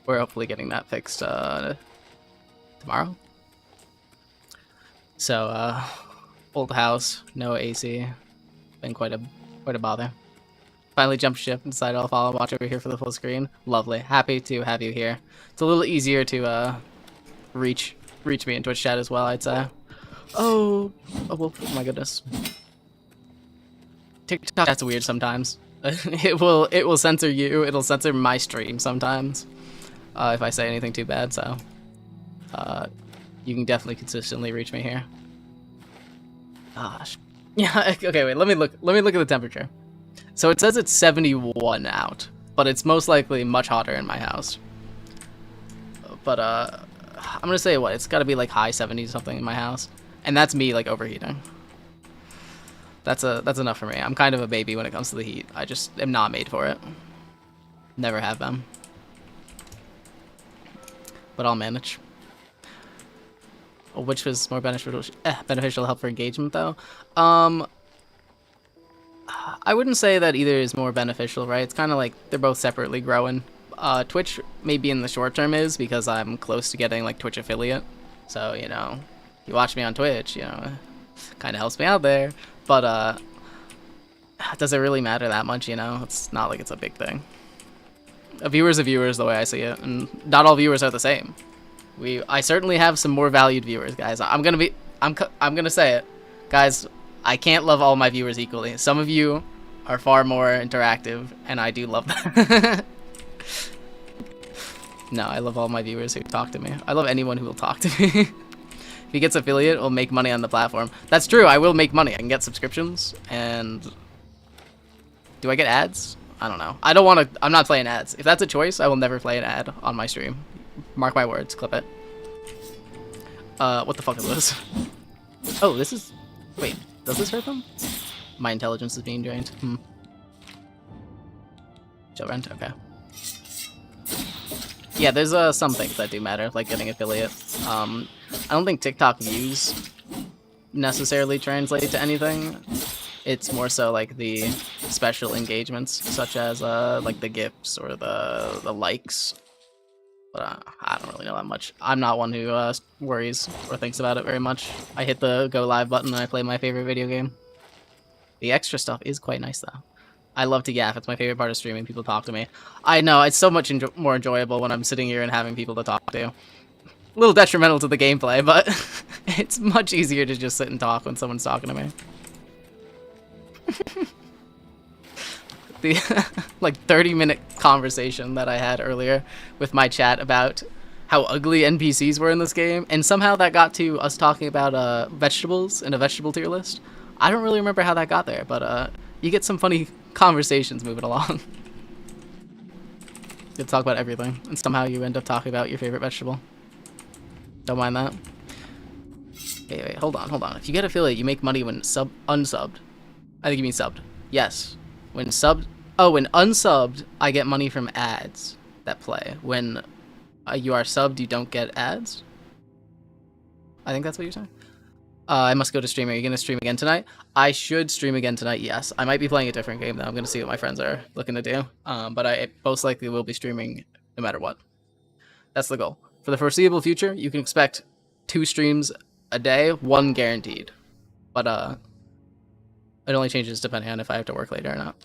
We're hopefully getting that fixed tomorrow. So, old house, no AC. Been quite a bother. Finally jumped ship and decided I'll follow watch over here for the full screen. Lovely. Happy to have you here. It's a little easier to reach me in Twitch chat as well, I'd say. Oh well, oh my goodness. TikTok that's weird sometimes. it will censor you. It'll censor my stream sometimes if I say anything too bad. So you can definitely consistently reach me here. Gosh. Yeah. Okay. Wait. Let me look at the temperature. So it says it's 71 out, but it's most likely much hotter in my house. But I'm gonna say what? It's got to be like high 70s something in my house, and that's me like overheating. That's enough for me. I'm kind of a baby when it comes to the heat. I just am not made for it. Never have been. But I'll manage. Which was more beneficial help for engagement though? I wouldn't say that either is more beneficial, right? It's kind of like they're both separately growing. Twitch maybe in the short term is because I'm close to getting like Twitch affiliate. So, you know, you watch me on Twitch, you know, kind of helps me out there. But does it really matter that much, you know? It's not like it's a big thing. A viewer's a viewer is the way I see it, and not all viewers are the same. I certainly have some more valued viewers, guys. I'm gonna say it. Guys, I can't love all my viewers equally. Some of you are far more interactive, and I do love that. No, I love all my viewers who talk to me. I love anyone who will talk to me. If he gets affiliate, we'll make money on the platform. That's true, I will make money. I can get subscriptions, and... do I get ads? I don't know. I'm not playing ads. If that's a choice, I will never play an ad on my stream. Mark my words, clip it. What the fuck is this? Oh, this is... wait, does this hurt them? My intelligence is being drained. Chill rent, okay. Yeah, there's some things that do matter, like getting affiliate. I don't think TikTok views necessarily translate to anything. It's more so like the special engagements, such as like the gifts or the likes. But I don't really know that much. I'm not one who worries or thinks about it very much. I hit the go live button and I play my favorite video game. The extra stuff is quite nice though. I love to yap. It's my favorite part of streaming. People talk to me. I know, it's so much more enjoyable when I'm sitting here and having people to talk to. A little detrimental to the gameplay, but it's much easier to just sit and talk when someone's talking to me. The like 30-minute conversation that I had earlier with my chat about how ugly NPCs were in this game, and somehow that got to us talking about vegetables in a vegetable tier list. I don't really remember how that got there, but you get some funny conversations moving along. You talk about everything, and somehow you end up talking about your favorite vegetable. Don't mind that. Wait, hold on. If you get affiliate, you make money when unsubbed. I think you mean subbed. Yes. When subbed... Oh, when unsubbed, I get money from ads that play. When you are subbed, you don't get ads? I think that's what you're saying. I must go to stream. Are you going to stream again tonight? I should stream again tonight, yes. I might be playing a different game, though. I'm going to see what my friends are looking to do. But I most likely will be streaming no matter what. That's the goal. For the foreseeable future, you can expect 2 streams a day, 1 guaranteed. But, it only changes depending on if I have to work later or not.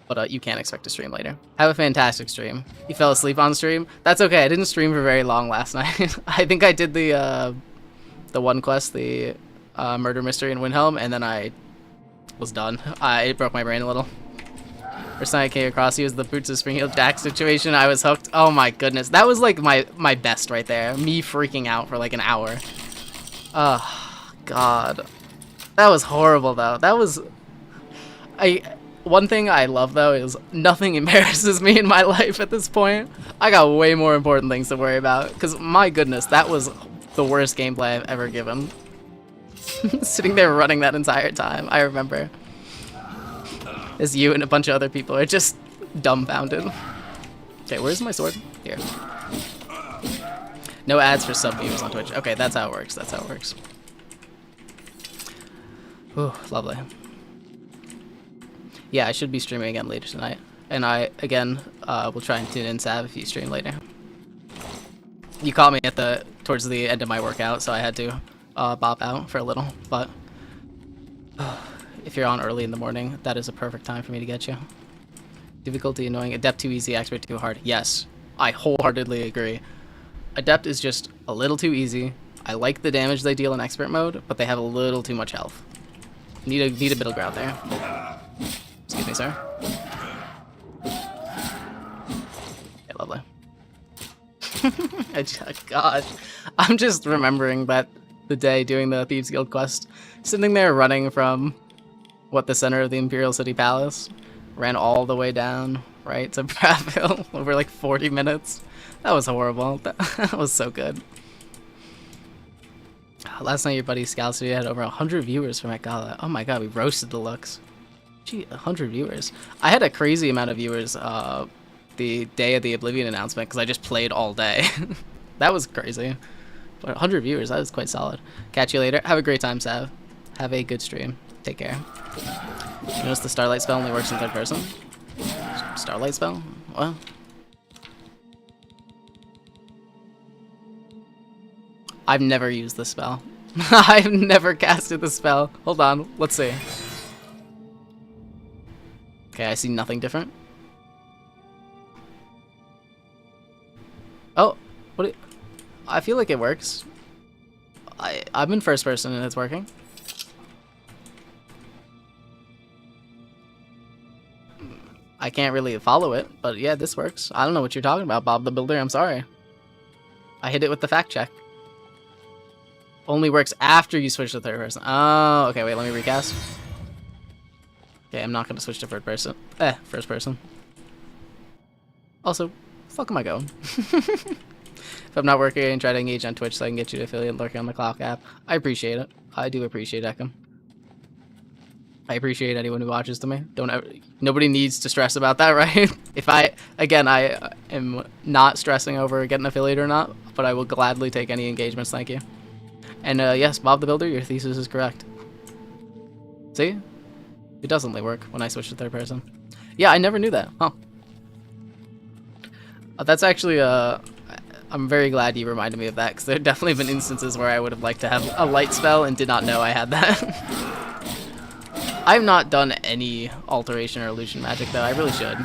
But you can expect to stream later. Have a fantastic stream. You fell asleep on stream? That's okay. I didn't stream for very long last night. I think I did the one quest, the murder mystery in Windhelm, and then I was done. It broke my brain a little. First time I came across you was the Boots of Springfield Jack situation. I was hooked. Oh my goodness. That was like my best right there. Me freaking out for like an hour. Oh, God. That was horrible, though. That was... One thing I love, though, is nothing embarrasses me in my life at this point. I got way more important things to worry about. Because, my goodness, that was the worst gameplay I've ever given. Sitting there running that entire time, I remember. As you and a bunch of other people are just dumbfounded. Okay, where's my sword? Here. No ads for sub viewers on Twitch. Okay, that's how it works. That's how it works. Ooh, lovely. Yeah, I should be streaming again later tonight. And I, again, will try and tune in, Sav, if you stream later. You caught me at towards the end of my workout, so I had to bop out for a little. But if you're on early in the morning, that is a perfect time for me to get you. Difficulty annoying. Adept too easy, expert too hard. Yes, I wholeheartedly agree. Adept is just a little too easy. I like the damage they deal in expert mode, but they have a little too much health. Need a middle ground there. Excuse me, sir. Okay, lovely. Gosh, I'm just remembering that the day doing the Thieves Guild quest, sitting there running from the center of the Imperial City Palace, ran all the way down right to Bradville over like 40 minutes. That was horrible. That was so good. Last night your buddy Scout Studio had over 100 viewers from Gala. Oh my god, we roasted the looks. Gee, 100 viewers. I had a crazy amount of viewers the day of the Oblivion announcement because I just played all day. That was crazy. But 100 viewers, that was quite solid. Catch you later. Have a great time, Sav. Have a good stream. Take care. You notice the Starlight spell only works in third person? Starlight spell? Well... I've never used this spell. I've never casted the spell. Hold on, let's see. Okay, I see nothing different. Oh, what? I feel like it works. I'm in first person and it's working. I can't really follow it, but yeah, this works. I don't know what you're talking about, Bob the Builder. I'm sorry. I hit it with the fact check. Only works after you switch to third person. Oh, okay, wait, let me recast. Okay, I'm not gonna switch to first person. Also, fuck am I going? If I'm not working, try to engage on Twitch so I can get you to affiliate lurking on the Clock app. I appreciate it. I do appreciate Ekam. I appreciate anyone who watches to me. Nobody needs to stress about that, right? If I am not stressing over getting affiliate or not, but I will gladly take any engagements, thank you. And yes, Bob the Builder, your thesis is correct. See? It does only work when I switch to third person. Yeah, I never knew that. Huh. That's actually, I'm very glad you reminded me of that, because there have definitely been instances where I would have liked to have a light spell and did not know I had that. I've not done any alteration or illusion magic, though. I really should.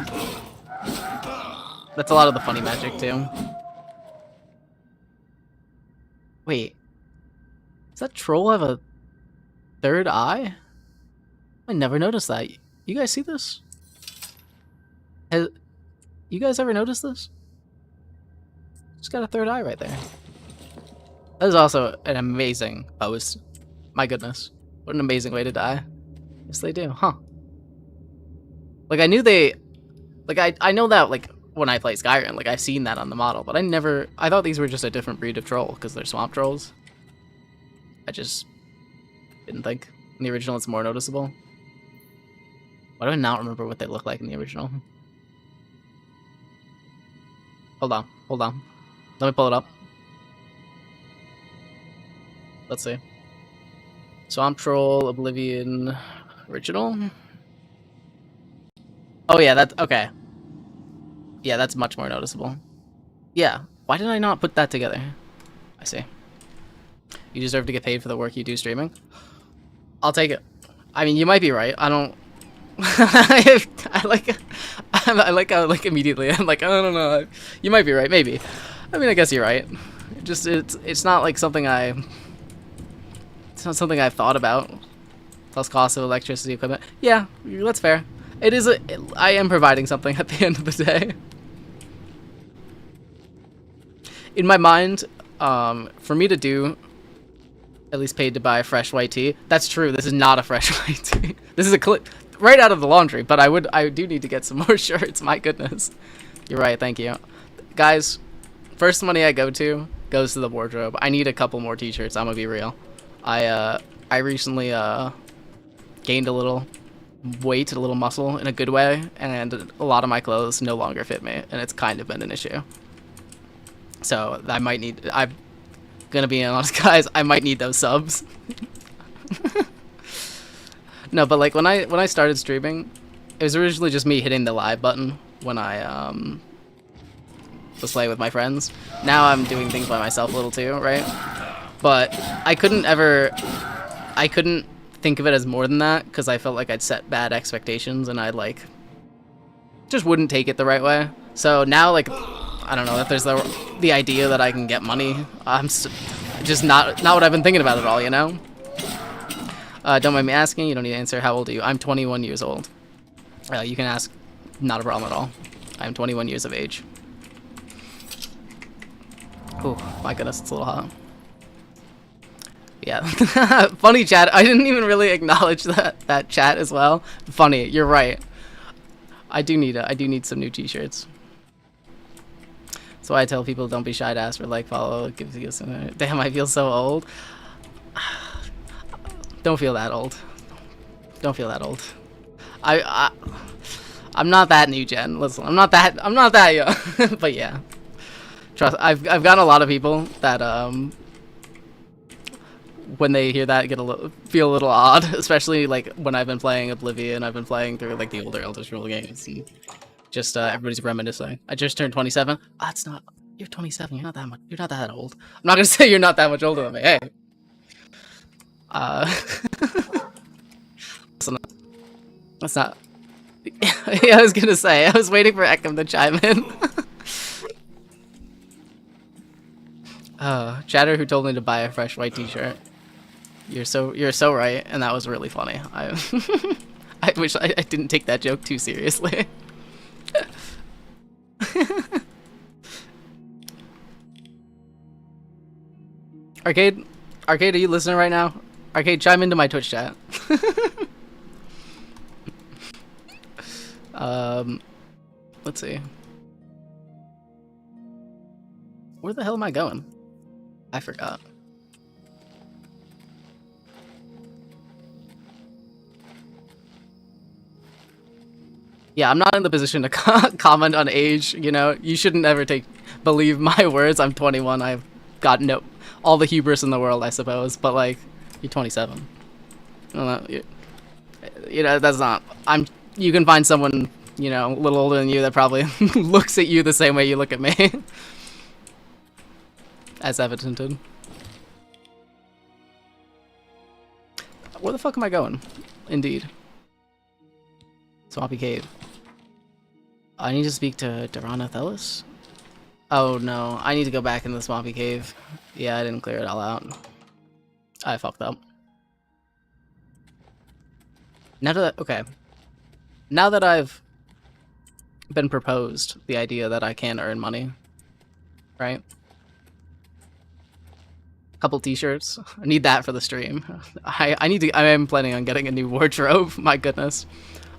That's a lot of the funny magic, too. Wait. Does that troll have a third eye? I never noticed that. You guys see this? You guys ever noticed this? It's got a third eye right there. That is also an amazing pose. My goodness. What an amazing way to die. Yes, they do, huh? Like, I knew they... Like, I know that, like, when I play Skyrim, like, I've seen that on the model, but I thought these were just a different breed of troll, because they're swamp trolls. I just didn't think. In the original, it's more noticeable. Why do I not remember what they look like in the original? Hold on, hold on. Let me pull it up. Let's see. Swamp Troll, Oblivion, original? Oh yeah, that's, okay. Yeah, that's much more noticeable. Yeah, why did I not put that together? I see. You deserve to get paid for the work you do streaming. I'll take it. I mean, you might be right. I don't... I like how, like, immediately I'm like, I don't know. You might be right, maybe. I mean, I guess you're right. It's not like something it's not something I've thought about. Plus cost of electricity equipment. Yeah, that's fair. It is I am providing something at the end of the day. In my mind, for me to do at least paid to buy fresh white tea. That's true. This is not a fresh white tea. This is a clip right out of the laundry, but I do need to get some more shirts. My goodness. You're right. Thank you. Guys, first money I go to goes to the wardrobe. I need a couple more t-shirts. I'm gonna be real. I recently gained a little weight, a little muscle in a good way, and a lot of my clothes no longer fit me, and it's kind of been an issue. So I might need, I'm gonna be honest, guys, I might need those subs. No, but like when I started streaming, it was originally just me hitting the live button when I was playing with my friends. Now I'm doing things by myself a little too, right? But I couldn't think of it as more than that, because I felt like I'd set bad expectations and I'd like just wouldn't take it the right way. So now, like, I don't know, if there's the idea that I can get money, I'm just not what I've been thinking about at all, you know? Don't mind me asking, you don't need to answer. How old are you? I'm 21 years old. You can ask, not a problem at all. I'm 21 years of age. Oh, my goodness, it's a little hot. Yeah, funny chat. I didn't even really acknowledge that chat as well. Funny, you're right. I do need some new t-shirts. That's why I tell people don't be shy to ask for like, follow. It gives you some. Damn, I feel so old. Don't feel that old. Don't feel that old. I'm not that new gen. Listen, I'm not that young. But yeah, trust. I've gotten a lot of people that when they hear that feel a little odd, especially like when I've been playing Oblivion. I've been playing through like the older Elder Scrolls games. And just everybody's reminiscing. I just turned 27. It's not. You're 27. You're not that much. You're not that old. I'm not gonna say you're not that much older than me. Hey. That's not. Yeah, I was gonna say. I was waiting for Ekim to chime in. Chatter who told me to buy a fresh white t-shirt. You're so right, and that was really funny. I wish I didn't take that joke too seriously. Arcade, are you listening right now? Arcade, chime into my Twitch chat. Let's see. Where the hell am I going? I forgot. Yeah, I'm not in the position to comment on age, you know. You shouldn't ever believe my words. I'm 21. I've got all the hubris in the world, I suppose. But like, you're 27. I don't know. You know, that's not. You can find someone, you know, a little older than you that probably looks at you the same way you look at me. As evidented. Where the fuck am I going? Indeed. Swampy Cave. I need to speak to Durana. Oh no, I need to go back in the Swampy Cave. Yeah, I didn't clear it all out. I fucked up. Okay. Now that I've been proposed the idea that I can earn money, right? Couple t-shirts. I need that for the stream. I am planning on getting a new wardrobe. My goodness.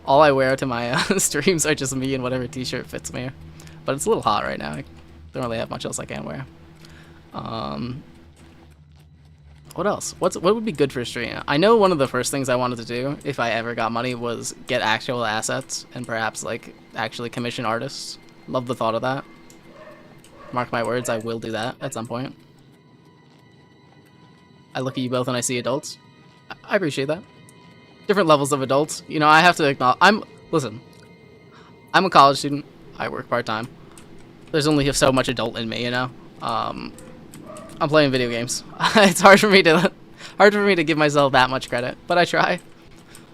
All I wear to my streams are just me and whatever t-shirt fits me. But it's a little hot right now. I don't really have much else I can wear. What else? What would be good for a stream? I know one of the first things I wanted to do, if I ever got money, was get actual assets and perhaps like actually commission artists. Love the thought of that. Mark my words, I will do that at some point. I look at you both and I see adults. I appreciate that. Different levels of adults. You know, I have to acknowledge. Listen, I'm a college student. I work part-time. There's only so much adult in me, you know? I'm playing video games. It's hard for me to give myself that much credit, but I try.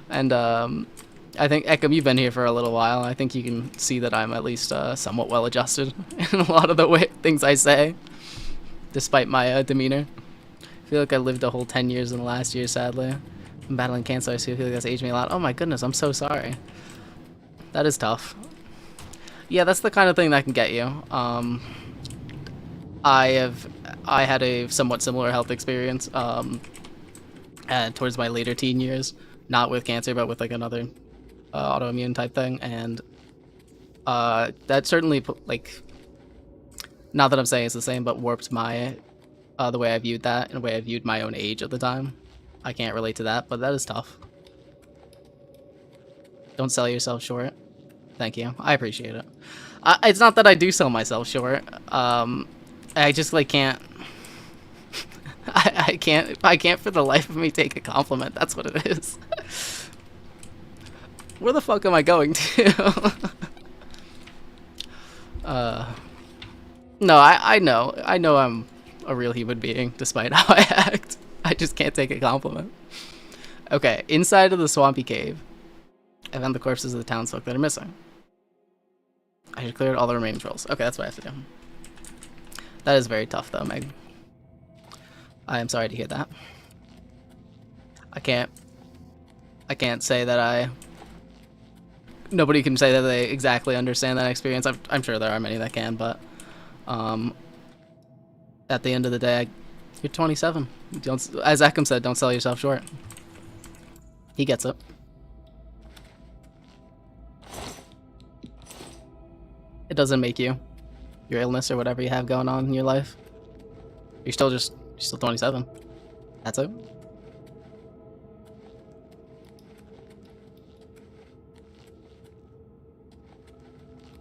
And I think, Ekum, you've been here for a little while. I think you can see that I'm at least somewhat well-adjusted in a lot of the things I say, despite my demeanor. I feel like I lived a whole 10 years in the last year, sadly. I'm battling cancer, so I feel like that's aged me a lot. Oh my goodness, I'm so sorry. That is tough. Yeah, that's the kind of thing that can get you. I had a somewhat similar health experience towards my later teen years. Not with cancer, but with like another autoimmune type thing. And that certainly, like, not that I'm saying it's the same, but warped my the way I viewed that and the way I viewed my own age at the time. I can't relate to that, but that is tough. Don't sell yourself short. Thank you. I appreciate it. It's not that I do sell myself short. I just like can't. I can't for the life of me take a compliment. That's what it is. Where the fuck am I going to? No, I know I'm a real human being, despite how I act. I just can't take a compliment. Okay, inside of the Swampy Cave, I found the corpses of the townsfolk that are missing. I should clear all the remaining trolls. Okay, that's what I have to do. That is very tough, though, Meg. I am sorry to hear that. I can't say that nobody can say that they exactly understand that experience. I'm sure there are many that can, but at the end of the day, you're 27. As Ekum said, don't sell yourself short. He gets it. It doesn't make you your illness or whatever you have going on in your life. You're still 27. That's it.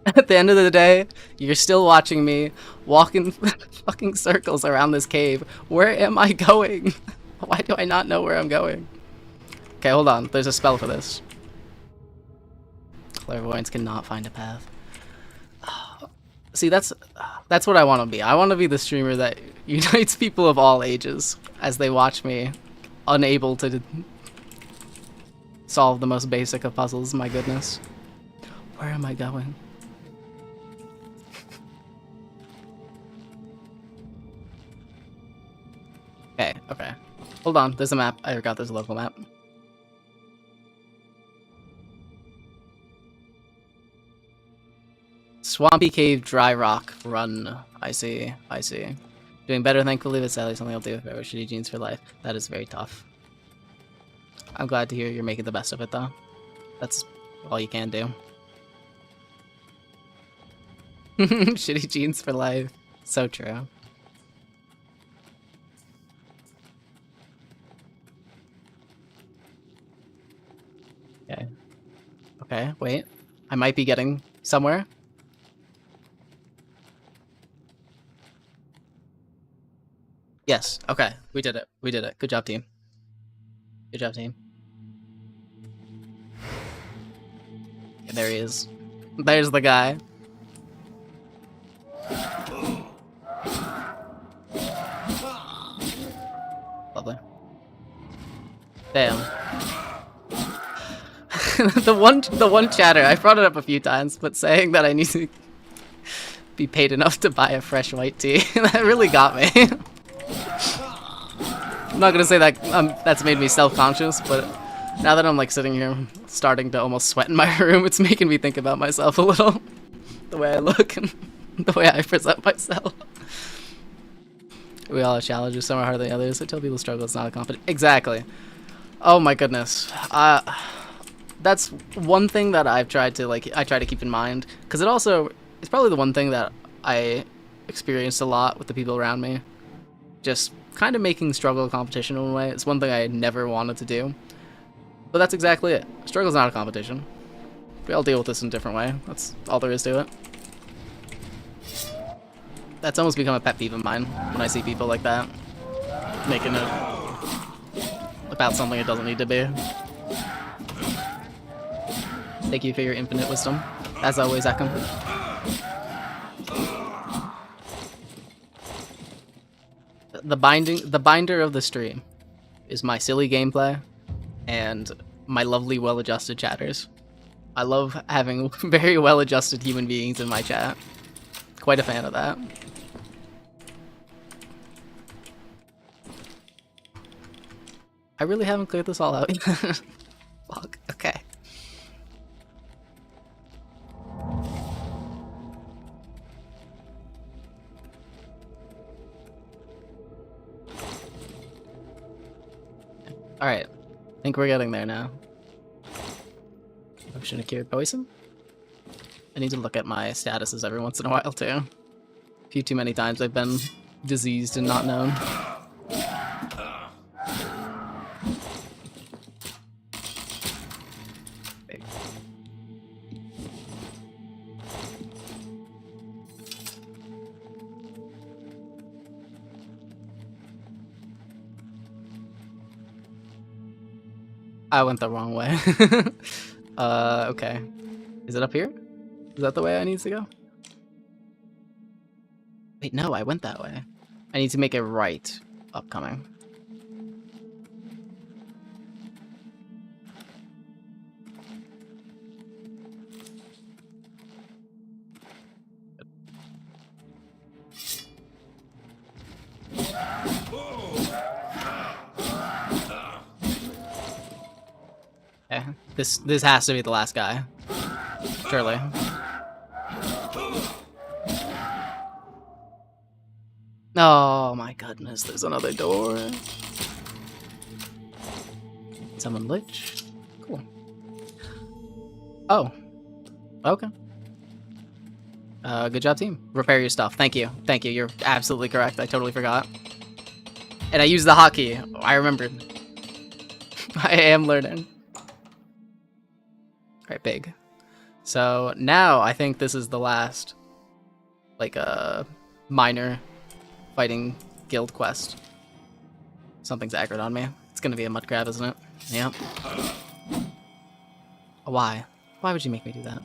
At the end of the day, you're still watching me walk in fucking circles around this cave. Where am I going? Why do I not know where I'm going? Okay, hold on. There's a spell for this. Clairvoyants cannot find a path. See, that's what I want to be. I want to be the streamer that unites people of all ages as they watch me, unable to solve the most basic of puzzles. My goodness. Where am I going? Okay. Hold on, there's a map. I forgot there's a local map. Swampy Cave, Dry Rock, Run. I see. Doing better, thankfully, but sadly something I'll do forever. Shitty jeans for life. That is very tough. I'm glad to hear you're making the best of it, though. That's all you can do. Shitty jeans for life. So true. Okay, wait. I might be getting somewhere. Yes, okay. We did it. Good job, team. Good job, team. There he is. There's the guy. Lovely. Damn. the one chatter, I brought it up a few times, but saying that I need to be paid enough to buy a fresh white tea, that really got me. I'm not gonna say that that's made me self-conscious, but now that I'm like sitting here starting to almost sweat in my room, it's making me think about myself a little. The way I look and the way I present myself. We all have challenges, some are harder than others. I tell people struggle, it's not a competition. Exactly. Oh my goodness. That's one thing that I've tried to I try to keep in mind, because it's probably the one thing that I experienced a lot with the people around me. Just kind of making struggle a competition in a way. It's one thing I never wanted to do. But that's exactly it. Struggle's not a competition. We all deal with this in a different way. That's all there is to it. That's almost become a pet peeve of mine when I see people like that. Making it about something it doesn't need to be. Thank you for your infinite wisdom. As always, Akim. The binder of the stream is my silly gameplay and my lovely, well-adjusted chatters. I love having very well-adjusted human beings in my chat. Quite a fan of that. I really haven't cleared this all out. Fuck, okay. Alright, I think we're getting there now. I shouldn't have cured poison. I need to look at my statuses every once in a while too. A few too many times I've been diseased and not known. Big. I went the wrong way. Okay. Is it up here? Is that the way I need to go? Wait, no, I went that way. I need to make a right upcoming. Okay, this has to be the last guy. Surely. Oh my goodness, there's another door. Summon Lich. Cool. Oh. Okay. Good job, team. Repair your stuff. Thank you. Thank you. You're absolutely correct. I totally forgot. And I used the hotkey. I remembered. I am learning. Alright, big. So now I think this is the last, like, minor fighting guild quest. Something's aggroed on me. It's gonna be a mud crab, isn't it? Yep. Why? Why would you make me do that?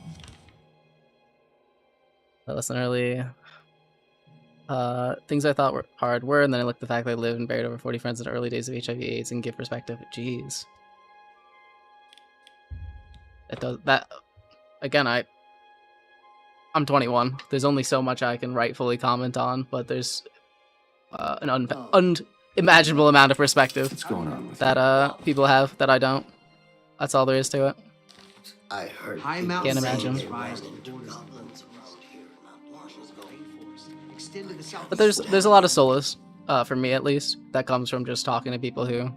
Listen early. Things I thought were hard were, and then I looked at the fact that I lived and buried over 40 friends in the early days of HIV/AIDS and give perspective. Jeez. That again, I'm 21. There's only so much I can rightfully comment on, but there's an unimaginable amount of perspective that people have that I don't. That's all there is to it. I heard. Can't imagine. But there's a lot of solace, for me at least, that comes from just talking to people who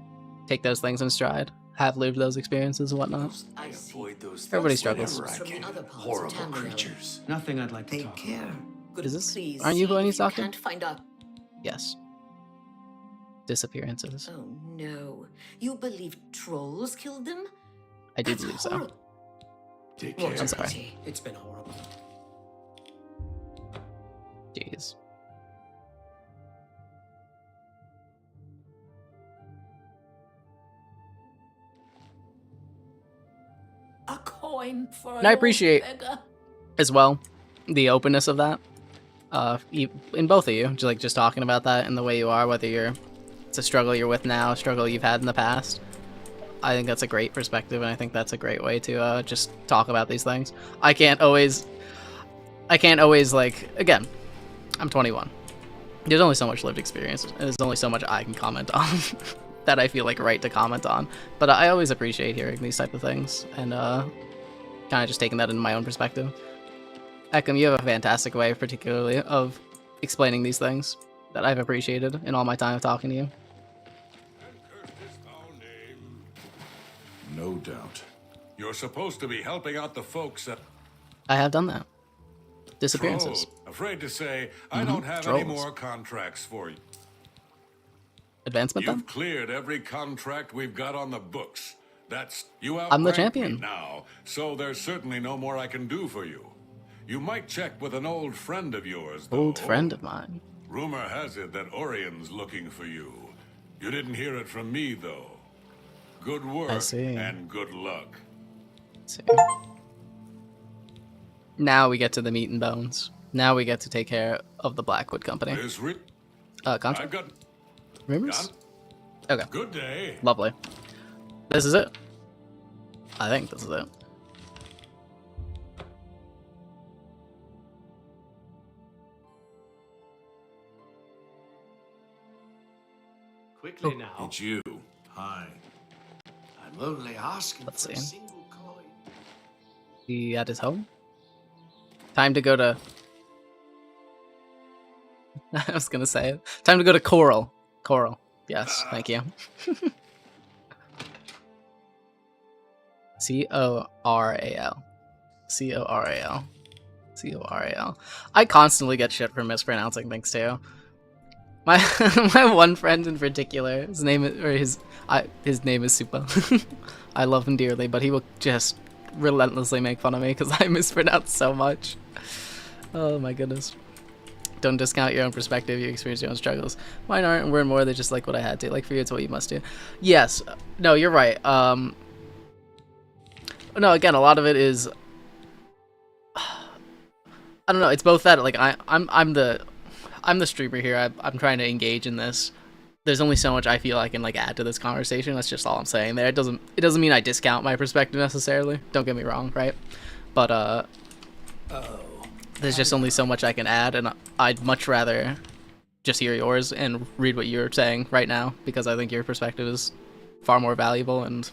take those things in stride, have lived those experiences and whatnot. I avoid those Everybody struggles. Horrible creatures. Nothing I'd like to Take care. Is this? Aren't you who I need to talk to? Can't find out. Yes. Disappearances. Oh no! You believe trolls killed them? I do That's believe so. horrible. Take What care. a I'm sorry. pity. It's been horrible. Jeez. A call. coin for And I appreciate as well the openness of that. In both of you, just talking about that and the way you are, whether it's a struggle you're with now, a struggle you've had in the past. I think that's a great perspective, and I think that's a great way to just talk about these things. I can't always like, again, I'm 21. There's only so much lived experience, and there's only so much I can comment on that I feel like right to comment on. But I always appreciate hearing these type of things, and kind of just taking that into my own perspective. Ekim, you have a fantastic way, particularly, of explaining these things that I've appreciated in all my time of talking to you. No doubt. You're supposed to be helping out the folks at... I have done that. Disappearances. Troll. Afraid to say, I don't have any more contracts for you. Advancement, You've then? cleared every contract we've got on the books. You I'm the champion now, so there's certainly no more I can do for you. You might check with an old friend of yours, though. Old friend of mine. Rumor has it that Orion's looking for you. You didn't hear it from me, though. Good work and good luck. Let's see. Now we get to the meat and bones. Now we get to take care of the Blackwood Company. Contract? I've got rumors? Okay. Good day. Lovely. This is it. I think this is it. Quickly now. It's you. Hi. I'm only asking Let's for a see. single coin. He at his home? Time to go to... I was gonna say it. Time to go to Coral. Coral. Yes, thank you. C-O-R-A-L. C-O-R-A-L. C-O-R-A-L. I constantly get shit for mispronouncing things too. My my one friend in particular, his name is Supa. I love him dearly, but he will just relentlessly make fun of me because I mispronounce so much. Oh my goodness. Don't discount your own perspective, you experience your own struggles. Mine aren't and weren't more, they're just like what I had to. Like for you, it's what you must do. Yes. No, you're right. No, again, a lot of it is... I don't know, it's both that, like, I'm the streamer here, I'm trying to engage in this. There's only so much I feel I can, like, add to this conversation, that's just all I'm saying there. It doesn't mean I discount my perspective necessarily, don't get me wrong, right? But, there's just only so much I can add, and I'd much rather just hear yours and read what you're saying right now, because I think your perspective is far more valuable, and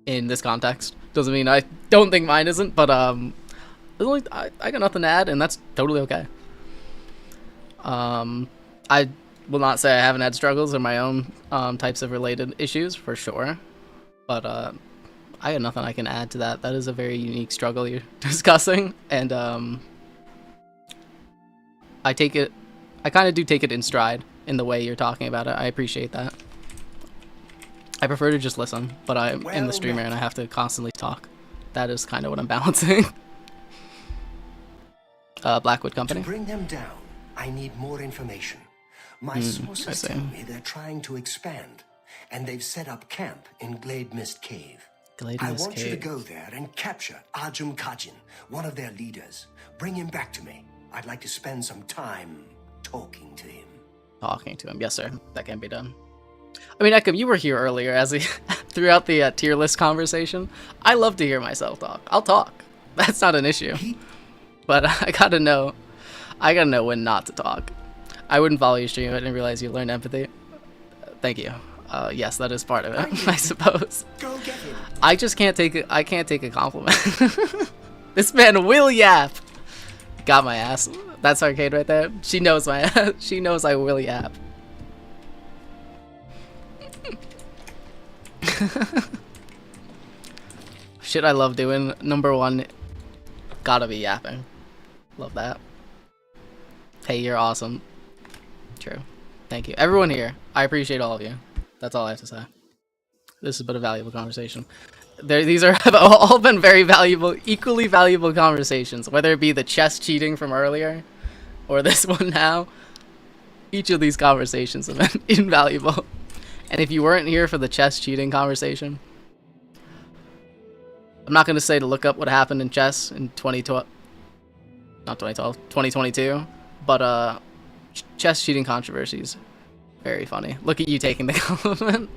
in this context. Doesn't mean I don't think mine isn't, but, I got nothing to add, and that's totally okay. I will not say I haven't had struggles or my own types of related issues, for sure. But I got nothing I can add to that. That is a very unique struggle you're discussing, and I kind of do take it in stride in the way you're talking about it. I appreciate that. I prefer to just listen, but I'm in the streamer and I have to constantly talk. That is kind of what I'm balancing. Blackwood Company. To bring them down, I need more information. My sources tell me they're trying to expand, and they've set up camp in Glade Mist Cave. I want you to go there and capture Ajum Kajin, one of their leaders. Bring him back to me. I'd like to spend some time talking to him. Talking to him, yes sir. That can be done. I mean, Ekim, you were here earlier as throughout the tier list conversation. I love to hear myself talk. I'll talk. That's not an issue. But I gotta know when not to talk. I wouldn't follow your stream. I didn't realize you learned empathy. Thank you. Yes, that is part of it, I suppose. Go get him. I just can't take it. I can't take a compliment. This man will yap. Got my ass. That's Arcade right there. She knows my ass. She knows I will yap. Shit I love doing. Number one, gotta be yapping. Love that. Hey, you're awesome. True. Thank you. Everyone here, I appreciate all of you. That's all I have to say. This has been a valuable conversation. These have all been very valuable, equally valuable conversations, whether it be the chess cheating from earlier or this one now. Each of these conversations have been invaluable. And if you weren't here for the chess cheating conversation, I'm not going to say to look up what happened in chess in 2012. Not 2012, 2022. But chess cheating controversies. Very funny. Look at you taking the compliment.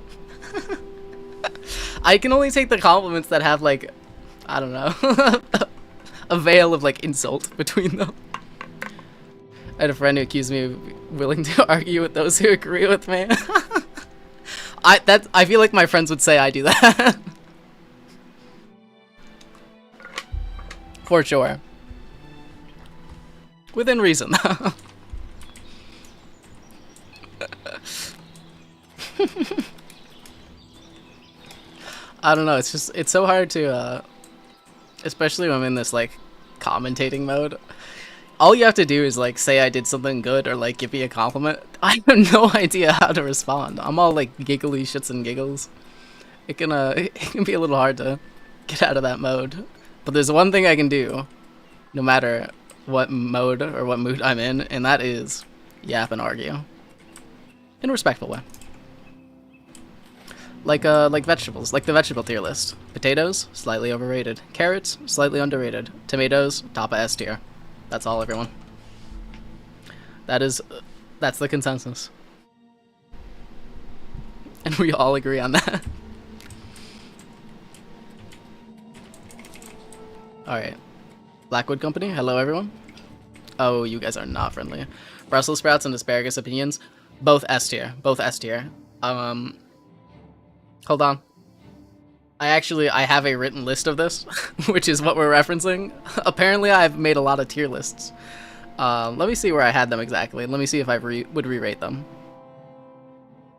I can only take the compliments that have, like, I don't know, a veil of, like, insult between them. I had a friend who accused me of willing to argue with those who agree with me. I feel like my friends would say I do that. For sure. Within reason, though. I don't know, it's so hard to, especially when I'm in this, like, commentating mode. All you have to do is, like, say I did something good or, like, give me a compliment. I have no idea how to respond. I'm all, like, giggly shits and giggles. It can be a little hard to get out of that mode. But there's one thing I can do, no matter what mode or what mood I'm in, and that is yap and argue. In a respectful way. Like vegetables, like the vegetable tier list. Potatoes, slightly overrated. Carrots, slightly underrated. Tomatoes, top of S tier. That's all, everyone. That's the consensus. And we all agree on that. Alright. Blackwood Company, hello everyone. Oh, you guys are not friendly. Brussels sprouts and asparagus opinions, both S tier. Both S tier. Hold on. I have a written list of this, which is what we're referencing. Apparently I've made a lot of tier lists. Let me see where I had them exactly. Let me see if I would re-rate them.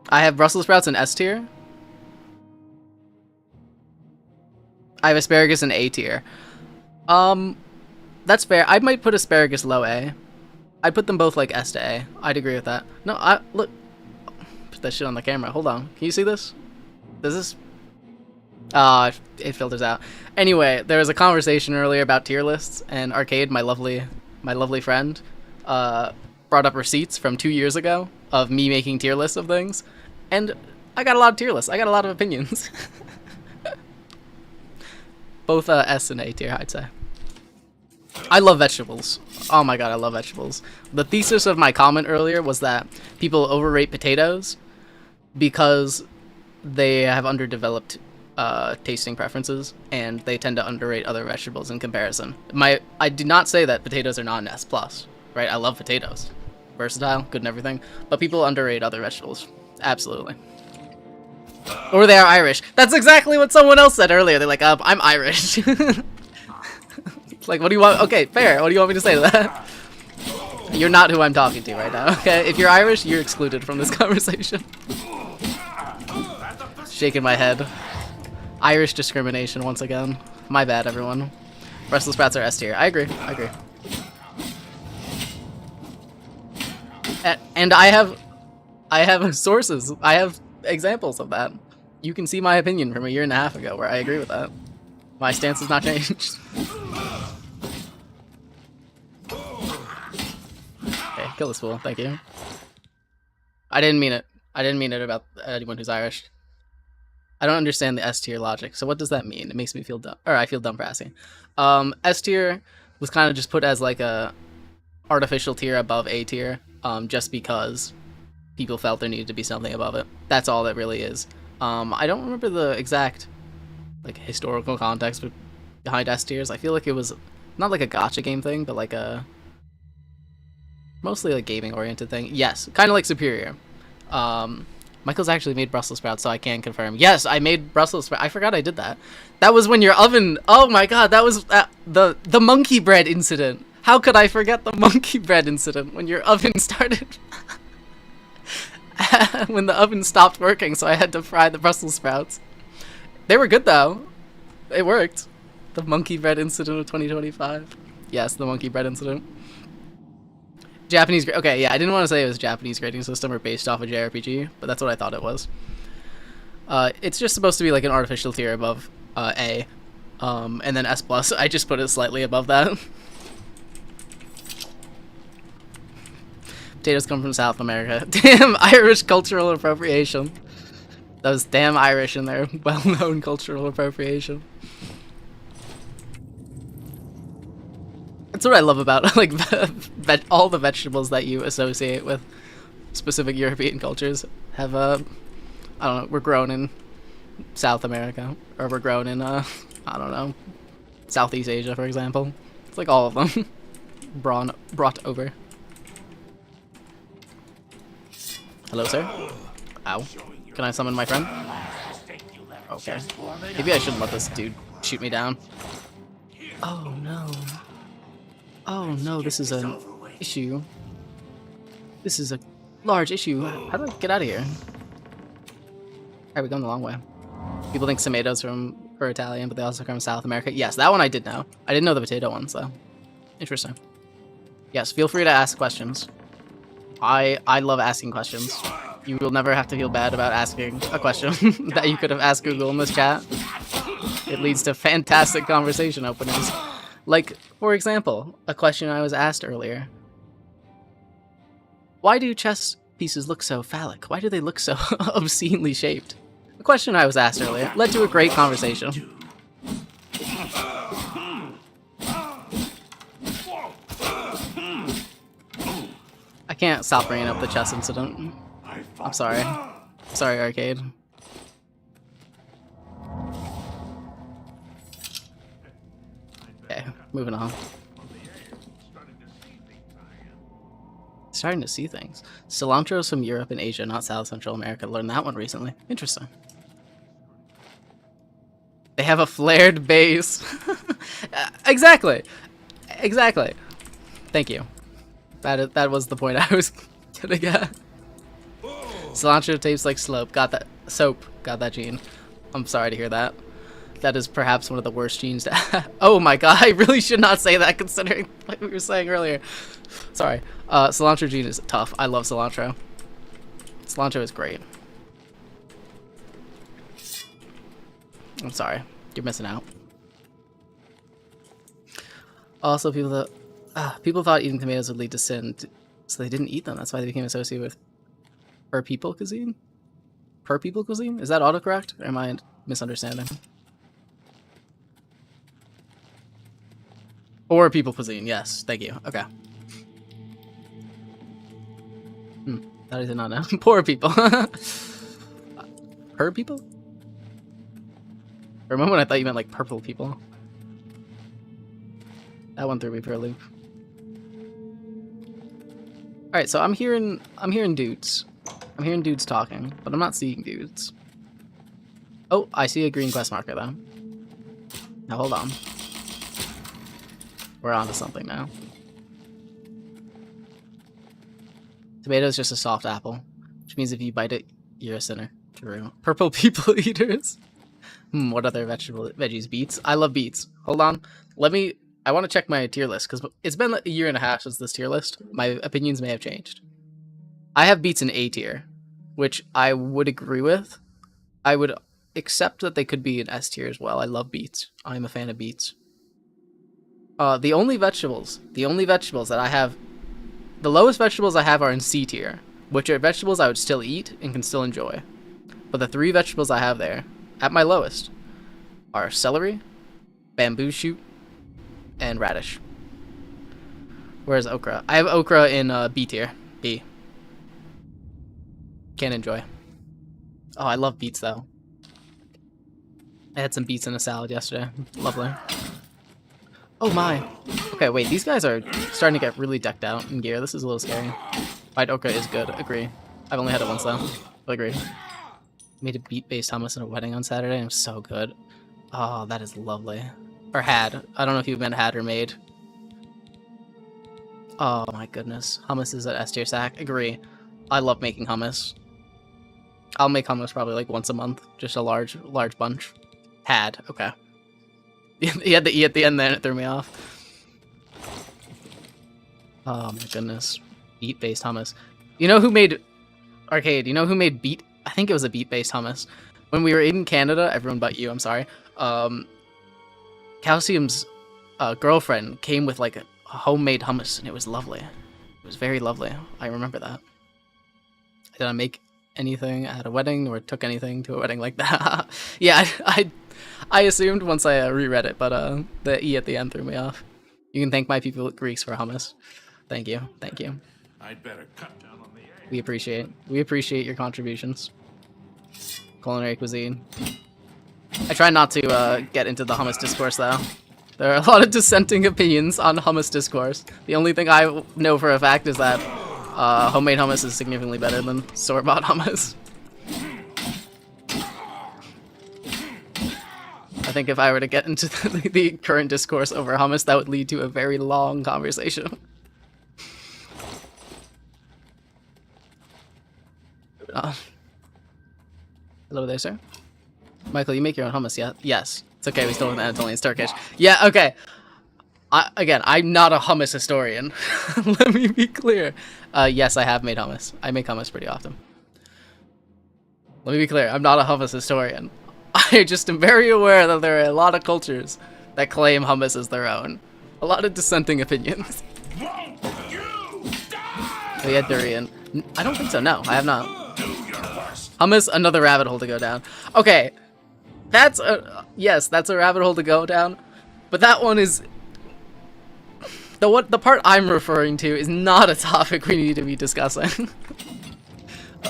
I have Brussels sprouts in S tier. I have asparagus in A tier. That's fair. I might put asparagus low A. I'd put them both like S to A. I'd agree with that. No, look. Put that shit on the camera. Hold on. Can you see this? Does this? It filters out. Anyway, there was a conversation earlier about tier lists, and Arcade, my lovely friend, brought up receipts from 2 years ago of me making tier lists of things, and I got a lot of tier lists. I got a lot of opinions. Both S and A tier, I'd say. I love vegetables. Oh my god, I love vegetables. The thesis of my comment earlier was that people overrate potatoes because they have underdeveloped tasting preferences, and they tend to underrate other vegetables in comparison. I did not say that potatoes are not an S+, right? I love potatoes. Versatile, good and everything. But people underrate other vegetables. Absolutely. Or they are Irish. That's exactly what someone else said earlier. They're like, I'm Irish. Like, what do you want? Okay, fair. What do you want me to say to that? You're not who I'm talking to right now, okay? If you're Irish, you're excluded from this conversation. Shaking my head. Irish discrimination once again. My bad, everyone. Brussels sprouts are S tier. I agree. And I have sources. I have examples of that. You can see my opinion from 1.5 years ago where I agree with that. My stance has not changed. Okay, kill this fool. Thank you. I didn't mean it. I didn't mean it about anyone who's Irish. I don't understand the S tier logic. So what does that mean? It makes me feel dumb. Or I feel dumb for asking. S tier was kind of just put as like a artificial tier above A tier, just because people felt there needed to be something above it. That's all that really is. I don't remember the exact like historical context behind S tiers. I feel like it was not like a gacha game thing, but like a mostly like gaming oriented thing. Yes, kind of like Superior. Michael's actually made Brussels sprouts, so I can confirm. Yes, I made Brussels sprouts. I forgot I did that. That was when your oven... Oh my god, that was the monkey bread incident. How could I forget the monkey bread incident when your oven started... when the oven stopped working, so I had to fry the Brussels sprouts. They were good, though. It worked. The monkey bread incident of 2025. Yes, the monkey bread incident. Japanese... Okay, yeah, I didn't want to say it was a Japanese grading system or based off a JRPG, but that's what I thought it was. It's just supposed to be like an artificial tier above A. And then S+, I just put it slightly above that. Potatoes come from South America. Damn Irish cultural appropriation. Those damn Irish and their well-known cultural appropriation. what I love about like all the vegetables that you associate with specific European cultures have I don't know, we're grown in South America, or we're grown in I don't know, Southeast Asia, for example. It's like all of them brought over. Hello, sir. Ow. Can I summon my friend? Okay. Maybe I shouldn't let this dude shoot me down. Oh no. Oh no, this is an issue. This is a large issue. How do I get out of here? Alright, we're going the long way. People think tomatoes are Italian, but they also come from South America. Yes, that one I did know. I didn't know the potato ones, though. Interesting. Yes, feel free to ask questions. I love asking questions. You will never have to feel bad about asking a question that you could have asked Google in this chat. It leads to fantastic conversation openings. Like, for example, a question I was asked earlier. Why do chess pieces look so phallic? Why do they look so obscenely shaped? A question I was asked earlier led to a great conversation. I can't stop bringing up the chess incident. I'm sorry. Sorry, Arcade. Okay, moving on. Starting to see things. Cilantro's from Europe and Asia, not South Central America. Learned that one recently. Interesting. They have a flared base. Exactly. Exactly. Thank you. That was the point I was gonna get. Cilantro tastes like soap. Got that. Soap. Got that gene. I'm sorry to hear that. That is perhaps one of the worst genes to have. Oh my god, I really should not say that considering what we were saying earlier. Sorry. Cilantro gene is tough. I love cilantro. Cilantro is great. I'm sorry. You're missing out. Also, people thought eating tomatoes would lead to sin, so they didn't eat them. That's why they became associated with per people cuisine? Per people cuisine? Is that autocorrect? Or am I misunderstanding? Or people cuisine, yes. Thank you. Okay. That I did not know. Poor people. Per people? Remember when I thought you meant like purple people? That one threw me for a loop. Alright, so I'm hearing dudes. I'm hearing dudes talking, but I'm not seeing dudes. Oh, I see a green quest marker though. Now hold on. We're onto something now. Tomato is just a soft apple, which means if you bite it, you're a sinner. True. Purple people eaters. What other veggies? Beets? I love beets. Hold on. I want to check my tier list, because it's been a year and a half since this tier list. My opinions may have changed. I have beets in A tier, which I would agree with. I would accept that they could be in S tier as well. I love beets. I'm a fan of beets. The only vegetables that I have, the lowest vegetables I have are in C tier, which are vegetables I would still eat and can still enjoy. But the 3 vegetables I have there, at my lowest, are celery, bamboo shoot, and radish. Where's okra? I have okra in B tier. B. Can't enjoy. Oh, I love beets though. I had some beets in a salad yesterday. Lovely. Oh my. Okay, wait, these guys are starting to get really decked out in gear. This is a little scary. White okra is good, agree. I've only had it once though, but agree. Made a beet-based hummus in a wedding on Saturday, and it was so good. Oh, that is lovely. Or had. I don't know if you meant had or made. Oh my goodness. Hummus is at S tier sack. Agree. I love making hummus. I'll make hummus probably like once a month. Just a large bunch. Had. Okay. He had the E at the end then, it threw me off. Oh my goodness. Beet-based hummus. You know who made... Arcade, you know who made beet... I think it was a beet-based hummus. When we were in Canada, everyone but you, I'm sorry. Calcium's girlfriend came with like a homemade hummus, and it was lovely. It was very lovely. I remember that. I didn't make anything at a wedding or took anything to a wedding like that. Yeah, I assumed once I reread it, but the E at the end threw me off. You can thank my people Greeks for hummus. Thank you. Thank you. I'd better cut down on the eggs. We appreciate your contributions. Culinary cuisine. I try not to get into the hummus discourse though. There are a lot of dissenting opinions on hummus discourse. The only thing I know for a fact is that homemade hummus is significantly better than store-bought hummus. I think if I were to get into the current discourse over hummus, that would lead to a very long conversation. Hello there, sir. Michael, you make your own hummus, yeah? Yes. It's okay, we still have Anatolian Turkish. Yeah, okay. Again, I'm not a hummus historian. Let me be clear. Yes, I have made hummus. I make hummus pretty often. Let me be clear, I'm not a hummus historian. I just am very aware that there are a lot of cultures that claim hummus as their own. A lot of dissenting opinions. Oh yeah, durian. I don't think so, no, I have not. Hummus, another rabbit hole to go down. Okay, that's a, yes, that's a rabbit hole to go down, but that one is, the part I'm referring to is not a topic we need to be discussing.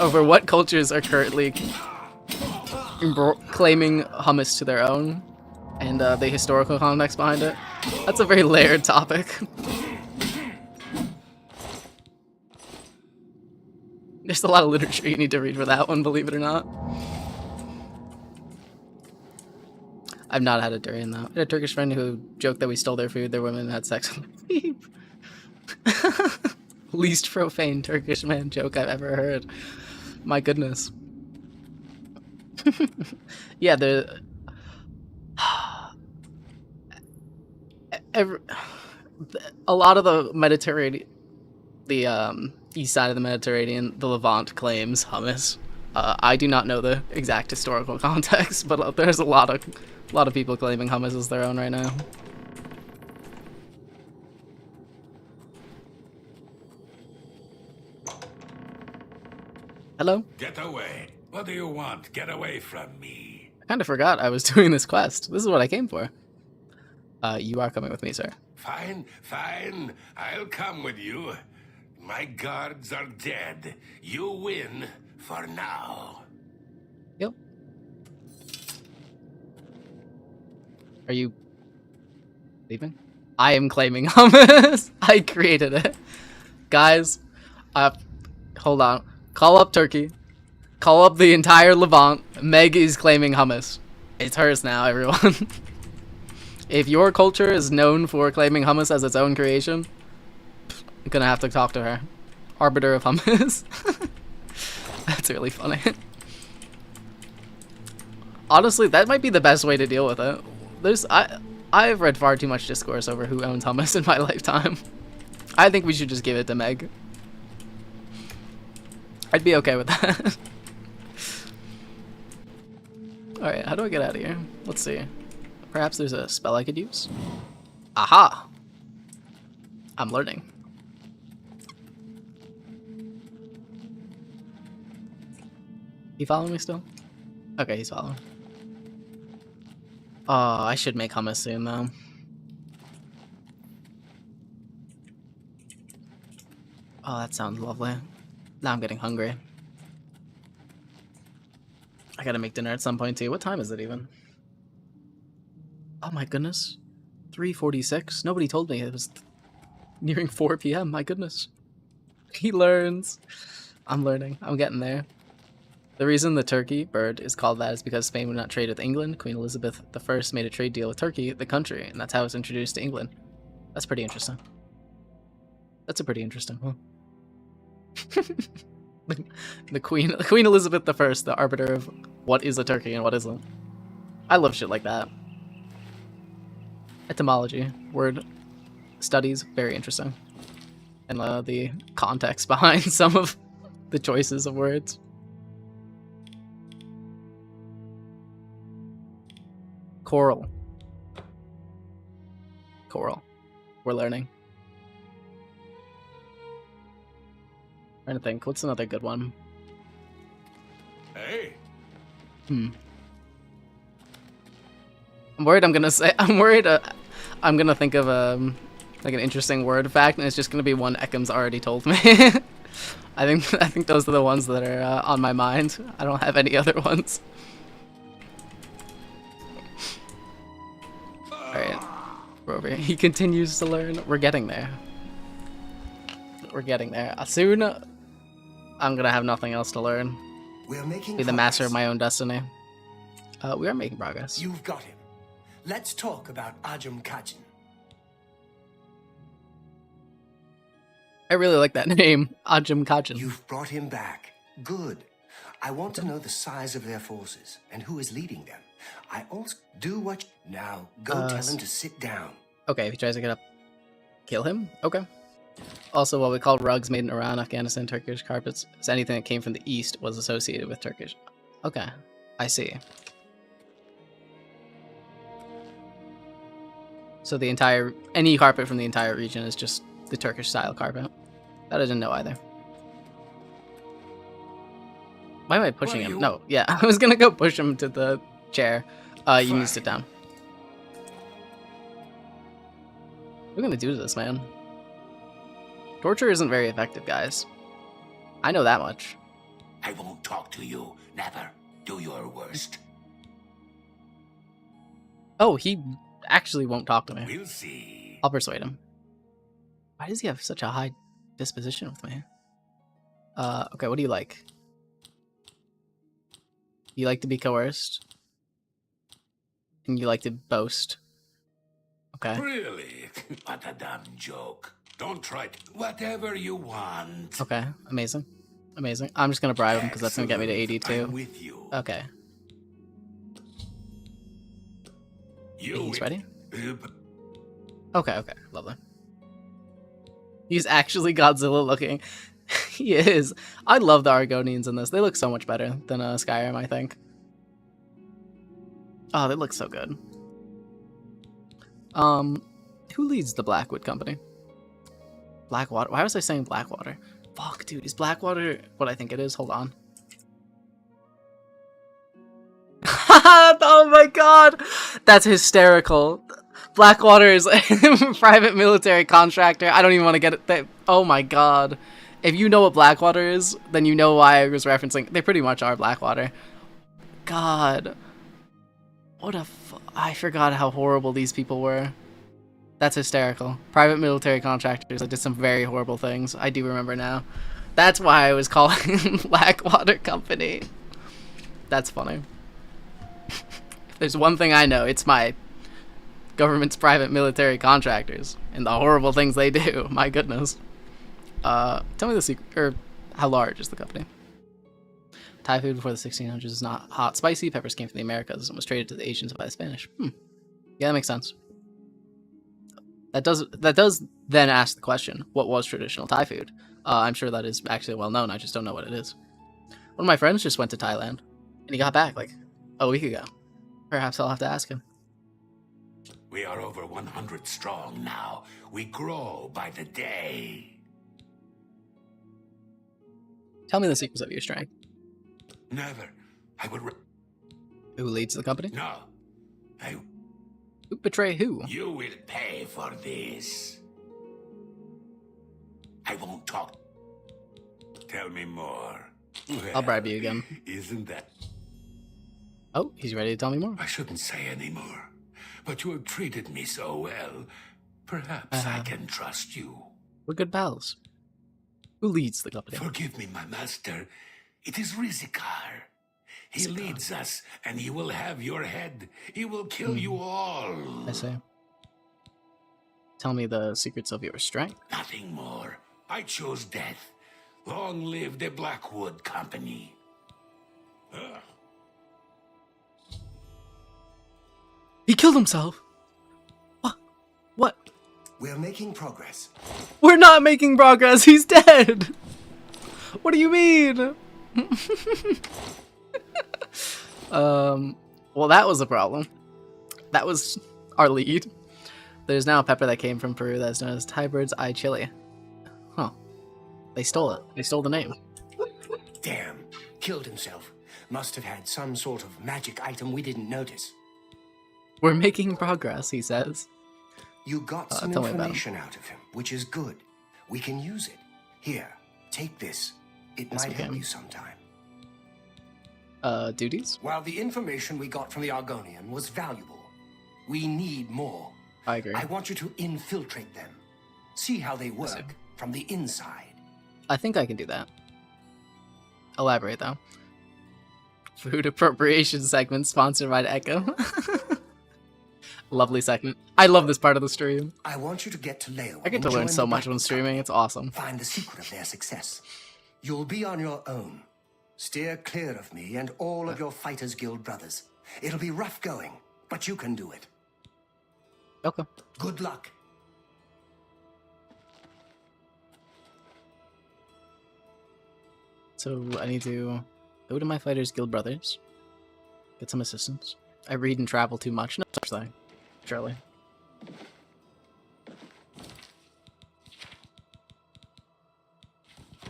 Over what cultures are currently claiming hummus to their own, and the historical context behind it. That's a very layered topic. There's a lot of literature you need to read for that one, believe it or not. I've not had a durian though. I had a Turkish friend who joked that we stole their food, their women had sex with them. Least profane Turkish man joke I've ever heard. My goodness. Yeah, a lot of the Mediterranean, the east side of the Mediterranean, the Levant claims hummus. I do not know the exact historical context, but there's a lot of people claiming hummus as their own right now. Hello? Get away. What do you want? Get away from me. I kind of forgot I was doing this quest. This is what I came for. You are coming with me, sir. Fine, fine. I'll come with you. My guards are dead. You win for now. Yep. Are you leaving? I am claiming hummus. I created it. Guys, hold on. Call up Turkey. Call up the entire Levant. Meg is claiming hummus. It's hers now, everyone. If your culture is known for claiming hummus as its own creation, I'm gonna have to talk to her. Arbiter of hummus. That's really funny. Honestly, that might be the best way to deal with it. I've read far too much discourse over who owns hummus in my lifetime. I think we should just give it to Meg. I'd be okay with that. Alright, how do I get out of here? Let's see. Perhaps there's a spell I could use? Aha! I'm learning. He following me still? Okay, he's following. Oh, I should make hummus soon though. Oh, that sounds lovely. Now I'm getting hungry. I gotta make dinner at some point too. What time is it even? Oh my goodness. 3:46? Nobody told me it was nearing 4 p.m. My goodness. He learns. I'm learning. I'm getting there. The reason the turkey bird is called that is because Spain would not trade with England. Queen Elizabeth I made a trade deal with Turkey, the country, and that's how it was introduced to England. That's pretty interesting. That's a pretty interesting one. the Queen Elizabeth I, the arbiter of what is a turkey and what isn't. I love shit like that. Etymology, word studies, very interesting. And the context behind some of the choices of words. Coral. Coral. We're learning. Trying to think, what's another good one? Hey. I'm worried I'm gonna think of like an interesting word fact, and it's just gonna be one Ekham's already told me. I think those are the ones that are on my mind. I don't have any other ones. All right, we're over here. He continues to learn. We're getting there. We're getting there. Soon, I'm gonna have nothing else to learn. We're making Be the master of my own destiny. We are making progress. You've got him. Let's talk about Ajum Kachin. I really like that name, Ajum Kachin. You've brought him back. Good. I want to know the size of their forces and who is leading them. I also do what... Now, go tell him to sit down. Okay, if he tries to get up, kill him? Okay. Also, what we call rugs made in Iran, Afghanistan, Turkish carpets, is anything that came from the East was associated with Turkish. Okay, I see. So the entire... Any carpet from the entire region is just the Turkish-style carpet. That I didn't know either. Why am I pushing him? No, yeah, I was gonna go push him to the chair. You need to sit down. What are we gonna do to this man? Torture isn't very effective, guys. I know that much. I won't talk to you. Never. Do your worst. Oh, he actually won't talk to me. We'll see. I'll persuade him. Why does he have such a high disposition with me? Okay, what do you like? You like to be coerced? And you like to boast? Okay. Really? What a dumb joke. Don't try to... Whatever you want. Okay, amazing. Amazing. I'm just gonna bribe him because that's gonna get me to 82. I'm with you. Okay. He's ready? Okay, okay, lovely. He's actually Godzilla looking. He is. I love the Argonians in this. They look so much better than Skyrim, I think. Oh, they look so good. Who leads the Blackwood Company? Blackwater? Why was I saying Blackwater? Fuck, dude. Is Blackwater what I think it is? Hold on. Oh my god! That's hysterical. Blackwater is a private military contractor. I don't even want to get it. Oh my god. If you know what Blackwater is, then you know why I was referencing. They pretty much are Blackwater. God. What a I forgot how horrible these people were. That's hysterical. Private military contractors that did some very horrible things. I do remember now. That's why I was calling Blackwater Company. That's funny. If there's one thing I know, it's my government's private military contractors and the horrible things they do. My goodness. Tell me the secret, or how large is the company? Thai food before the 1600s is not hot, spicy. Peppers came from the Americas and was traded to the Asians by the Spanish. Yeah, that makes sense. That does then ask the question, what was traditional Thai food? I'm sure that is actually well known. I just don't know what it is. One of my friends just went to Thailand, and he got back like a week ago. Perhaps I'll have to ask him. We are over 100 strong now. We grow by the day. Tell me the secrets of your strength. Never. I would... Who leads the company? No. Who betray who? You will pay for this. I won't talk. Tell me more. Well, I'll bribe you again. Isn't that... Oh, he's ready to tell me more. I shouldn't say any more. But you have treated me so well. Perhaps I can trust you. We're good pals. Who leads the company? Forgive me, my master. It is Rizikar. He leads us, and he will have your head. He will kill you all. I see. Tell me the secrets of your strength. Nothing more. I chose death. Long live the Blackwood Company. He killed himself. What? We're making progress. We're not making progress. He's dead. What do you mean? Well, that was a problem. That was our lead. There's now a pepper that came from Peru that's known as Thai bird's eye chili. Huh. They stole it. They stole the name. Damn. Killed himself. Must have had some sort of magic item we didn't notice. We're making progress, he says. You got some tell me about information out of him, which is good. We can use it. Here, take this. It might help you sometime. Duties? While the information we got from the Argonian was valuable, we need more. I agree. I want you to infiltrate them. See how they work from the inside. I think I can do that. Elaborate, though. Food appropriation segment sponsored by Echo. Lovely segment. I love this part of the stream. I want you to get to Leo. I get to learn so much when streaming. It's awesome. Find the secret of their success. You'll be on your own. Steer clear of me and all of your Fighters Guild brothers. It'll be rough going, but you can do it. Okay. Good luck. So I need to go to my Fighters Guild brothers, get some assistance. I read and travel too much. No such thing. Surely.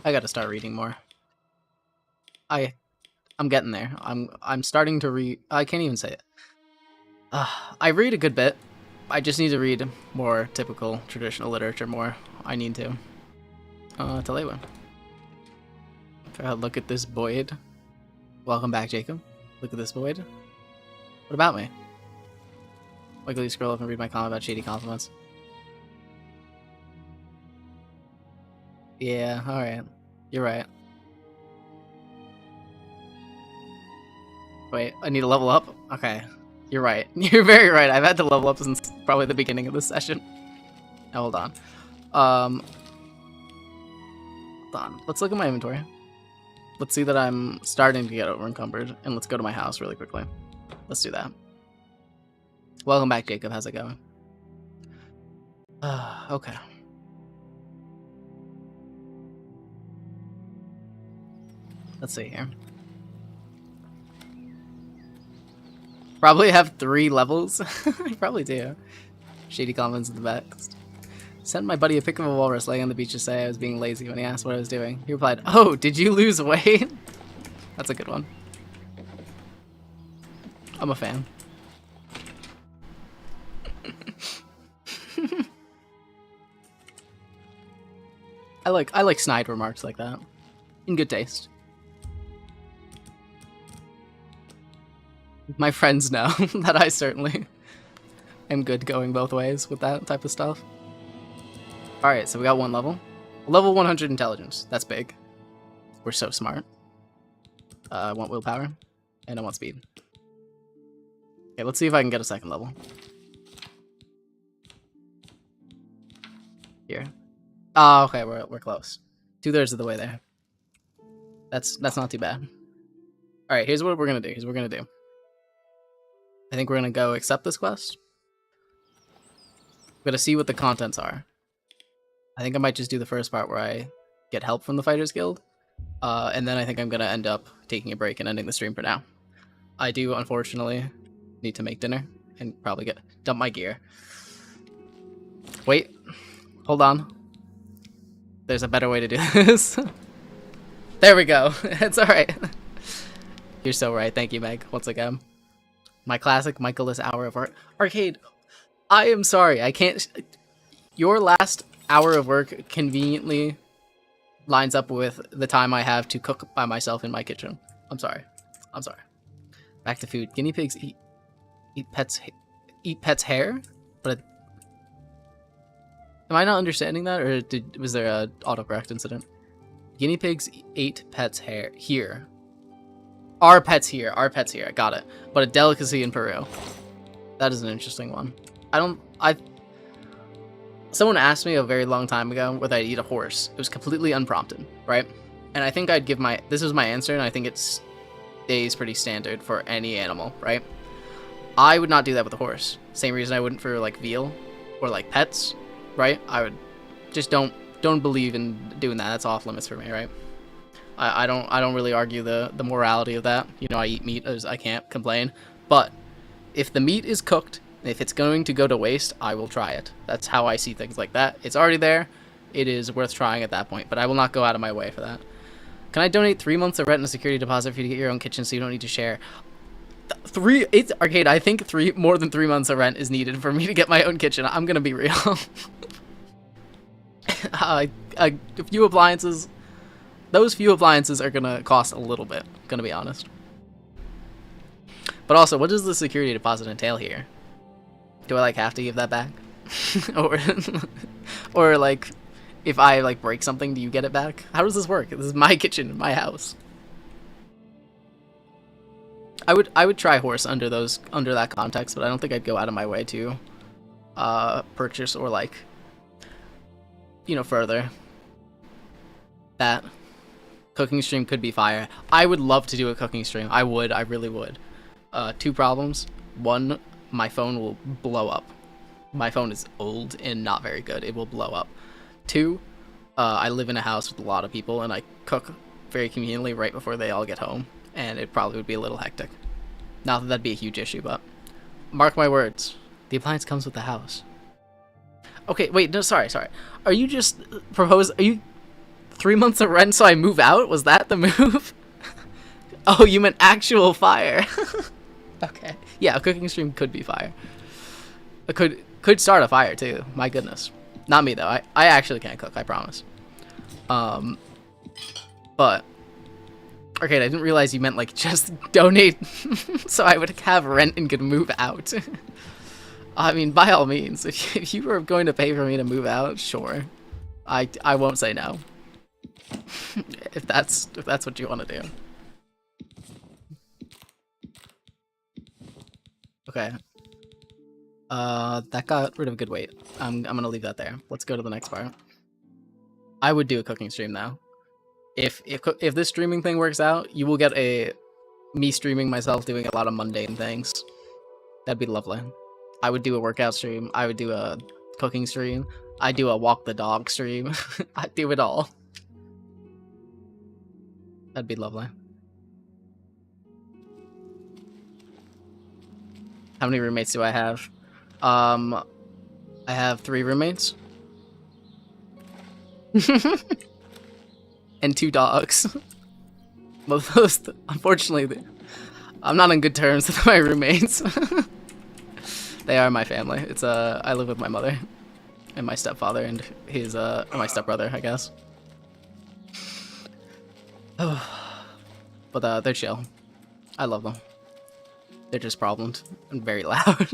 I gotta start reading more. I'm getting there. I'm starting to read. I can't even say it. I read a good bit. I just need to read more typical traditional literature more. I need to. Telewa. Look at this Boyd. Welcome back, Jacob. Look at this Boyd. What about me? Wiggly, scroll up and read my comment about shady compliments. Yeah, alright. You're right. Wait, I need to level up? Okay. You're right. You're very right. I've had to level up since probably the beginning of this session. Now, hold on. Hold on. Let's look at my inventory. Let's see that I'm starting to get over encumbered, and let's go to my house really quickly. Let's do that. Welcome back, Jacob. How's it going? Okay. Let's see here. Probably have 3 levels. I probably do. Shady comments in the best. Sent my buddy a pic of a walrus laying on the beach to say I was being lazy when he asked what I was doing. He replied, "Oh, did you lose weight?" That's a good one. I'm a fan. I like snide remarks like that. In good taste. My friends know that I certainly am good going both ways with that type of stuff. Alright, so we got 1 level. Level 100 intelligence. That's big. We're so smart. I want willpower. And I want speed. Okay, let's see if I can get a 2nd level. Here. Oh, okay, we're close. 2/3 of the way there. That's not too bad. Alright, here's what we're gonna do. I think we're gonna go accept this quest. We're gonna see what the contents are. I think I might just do the first part where I get help from the Fighters Guild. And then I think I'm gonna end up taking a break and ending the stream for now. I do, unfortunately, need to make dinner and probably dump my gear. Wait. Hold on. There's a better way to do this. There we go. It's alright. You're so right. Thank you, Meg, once again. My classic Michaelis hour of art. Arcade, I am sorry. I can't... Your last hour of work conveniently lines up with the time I have to cook by myself in my kitchen. I'm sorry. I'm sorry. Back to food. Guinea pigs eat pets' hair? But am I not understanding that, or was there a autocorrect incident? Guinea pigs ate pets' hair here. Our pets here. Got it. But a delicacy in Peru. That is an interesting one. Someone asked me a very long time ago whether I'd eat a horse. It was completely unprompted, right? And I think I'd give this was my answer, and I think it stays pretty standard for any animal, right? I would not do that with a horse. Same reason I wouldn't for like veal or like pets, right? I would just don't believe in doing that. That's off limits for me, right? I don't really argue the morality of that. You know, I eat meat, as I can't complain. But if the meat is cooked, if it's going to go to waste, I will try it. That's how I see things like that. It's already there. It is worth trying at that point, but I will not go out of my way for that. Can I donate 3 months of rent and a security deposit for you to get your own kitchen so you don't need to share? It's Arcade. I think more than 3 months of rent is needed for me to get my own kitchen. I'm gonna be real. A few appliances. Those few appliances are gonna cost a little bit. Gonna be honest. But also, what does the security deposit entail here? Do I like have to give that back, or like, if I like break something, do you get it back? How does this work? This is my kitchen, my house. I would try horse under that context, but I don't think I'd go out of my way to purchase or like, you know, further. That cooking stream could be fire. I would love to do a cooking stream. I really would. 2 problems. 1, my phone will blow up. My phone is old and not very good. It will blow up. 2, I live in a house with a lot of people and I cook very conveniently right before they all get home, and it probably would be a little hectic. Not that that'd be a huge issue, but mark my words, the appliance comes with the house. Okay, wait, no, sorry. Are you just are you 3 months of rent so I move out? Was that the move? Oh, you meant actual fire. Okay. Yeah, a cooking stream could be fire. It could start a fire too. My goodness. Not me though. I actually can't cook, I promise. But okay, I didn't realize you meant like just donate so I would have rent and could move out. I mean, by all means, if you were going to pay for me to move out, sure. I won't say no. if that's what you want to do. Okay. That got rid of good weight. I'm gonna leave that there. Let's go to the next part. I would do a cooking stream now. If this streaming thing works out, you will get me streaming myself doing a lot of mundane things. That'd be lovely. I would do a workout stream. I would do a cooking stream. I'd do a walk the dog stream. I'd do it all. That'd be lovely. How many roommates do I have? I have 3 roommates. And 2 dogs. Most, unfortunately, I'm not on good terms with my roommates. They are my family. It's I live with my mother and my stepfather and his my stepbrother, I guess. But they're chill. I love them. They're just problems and very loud.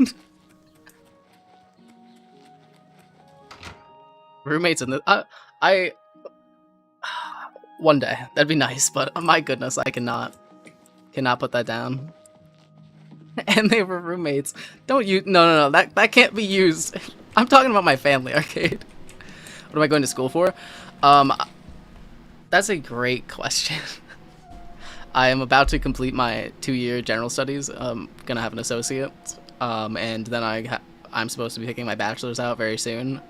Roommates in the one day that'd be nice, but my goodness, I cannot put that down. And they were roommates. Don't you? No. That can't be used. I'm talking about my family, Arcade. What am I going to school for? That's a great question. I am about to complete my 2-year general studies. Gonna have an associate, and then I'm supposed to be picking my bachelor's out very soon.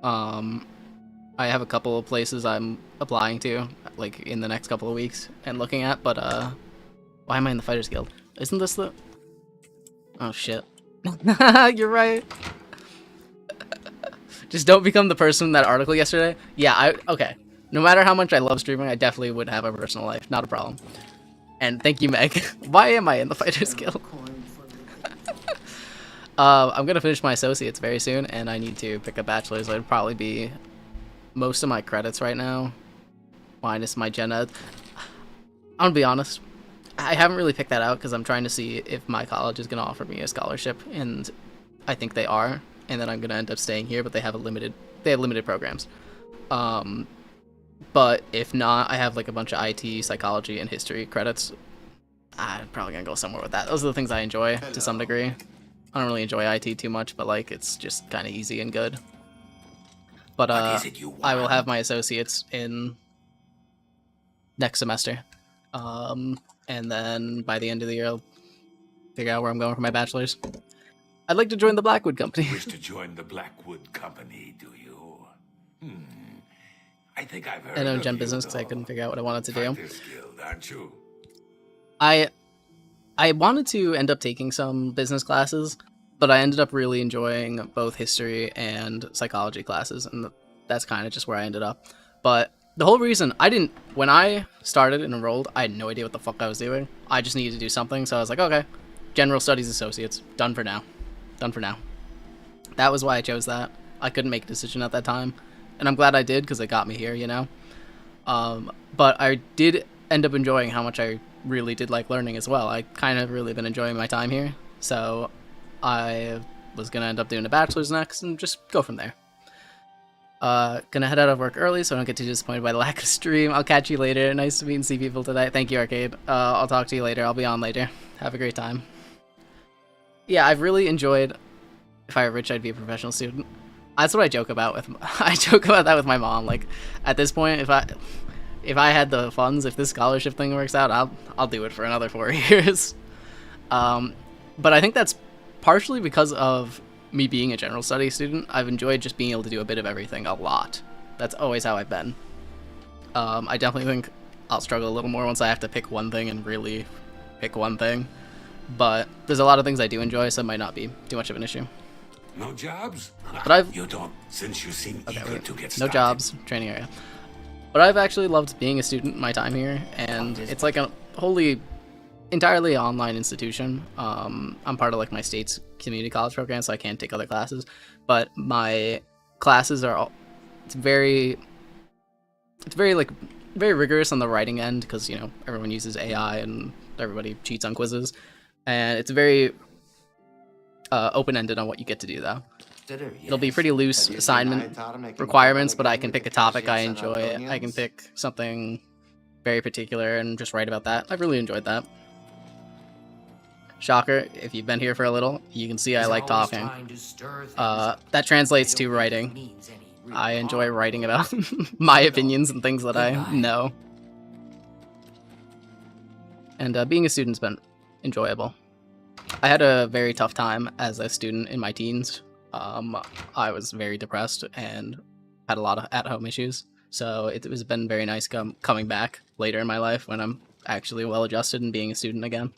I have a couple of places I'm applying to, like in the next couple of weeks and looking at. But why am I in the Fighters Guild? Isn't this the? Oh shit! You're right. Just don't become the person in that article yesterday. Yeah, okay. No matter how much I love streaming, I definitely would have a personal life. Not a problem. And thank you, Meg. Why am I in the Fighters Guild? I'm gonna finish my associates very soon, and I need to pick a bachelor's. It'd probably be most of my credits right now, minus my gen ed. I'm gonna be honest. I haven't really picked that out because I'm trying to see if my college is gonna offer me a scholarship, and I think they are. And then I'm gonna end up staying here, but they have limited programs. But if not, I have like a bunch of IT, psychology, and history credits. I'm probably gonna go somewhere with that. Those are the things I enjoy to some degree. I don't really enjoy IT too much, but like it's just kind of easy and good. But I will have my associates in next semester, and then by the end of the year, I'll figure out where I'm going for my bachelor's. I'd like to join the Blackwood Company. Wish to join the Blackwood Company, do you? I think I've heard. I know Gen Business because I couldn't figure out what I wanted to do. Guild, aren't you? I wanted to end up taking some business classes, but I ended up really enjoying both history and psychology classes, and that's kind of just where I ended up. But the whole reason when I started and enrolled, I had no idea what the fuck I was doing. I just needed to do something, so I was like, okay, General Studies Associates. Done for now. Done for now. That was why I chose that. I couldn't make a decision at that time, and I'm glad I did because it got me here, you know? But I did end up enjoying how much I really did like learning as well. I kind of really been enjoying my time here, so I was going to end up doing a bachelor's next and just go from there. Gonna head out of work early so I don't get too disappointed by the lack of stream. I'll catch you later. Nice to meet and see people today. Thank you, Arcade. I'll talk to you later. I'll be on later. Have a great time. Yeah, I've really enjoyed... If I were rich, I'd be a professional student. That's what I joke about with... I joke about that with my mom. Like, at this point, if I had the funds, if this scholarship thing works out, I'll do it for another 4 years. But I think that's partially because of me being a general studies student. I've enjoyed just being able to do a bit of everything a lot. That's always how I've been. I definitely think I'll struggle a little more once I have to pick one thing and really pick one thing. But there's a lot of things I do enjoy, so it might not be too much of an issue. No jobs? But You don't, since you seem eager to get no started. jobs, training area. But I've actually loved being a student my time here, and it's like a entirely online institution. I'm part of like my state's community college program, so I can't take other classes. But my classes are all, it's very like very rigorous on the writing end because, you know, everyone uses AI and everybody cheats on quizzes, and it's very open-ended on what you get to do though. It'll be pretty loose assignment requirements, but I can pick a topic I enjoy. I can pick something very particular and just write about that. I've really enjoyed that. Shocker, if you've been here for a little, you can see I like talking. That translates to writing. I enjoy writing about my opinions and things that I know. And being a student's been enjoyable. I had a very tough time as a student in my teens. I was very depressed and had a lot of at-home issues. So it has been very nice coming back later in my life when I'm actually well-adjusted and being a student again.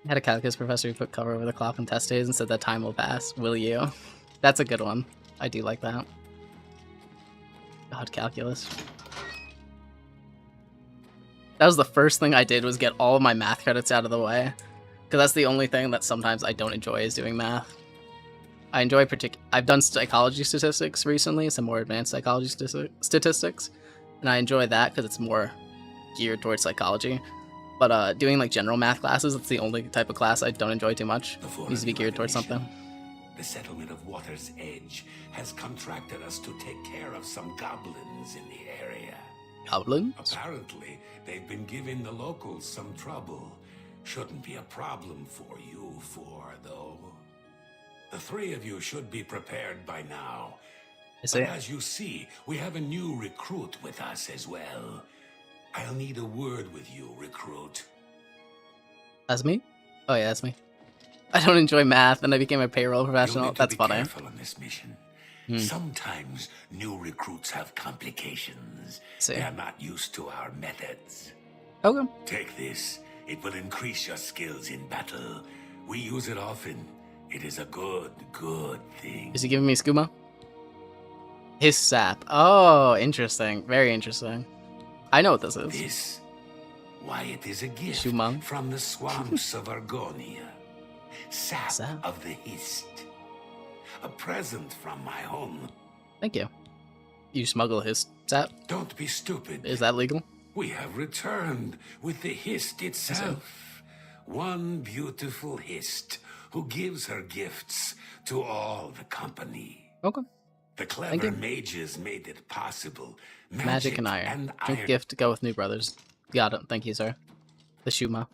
I had a calculus professor who put cover over the clock on test days and said that time will pass. Will you? That's a good one. I do like that. God, calculus. That was the first thing I did, was get all of my math credits out of the way. Because that's the only thing that sometimes I don't enjoy is doing math. I enjoy I've done psychology statistics recently, some more advanced psychology statistics. And I enjoy that because it's more geared towards psychology. But doing like general math classes, that's the only type of class I don't enjoy too much. It needs to be geared towards something. The settlement of Water's Edge has contracted us to take care of some goblins in the area. Goblins? Apparently, they've been giving the locals some trouble. Shouldn't be a problem for you four, though. The three of you should be prepared by now. But as you see, we have a new recruit with us as well. I'll need a word with you, recruit. That's me? Oh yeah, that's me. I don't enjoy math, and I became a payroll professional. That's funny. You'll need to be careful on this mission. Sometimes new recruits have complications. They are not used to our methods. Okay. Take this. It will increase your skills in battle. We use it often. It is a good thing. Is he giving me skooma? His sap. Oh, interesting. Very interesting. I know what this is. Why, it is a gift Shumang? from the swamps of Argonia. Sap of the Hist. A present from my home. Thank you. You smuggle his sap? Don't be stupid. Is that legal? We have returned with the Hist itself. One beautiful Hist who gives her gifts to all the company. Okay. The clever mages made it possible. Magic and iron. Drink gift to go with new brothers. Got it. Thank you, sir. The Shuma.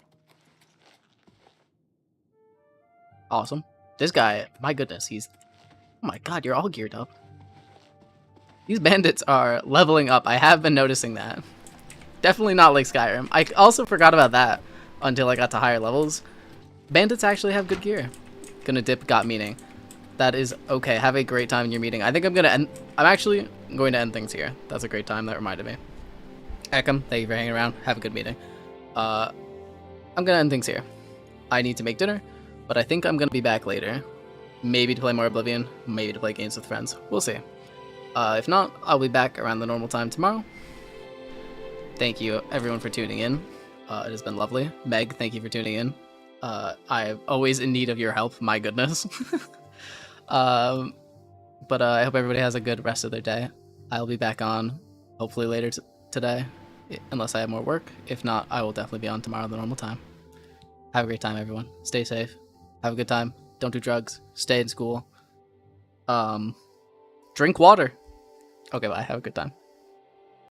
Awesome. This guy, my goodness, he's... Oh my god, you're all geared up. These bandits are leveling up. I have been noticing that. Definitely not like Skyrim. I also forgot about that until I got to higher levels. Bandits actually have good gear. Gonna dip got meeting. That is okay. Have a great time in your meeting. I think I'm gonna end... I'm actually going to end things here. That's a great time. That reminded me. Ekam, thank you for hanging around. Have a good meeting. I'm gonna end things here. I need to make dinner, but I think I'm gonna be back later. Maybe to play more Oblivion, maybe to play games with friends. We'll see. If not, I'll be back around the normal time tomorrow. Thank you, everyone, for tuning in. It has been lovely. Meg, thank you for tuning in. I'm always in need of your help. My goodness. But I hope everybody has a good rest of their day. I'll be back on hopefully later today, unless I have more work. If not, I will definitely be on tomorrow the normal time. Have a great time, everyone. Stay safe. Have a good time. Don't do drugs. Stay in school. Drink water. Okay, bye. Have a good time.